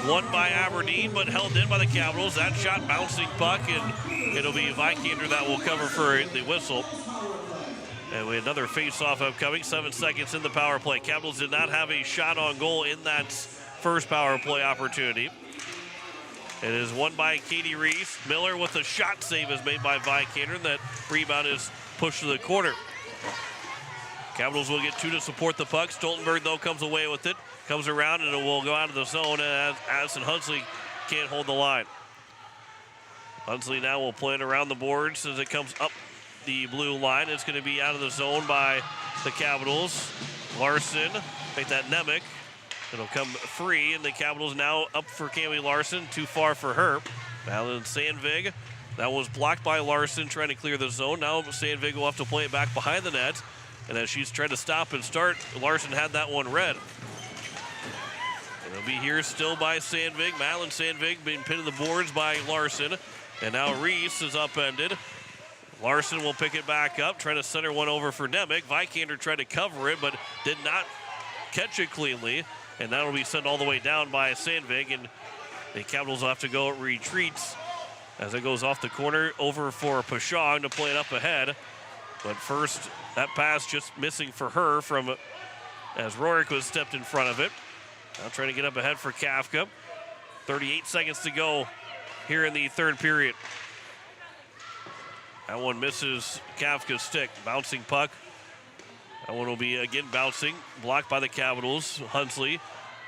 won by Aberdeen, but held in by the Capitals. That shot bouncing puck, and it'll be Vikander that will cover for the whistle. And we have another face-off upcoming, 7 seconds in the power play. Capitals did not have a shot on goal in that first power play opportunity. It is won by Katie Reese. Miller with a shot save is made by Vikander. That rebound is pushed to the corner. Capitals will get 2 to support the puck. Stoltenberg, though, comes away with it. Comes around, and it will go out of the zone as Addison Hunsley can't hold the line. Hunsley now will play it around the boards as it comes up the blue line. It's going to be out of the zone by the Capitals. Larson, make that Nemec. It'll come free, and the Capitals now up for Cami Larson. Too far for her. Alan Sandvig. That was blocked by Larson trying to clear the zone. Now Sandvig will have to play it back behind the net. And as she's trying to stop and start, Larson had that one read. And it'll be here still by Sandvig. Madeline Sandvig being pinned to the boards by Larson. And now Reese is upended. Larson will pick it back up, trying to center one over for Nemec. Vikander tried to cover it, but did not catch it cleanly. And that'll be sent all the way down by Sandvig. And the Capitals will have to go retreats as it goes off the corner over for Pashong to play it up ahead. But first, that pass just missing for her from as Rourke was stepped in front of it. Now trying to get up ahead for Kafka. 38 seconds to go here in the third period. That one misses Kafka's stick. Bouncing puck. That one will be again bouncing. Blocked by the Capitals. Hunsley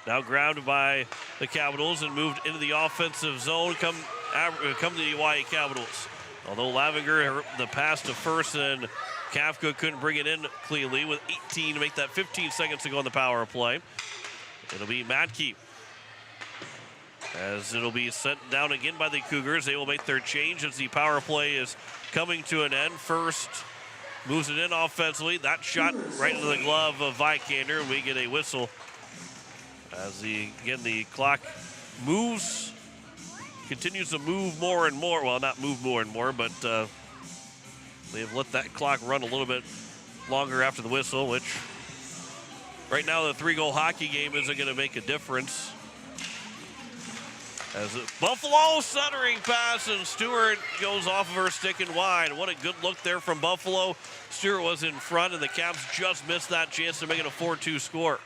now grabbed by the Capitals and moved into the offensive zone. Come to the Oahe Capitals. Although Lavinger, the pass to first, and Kafka couldn't bring it in cleanly with 18 to make that 15 seconds to go on the power play. It'll be Matke. As it'll be sent down again by the Cougars. They will make their change as the power play is coming to an end. First moves it in offensively. That shot right into the glove of Vikander, and we get a whistle. As the clock moves, continues to move more and more. Well, not move more and more, but they've let that clock run a little bit longer after the whistle, which right now the 3-goal hockey game isn't going to make a difference. As Buffalo centering pass, and Stewart goes off of her stick and wide. What a good look there from Buffalo. Stewart was in front, and the Caps just missed that chance to make it a 4-2 score.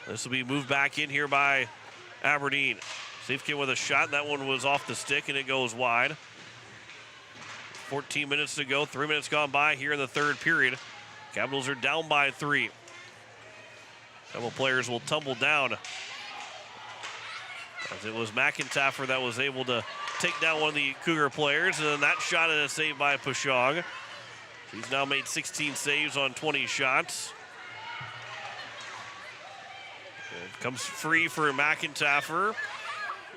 This will be moved back in here by Aberdeen. Safekin with a shot. That one was off the stick, and it goes wide. 14 minutes to go. 3 minutes gone by here in the third period. Capitals are down by 3. Couple players will tumble down. As it was McIntaffer that was able to take down one of the Cougar players, and then that shot is a save by Pashong. He's now made 16 saves on 20 shots. It comes free for McIntaffer.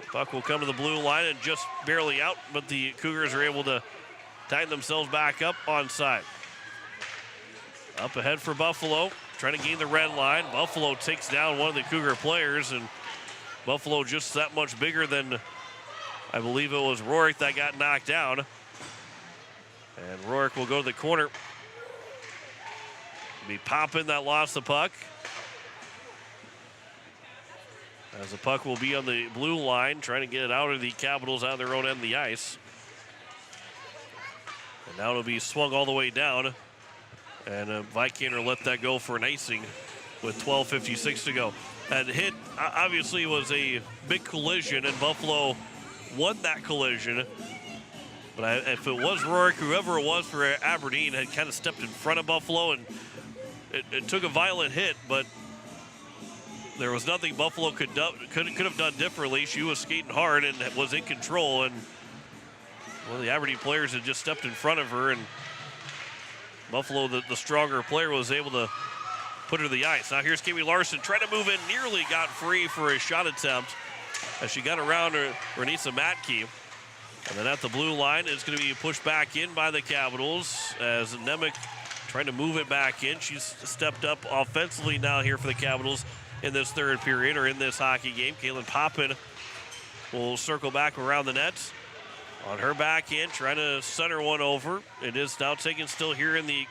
The puck will come to the blue line and just barely out, but the Cougars are able to tying themselves back up onside. Up ahead for Buffalo, trying to gain the red line. Buffalo takes down one of the Cougar players, and Buffalo just that much bigger than, I believe it was Rourke that got knocked down. And Rourke will go to the corner. Be Poppin that lost the puck. As the puck will be on the blue line, trying to get it out of the Capitals out of their own end of the ice. And now it'll be swung all the way down. And Vikander let that go for an icing with 12:56 to go. That hit obviously was a big collision, and Buffalo won that collision. But if it was Rourke, whoever it was for Aberdeen, had kind of stepped in front of Buffalo, and it took a violent hit, but there was nothing Buffalo could have done differently. She was skating hard and was in control, and one of the Aberdeen players had just stepped in front of her, and Buffalo, the stronger player, was able to put her to the ice. Now here's Kami Larson trying to move in, nearly got free for a shot attempt as she got around Renisa Matke. And then at the blue line, it's going to be pushed back in by the Capitals as Nemec trying to move it back in. She's stepped up offensively now here for the Capitals in this third period, or in this hockey game. Kaylin Poppin will circle back around the net. On her back end, trying to center one over. It is now taken still here in the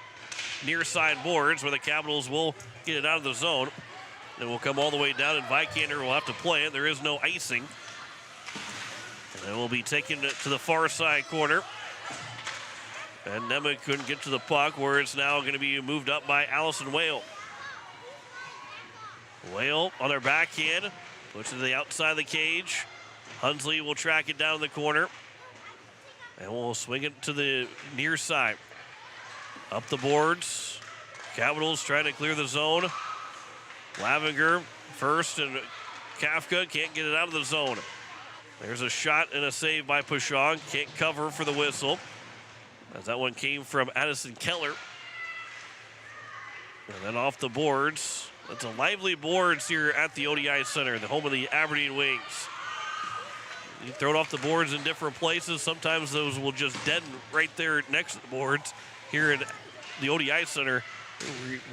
near side boards where the Capitals will get it out of the zone. And will come all the way down, and Vikander will have to play it. There is no icing. And it will be taken to the far side corner. And Nemec couldn't get to the puck, where it's now going to be moved up by Allison Whale. Whale on their backhand, puts it to the outside of the cage. Hunsley will track it down the corner. And we'll swing it to the near side. Up the boards. Capitals trying to clear the zone. Lavinger first, and Kafka can't get it out of the zone. There's a shot and a save by Puchon. Can't cover for the whistle, as that one came from Addison Keller. And then off the boards. It's a lively boards here at the ODI Center, the home of the Aberdeen Wings. You throw it off the boards in different places. Sometimes those will just deaden right there next to the boards. Here in the ODI Center,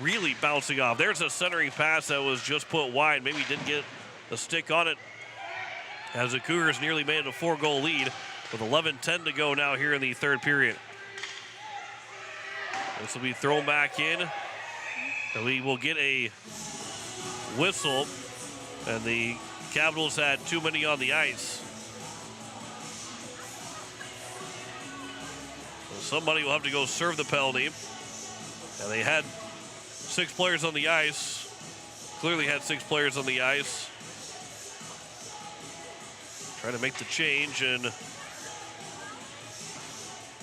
really bouncing off. There's a centering pass that was just put wide. Maybe didn't get the stick on it, as the Cougars nearly made it a 4-goal lead with 11:10 to go now here in the third period. This will be thrown back in. And we will get a whistle, and the Capitals had too many on the ice. So somebody will have to go serve the penalty. And they had 6 players on the ice. Clearly had 6 players on the ice. Trying to make the change, and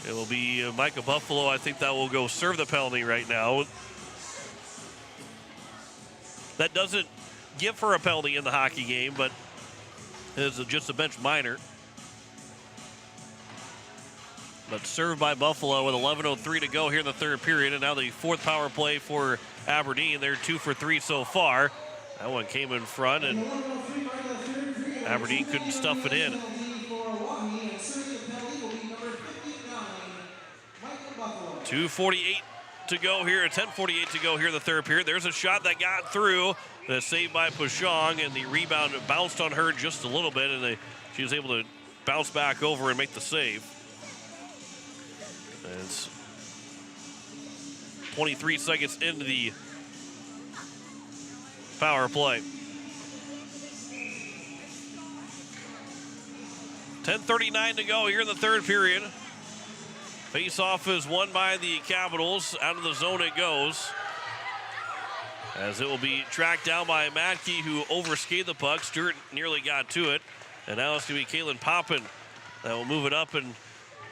it will be Micah Buffalo. I think that will go serve the penalty right now. That doesn't give her a penalty in the hockey game, but it's just a bench minor. But served by Buffalo with 11:03 to go here in the third period, and now the fourth power play for Aberdeen. They're 2 for 3 so far. That one came in front, and Aberdeen couldn't stuff it in. 2:48 to go here, 10:48 to go here in the third period. There's a shot that got through, that's saved by Puchon, and the rebound bounced on her just a little bit, and she was able to bounce back over and make the save. And it's 23 seconds into the power play. 10:39 to go here in the third period. Face-off is won by the Capitals. Out of the zone it goes, as it will be tracked down by Matke, who overskated the puck. Stewart nearly got to it. And now it's going to be Kaylin Poppin that will move it up, and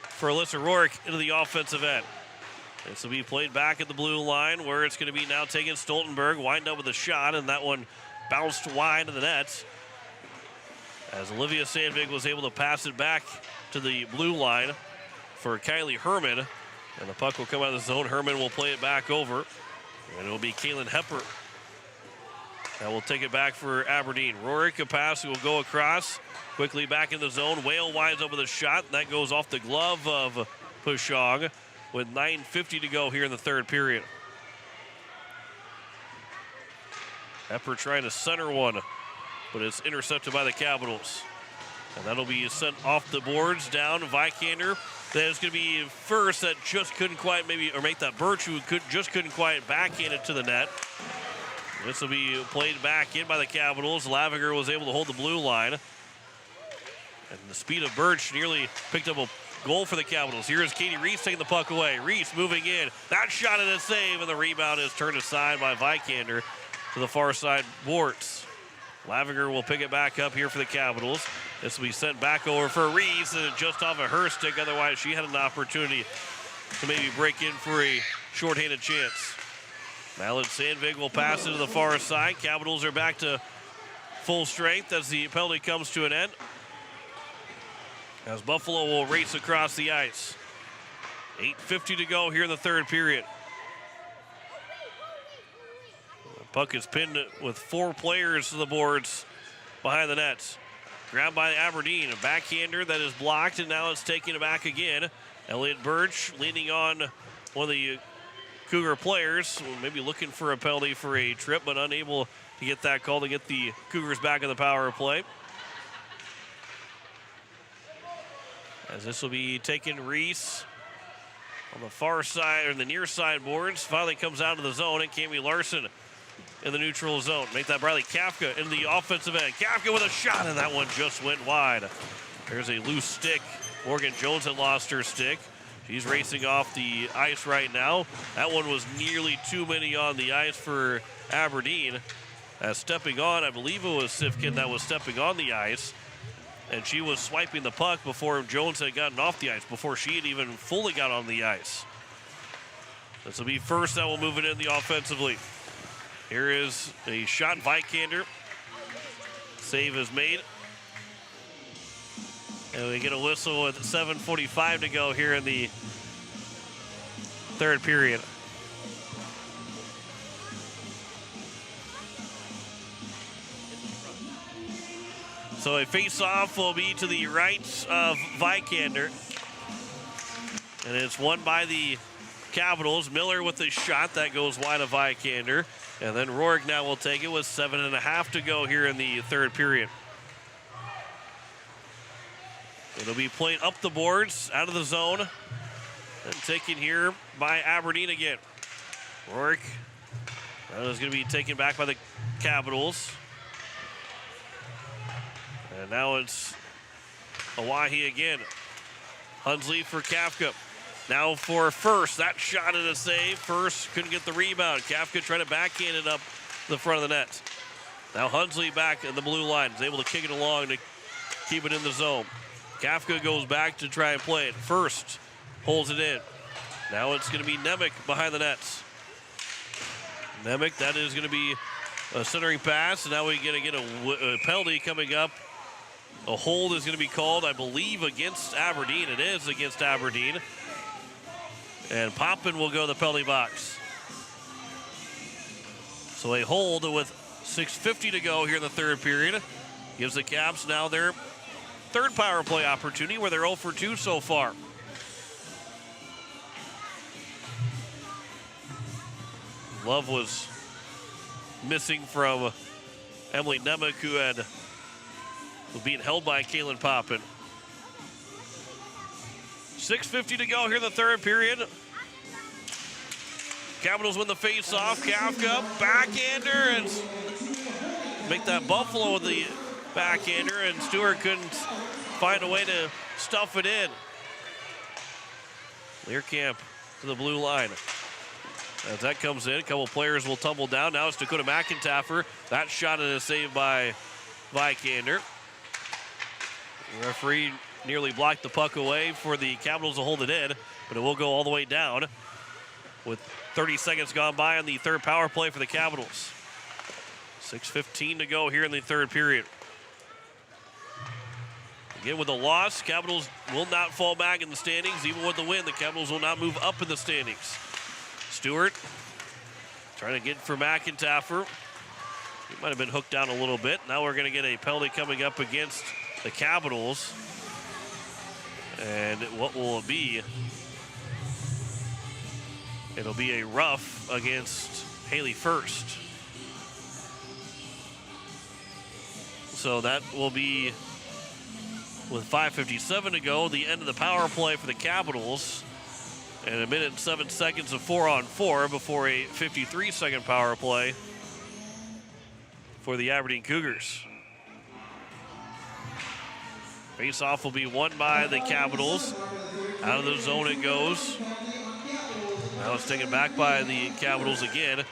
for Alyssa Rourke into the offensive end. This will be played back at the blue line, where it's going to be now taken Stoltenberg, wind up with a shot, and that one bounced wide of the net, as Olivia Sandvig was able to pass it back to the blue line for Kylie Herman, and the puck will come out of the zone. Herman will play it back over, and it will be Kaylin Hepper that will take it back for Aberdeen. Rory Capassi will go across, quickly back in the zone. Whale winds up with a shot, and that goes off the glove of Pashong with 9:50 to go here in the third period. Epper trying to center one, but it's intercepted by the Capitals. And that'll be sent off the boards down to Vikander. That is going to be first. That just couldn't quite make that Birch, who just couldn't quite backhand it to the net. This will be played back in by the Capitals. Lavinger was able to hold the blue line. And the speed of Birch nearly picked up a goal for the Capitals. Here's Katie Reese taking the puck away. Reese moving in. That shot and a save, and the rebound is turned aside by Vikander to the far side boards. Lavinger will pick it back up here for the Capitals. This will be sent back over for Reese, and just off of her stick. Otherwise, she had an opportunity to maybe break in for a shorthanded chance. Malin Sandvig will pass it to the far side. Capitals are back to full strength as the penalty comes to an end. As Buffalo will race across the ice. 8:50 to go here in the third period. The puck is pinned with 4 players to the boards behind the nets. Grabbed by Aberdeen, a backhander that is blocked, and now it's taking it back again. Elliot Birch leaning on one of the Cougar players, maybe looking for a penalty for a trip, but unable to get that call to get the Cougars back in the power play. As this will be taking Reese on the far side, or the near side boards. Finally comes out of the zone, and Cami Larson in the neutral zone. Make that Briley Kafka in the offensive end. Kafka with a shot, and that one just went wide. There's a loose stick. Morgan Jones had lost her stick. She's racing off the ice right now. That one was nearly too many on the ice for Aberdeen. As stepping on, I believe it was Sifkin that was stepping on the ice. And she was swiping the puck before Jones had gotten off the ice, before she had even fully got on the ice. This will be first that will move it in the offensively. Here is a shot, Vikander. Save is made. And we get a whistle with 7:45 to go here in the third period. So a face-off will be to the right of Vikander. And it's won by the Capitals. Miller with the shot that goes wide of Vikander. And then Rourke now will take it with 7.5 to go here in the third period. It'll be played up the boards, out of the zone, and taken here by Aberdeen again. Rourke, that is going to be taken back by the Capitals. And now it's Oahe again. Hunsley for Kafka. Now for First. That shot and a save. First couldn't get the rebound. Kafka trying to backhand it up the front of the net. Now Hunsley back in the blue line. Is able to kick it along to keep it in the zone. Kafka goes back to try and play it. First holds it in. Now it's going to be Nemec behind the nets. Nemec, that is going to be a centering pass. And now we're going to get a penalty coming up. A hold is going to be called, I believe, against Aberdeen. It is against Aberdeen. And Poppin will go to the penalty box. So a hold with 6:50 to go here in the third period. Gives the Caps now their third power play opportunity, where they're 0 for 2 so far. Love was missing from Emily Nemec, who was being held by Kaylin Poppin. 6:50 to go here in the third period. Capitals win the face-off. Kafka, backhander, and make that Buffalo with the backhander, and Stewart couldn't find a way to stuff it in. Learcamp to the blue line. As that comes in, a couple players will tumble down. Now it's Dakota McIntaffer. That shot and a save by Vikander. The referee nearly blocked the puck away for the Capitals to hold it in, but it will go all the way down with 30 seconds gone by on the third power play for the Capitals. 6:15 to go here in the third period. Again, with a loss, Capitals will not fall back in the standings. Even with the win, the Capitals will not move up in the standings. Stewart trying to get for McIntaffer. He might have been hooked down a little bit. Now we're going to get a penalty coming up against the Capitals. And what will it be? It'll be a rough against Haley First. So that will be, with 5:57 to go, the end of the power play for the Capitals. And 1 minute and 7 seconds of 4-on-4 before a 53-second power play for the Aberdeen Cougars. Face-off will be won by the Capitals. Out of the zone it goes. Now it's taken back by the Capitals again,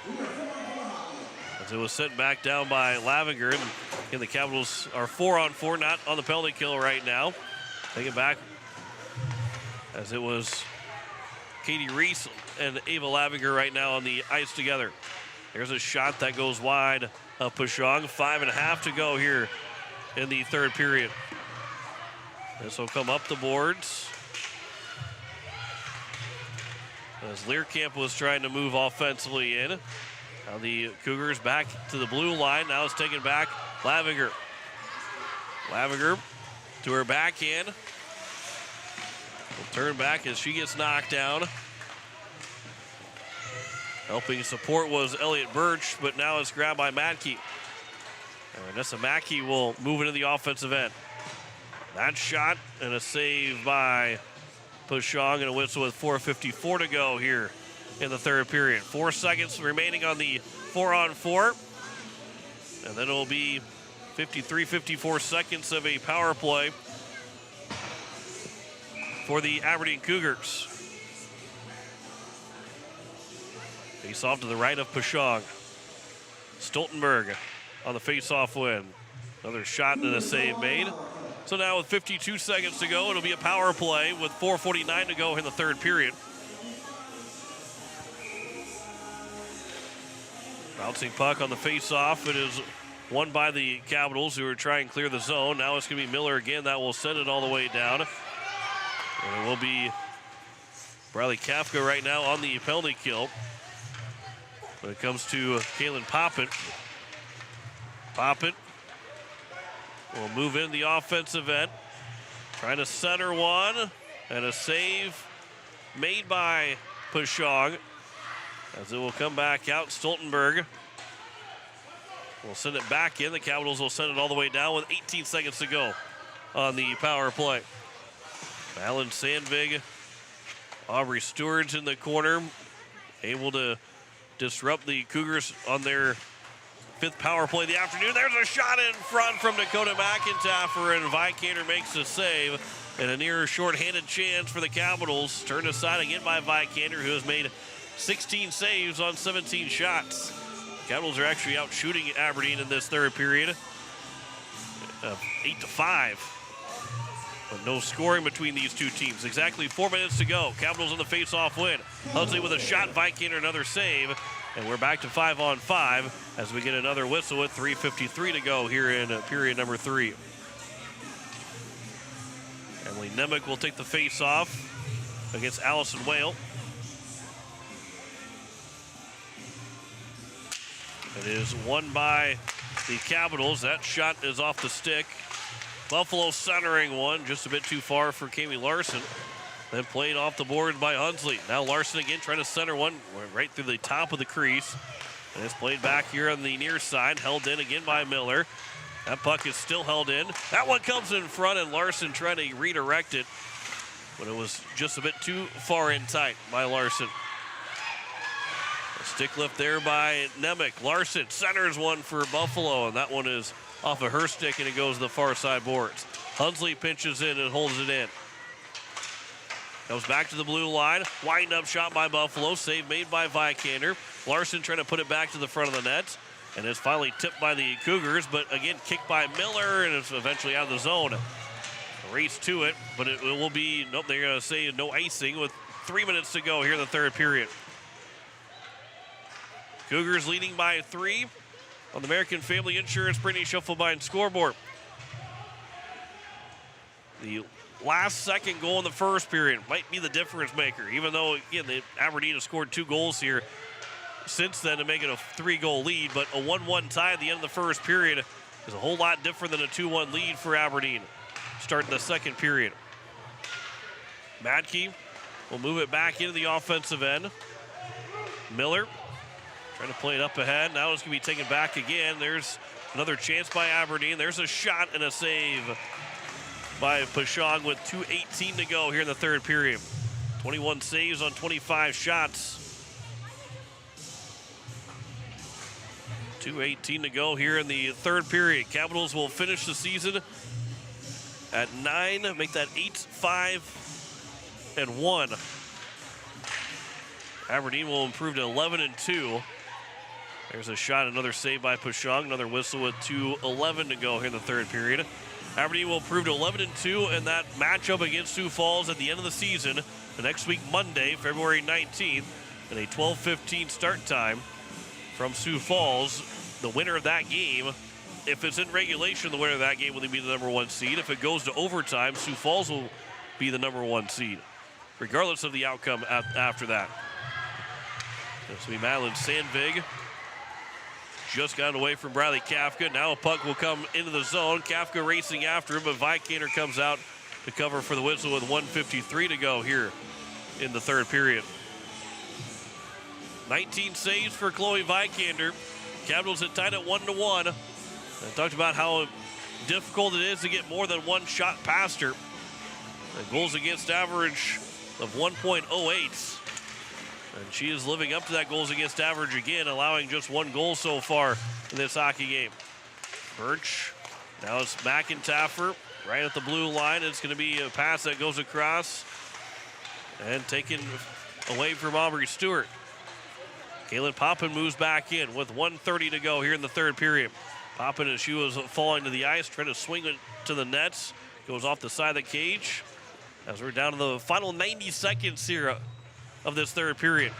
as it was sent back down by Lavinger. And again, the Capitals are 4-on-4, not on the penalty kill right now. Take it back, as it was Katie Reese and Ava Lavinger right now on the ice together. There's a shot that goes wide of Pashong. 5.5 to go here in the third period. This will come up the boards, as Learcamp was trying to move offensively in. Now the Cougars back to the blue line. Now it's taken back Lavinger. Lavinger to her backhand. Will turn back as she gets knocked down. Helping support was Elliott Birch, but now it's grabbed by Matkey. And Nessa Mackey will move into the offensive end. That shot and a save by Pashong, and a whistle with 4:54 to go here in the third period. 4 seconds remaining on the 4-on-4. And then it will be 54 seconds of a power play for the Aberdeen Cougars. Face off to the right of Pashong. Stoltenberg on the face-off win. Another shot and a save made. So now with 52 seconds to go, it'll be a power play with 4:49 to go in the third period. Bouncing puck on the face-off. It is won by the Capitals, who are trying to clear the zone. Now it's going to be Miller again. That will send it all the way down. And it will be Bradley Kafka right now on the penalty kill. When it comes to Kaylin Poppet. Poppet will move in the offensive end. Trying to center one. And a save made by Pashong, as it will come back out. Stoltenberg will send it back in. The Capitals will send it all the way down with 18 seconds to go on the power play. Alan Sandvig, Aubrey Stewart's in the corner, able to disrupt the Cougars on their fifth power play of the afternoon. There's a shot in front from Dakota McIntyre, and Vikander makes the save. And a near shorthanded chance for the Capitals. Turned aside again by Vikander, who has made 16 saves on 17 shots. Capitals are actually out shooting Aberdeen in this third period. 8-5. But no scoring between these two teams. Exactly 4 minutes to go. Capitals on the face-off win. Hunsley with a shot, Vikander another save. And we're back to 5-on-5 as we get another whistle with 3:53 to go here in period number 3. Emily Nemec will take the face-off against Allison Whale. It is won by the Capitals. That shot is off the stick. Buffalo centering one, just a bit too far for Kami Larson. Then played off the board by Hunsley. Now Larson again trying to center one right through the top of the crease. And it's played back here on the near side, held in again by Miller. That puck is still held in. That one comes in front, and Larson trying to redirect it, but it was just a bit too far in tight by Larson. A stick lift there by Nemec. Larson centers one for Buffalo, and that one is off of her stick, and it goes to the far side boards. Hunsley pinches in and holds it in. Comes back to the blue line. Wind-up shot by Buffalo. Save made by Vikander. Larson trying to put it back to the front of the net. And it's finally tipped by the Cougars, but again, kicked by Miller, and it's eventually out of the zone. A race to it, but it will be, nope, they're going to say no icing with 3 minutes to go here in the third period. Cougars leading by 3 on the American Family Insurance Brittany Schuffelbein scoreboard. The last second goal in the first period might be the difference maker, even though, again, Aberdeen has scored 2 goals here since then to make it a 3-goal lead, but a 1-1 tie at the end of the first period is a whole lot different than a 2-1 lead for Aberdeen starting the second period. Matkey will move it back into the offensive end. Miller trying to play it up ahead. Now it's going to be taken back again. There's another chance by Aberdeen. There's a shot and a save by Pashong with 2:18 to go here in the third period. 21 saves on 25 shots. 2:18 to go here in the third period. Capitals will finish the season at 9, make that 8-5-1. Aberdeen will improve to 11-2. There's a shot, another save by Pashong, another whistle with 2:11 to go here in the third period. Aberdeen will improve to 11-2 in that matchup against Sioux Falls at the end of the season, the next week, Monday, February 19th, at a 12:15 start time from Sioux Falls. The winner of that game, if it's in regulation, the winner of that game will be the number 1 seed. If it goes to overtime, Sioux Falls will be the number 1 seed, regardless of the outcome after that. This will be Madeline Sandvig. Just got away from Bradley Kafka. Now a puck will come into the zone. Kafka racing after him, but Vikander comes out to cover for the whistle with 1:53 to go here in the third period. 19 saves for Chloe Vikander. Capitals had tied it 1-1. I talked about how difficult it is to get more than one shot past her. A goals against average of 1.08. And she is living up to that goals against average again, allowing just 1 goal so far in this hockey game. Birch, now it's McIntyre right at the blue line. It's going to be a pass that goes across and taken away from Aubrey Stewart. Kaylin Poppin moves back in with 1:30 to go here in the third period. Poppin, as she was falling to the ice, trying to swing it to the nets. Goes off the side of the cage as we're down to the final 90 seconds here of this third period.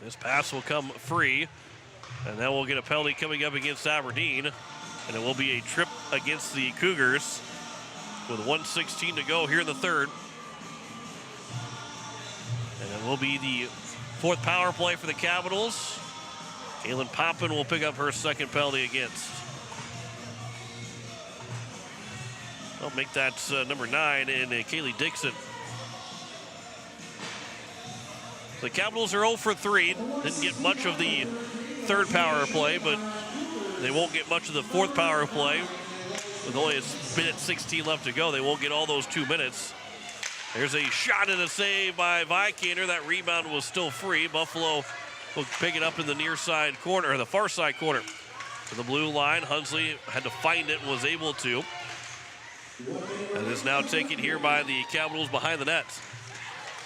This pass will come free, and then we'll get a penalty coming up against Aberdeen, and it will be a trip against the Cougars with 1:16 to go here in the third. And it will be the 4th power play for the Capitals. Kaylin Poppin will pick up her second penalty against. I'll make that number 9 in Kaylee Dixon. The Capitals are 0 for 3. Didn't get much of the third power play, but they won't get much of the 4th power play. With only a minute 16 left to go, they won't get all those 2 minutes. There's a shot and a save by Vikander. That rebound was still free. Buffalo will pick it up in the near side corner, or the far side corner. To the blue line, Hunsley had to find it and was able to. And is now taken here by the Capitals behind the net.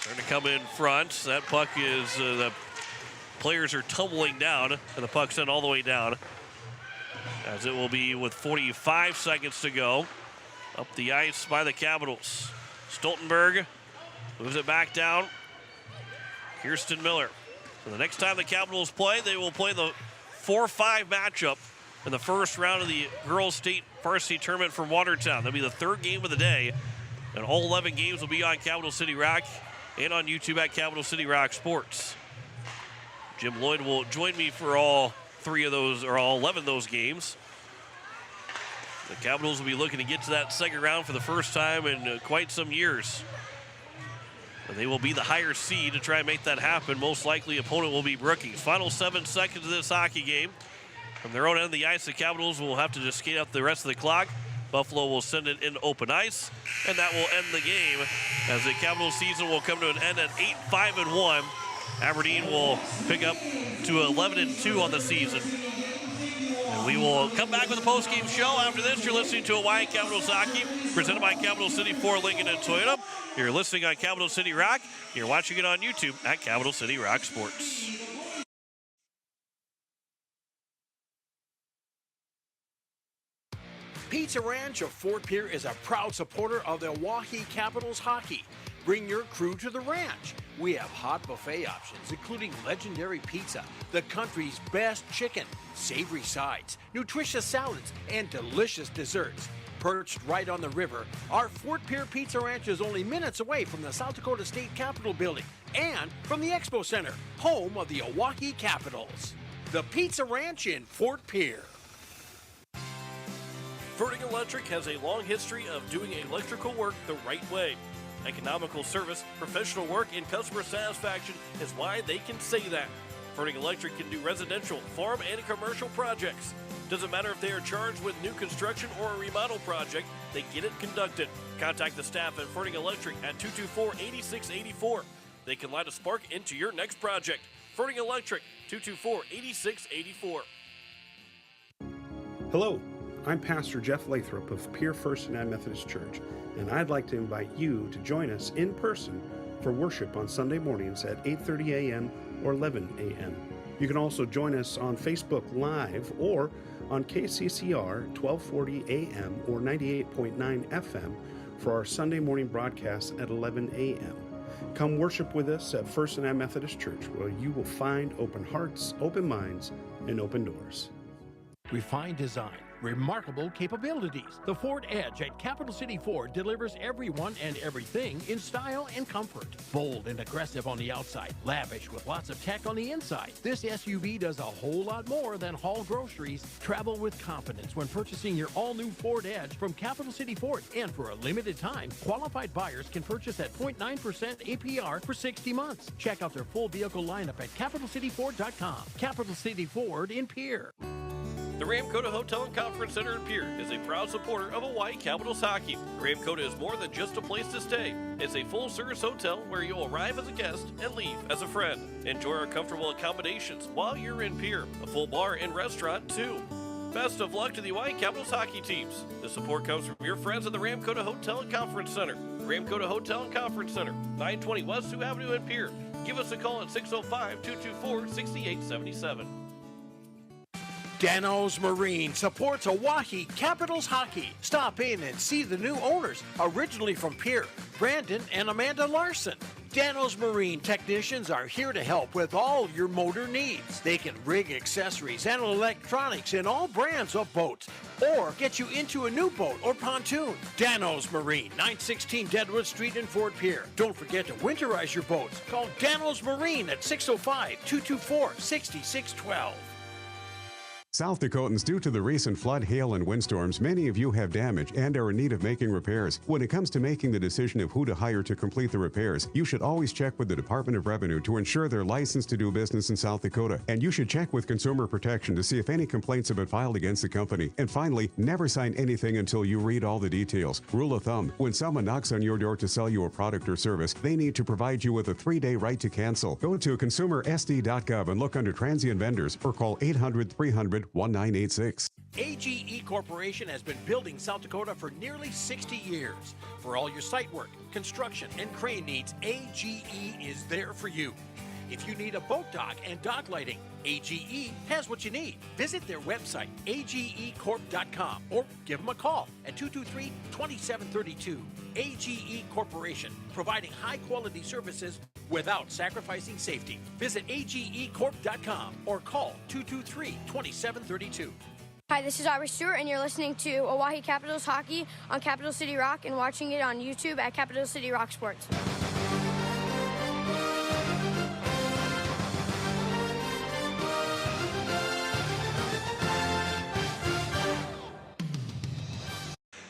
Trying to come in front. That puck is, the players are tumbling down, and the puck sent all the way down. As it will be with 45 seconds to go. Up the ice by the Capitals. Stoltenberg moves it back down. Kirsten Miller. So the next time the Capitals play, they will play the 4-5 matchup in the first round of the Girls State Varsity Tournament from Watertown. That'll be the 3rd game of the day, and all 11 games will be on Capital City Rock and on YouTube at Capital City Rock Sports. Jim Lloyd will join me for all 3 of those, or all 11 of those games. The Capitals will be looking to get to that second round for the first time in quite some years. And they will be the higher seed to try and make that happen. Most likely opponent will be Brookings. Final 7 seconds of this hockey game. From their own end of the ice, the Capitals will have to just skate out the rest of the clock. Buffalo will send it in open ice, and that will end the game as the Capitals season will come to an end at 8-5-1. Aberdeen will pick up to 11-2 on the season. And we will come back with a post-game show. After this, you're listening to Hawaii Capitals Hockey, presented by Capital City Ford, Lincoln, and Toyota. You're listening on Capital City Rock. You're watching it on YouTube at Capital City Rock Sports. Pizza Ranch of Fort Pierre is a proud supporter of the Oahe Capitals hockey. Bring your crew to the ranch. We have hot buffet options, including legendary pizza, the country's best chicken, savory sides, nutritious salads, and delicious desserts. Perched right on the river, our Fort Pierre Pizza Ranch is only minutes away from the South Dakota State Capitol building and from the Expo Center, home of the Oahe Capitals. The Pizza Ranch in Fort Pierre. Verdigan Electric has a long history of doing electrical work the right way. Economical service, professional work, and customer satisfaction is why they can say that. Furning Electric can do residential, farm, and commercial projects. Doesn't matter if they are charged with new construction or a remodel project, they get it conducted. Contact the staff at Furning Electric at 224-8684. They can light a spark into your next project. Furning Electric, 224-8684. Hello, I'm Pastor Jeff Lathrop of Pierre First and Methodist Church, and I'd like to invite you to join us in person for worship on Sunday mornings at 8:30 a.m. or 11 a.m. You can also join us on Facebook Live or on KCCR 1240 a.m. or 98.9 FM for our Sunday morning broadcast at 11 a.m. Come worship with us at First and Methodist Church, where you will find open hearts, open minds, and open doors. Refined design, remarkable capabilities. The Ford Edge at Capital City Ford delivers everyone and everything in style and comfort. Bold and aggressive on the outside, lavish with lots of tech on the inside. This SUV does a whole lot more than haul groceries. Travel with confidence when purchasing your all-new Ford Edge from Capital City Ford. And for a limited time, qualified buyers can purchase at 0.9% APR for 60 months. Check out their full vehicle lineup at CapitalCityFord.com. Capital City Ford in Pierre. The Ramkota Hotel and Conference Center in Pierre is a proud supporter of Hawaii Capitals hockey. Ramkota is more than just a place to stay. It's a full-service hotel where you'll arrive as a guest and leave as a friend. Enjoy our comfortable accommodations while you're in Pierre. A full bar and restaurant, too. Best of luck to the Hawaii Capitals hockey teams. The support comes from your friends at the Ramkota Hotel and Conference Center. Ramkota Hotel and Conference Center, 920 West Sioux Avenue in Pierre. Give us a call at 605-224-6877. Dano's Marine supports Oahe Capitals hockey. Stop in and see the new owners, originally from Pierre, Brandon and Amanda Larson. Dano's Marine technicians are here to help with all your motor needs. They can rig accessories and electronics in all brands of boats or get you into a new boat or pontoon. Dano's Marine, 916 Deadwood Street in Fort Pierre. Don't forget to winterize your boats. Call Dano's Marine at 605-224-6612. South Dakotans, due to the recent flood, hail, and windstorms, many of you have damage and are in need of making repairs. When it comes to making the decision of who to hire to complete the repairs, you should always check with the Department of Revenue to ensure they're licensed to do business in South Dakota. And you should check with Consumer Protection to see if any complaints have been filed against the company. And finally, never sign anything until you read all the details. Rule of thumb, when someone knocks on your door to sell you a product or service, they need to provide you with a 3-day right to cancel. Go to consumersd.gov and look under transient vendors or call 800-300-1986. AGE Corporation has been building South Dakota for nearly 60 years. For all your site work, construction, and crane needs, AGE is there for you. If you need a boat dock and dock lighting, AGE has what you need. Visit their website, agecorp.com, or give them a call at 223-2732. AGE Corporation, providing high-quality services without sacrificing safety. Visit agecorp.com or call 223-2732. Hi, this is Aubrey Stewart, and you're listening to Oahe Capitals hockey on Capital City Rock and watching it on YouTube at Capital City Rock Sports.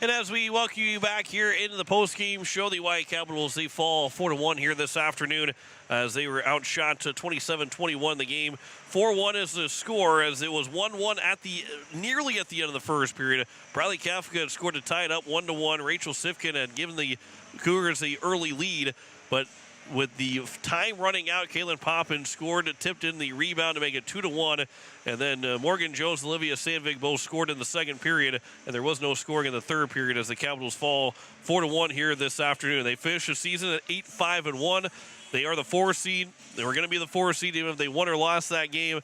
And as we welcome you back here into the post-game show, the Hawaii Capitals, they fall 4-1 here this afternoon as they were outshot to 27-21 in the game. 4-1 is the score, as it was 1-1 nearly at the end of the first period. Bradley Kafka had scored to tie it up 1-1. Rachel Sifkin had given the Cougars the early lead, but with the time running out, Kaylin Poppin scored, tipped in the rebound to make it 2-1. And then Morgan Jones and Olivia Sandvik both scored in the second period, and there was no scoring in the third period as the Capitals fall 4-1 here this afternoon. They finish the season at 8-5-1. They are the 4 seed. They were going to be the 4 seed even if they won or lost that game.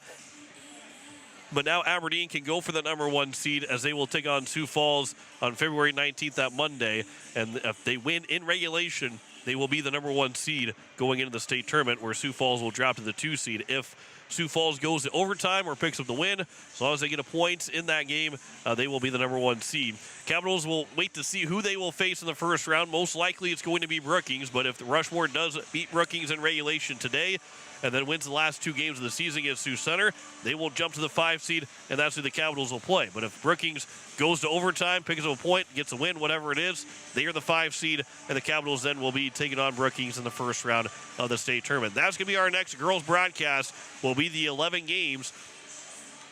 But now Aberdeen can go for the number 1 seed as they will take on Sioux Falls on February 19th, that Monday. And if they win in regulation, they will be the number 1 seed going into the state tournament, where Sioux Falls will drop to the 2 seed. If Sioux Falls goes to overtime or picks up the win, as long as they get a point in that game, they will be the number 1 seed. Capitals will wait to see who they will face in the first round. Most likely it's going to be Brookings, but if the Rushmore does beat Brookings in regulation today, and then wins the last 2 games of the season against Sioux Center, they will jump to the 5 seed, and that's who the Capitals will play. But if Brookings goes to overtime, picks up a point, gets a win, whatever it is, they are the 5 seed, and the Capitals then will be taking on Brookings in the first round of the state tournament. That's going to be our next girls broadcast. Will be the 11 games.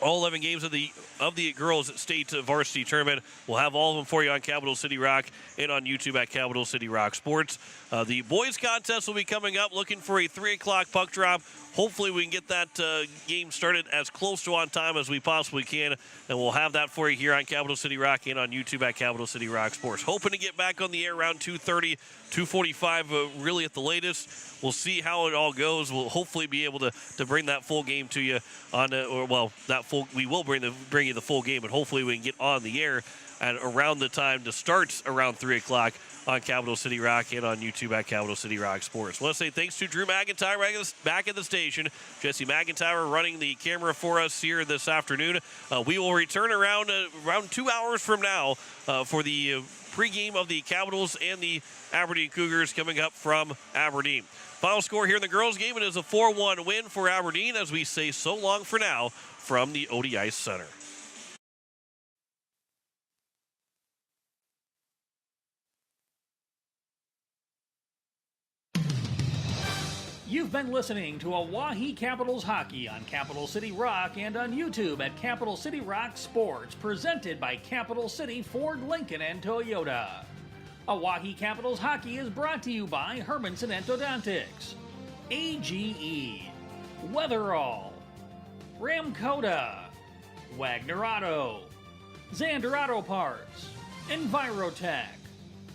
All 11 games of the girls state varsity tournament. We'll have all of them for you on Capital City Rock and on YouTube at Capital City Rock Sports. The boys contest will be coming up, looking for a 3 o'clock puck drop. Hopefully we can get that game started as close to on time as we possibly can, and we'll have that for you here on Capital City Rock and on YouTube at Capital City Rock Sports. Hoping to get back on the air around 2:30, 2:45, really at the latest. We'll see how it all goes. We'll hopefully be able to bring that full game to you on, we will bring you the full game, and hopefully we can get on the air at around the time to start around 3 o'clock on Capital City Rock and on YouTube at Capital City Rock Sports. I want to say thanks to Drew McIntyre back at the station. Jesse McIntyre running the camera for us here this afternoon. We will return around 2 hours from now for the pregame of the Capitals and the Aberdeen Cougars coming up from Aberdeen. Final score here in the girls' game, it is a 4-1 win for Aberdeen as we say so long for now from the ODI Center. You've been listening to Oahe Capitals Hockey on Capital City Rock and on YouTube at Capital City Rock Sports, presented by Capital City Ford, Lincoln, and Toyota. Oahe Capitals Hockey is brought to you by Hermanson Endodontics, AGE, Weatherall, Ramcoda, Wagner Auto, Xander Auto Parts, Envirotech,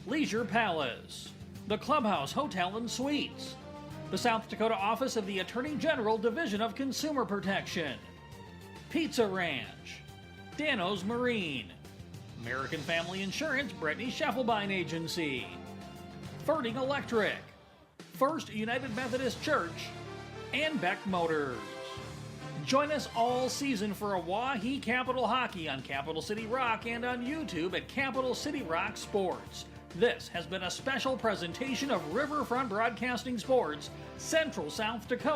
Leisure Palace, the Clubhouse Hotel and Suites, the South Dakota Office of the Attorney General Division of Consumer Protection, Pizza Ranch, Dano's Marine, American Family Insurance Brittany Scheffelbein Agency, Ferding Electric, First United Methodist Church, and Beck Motors. Join us all season for Oahe Capital Hockey on Capital City Rock and on YouTube at Capital City Rock Sports. This has been a special presentation of Riverfront Broadcasting Sports, Central South Dakota.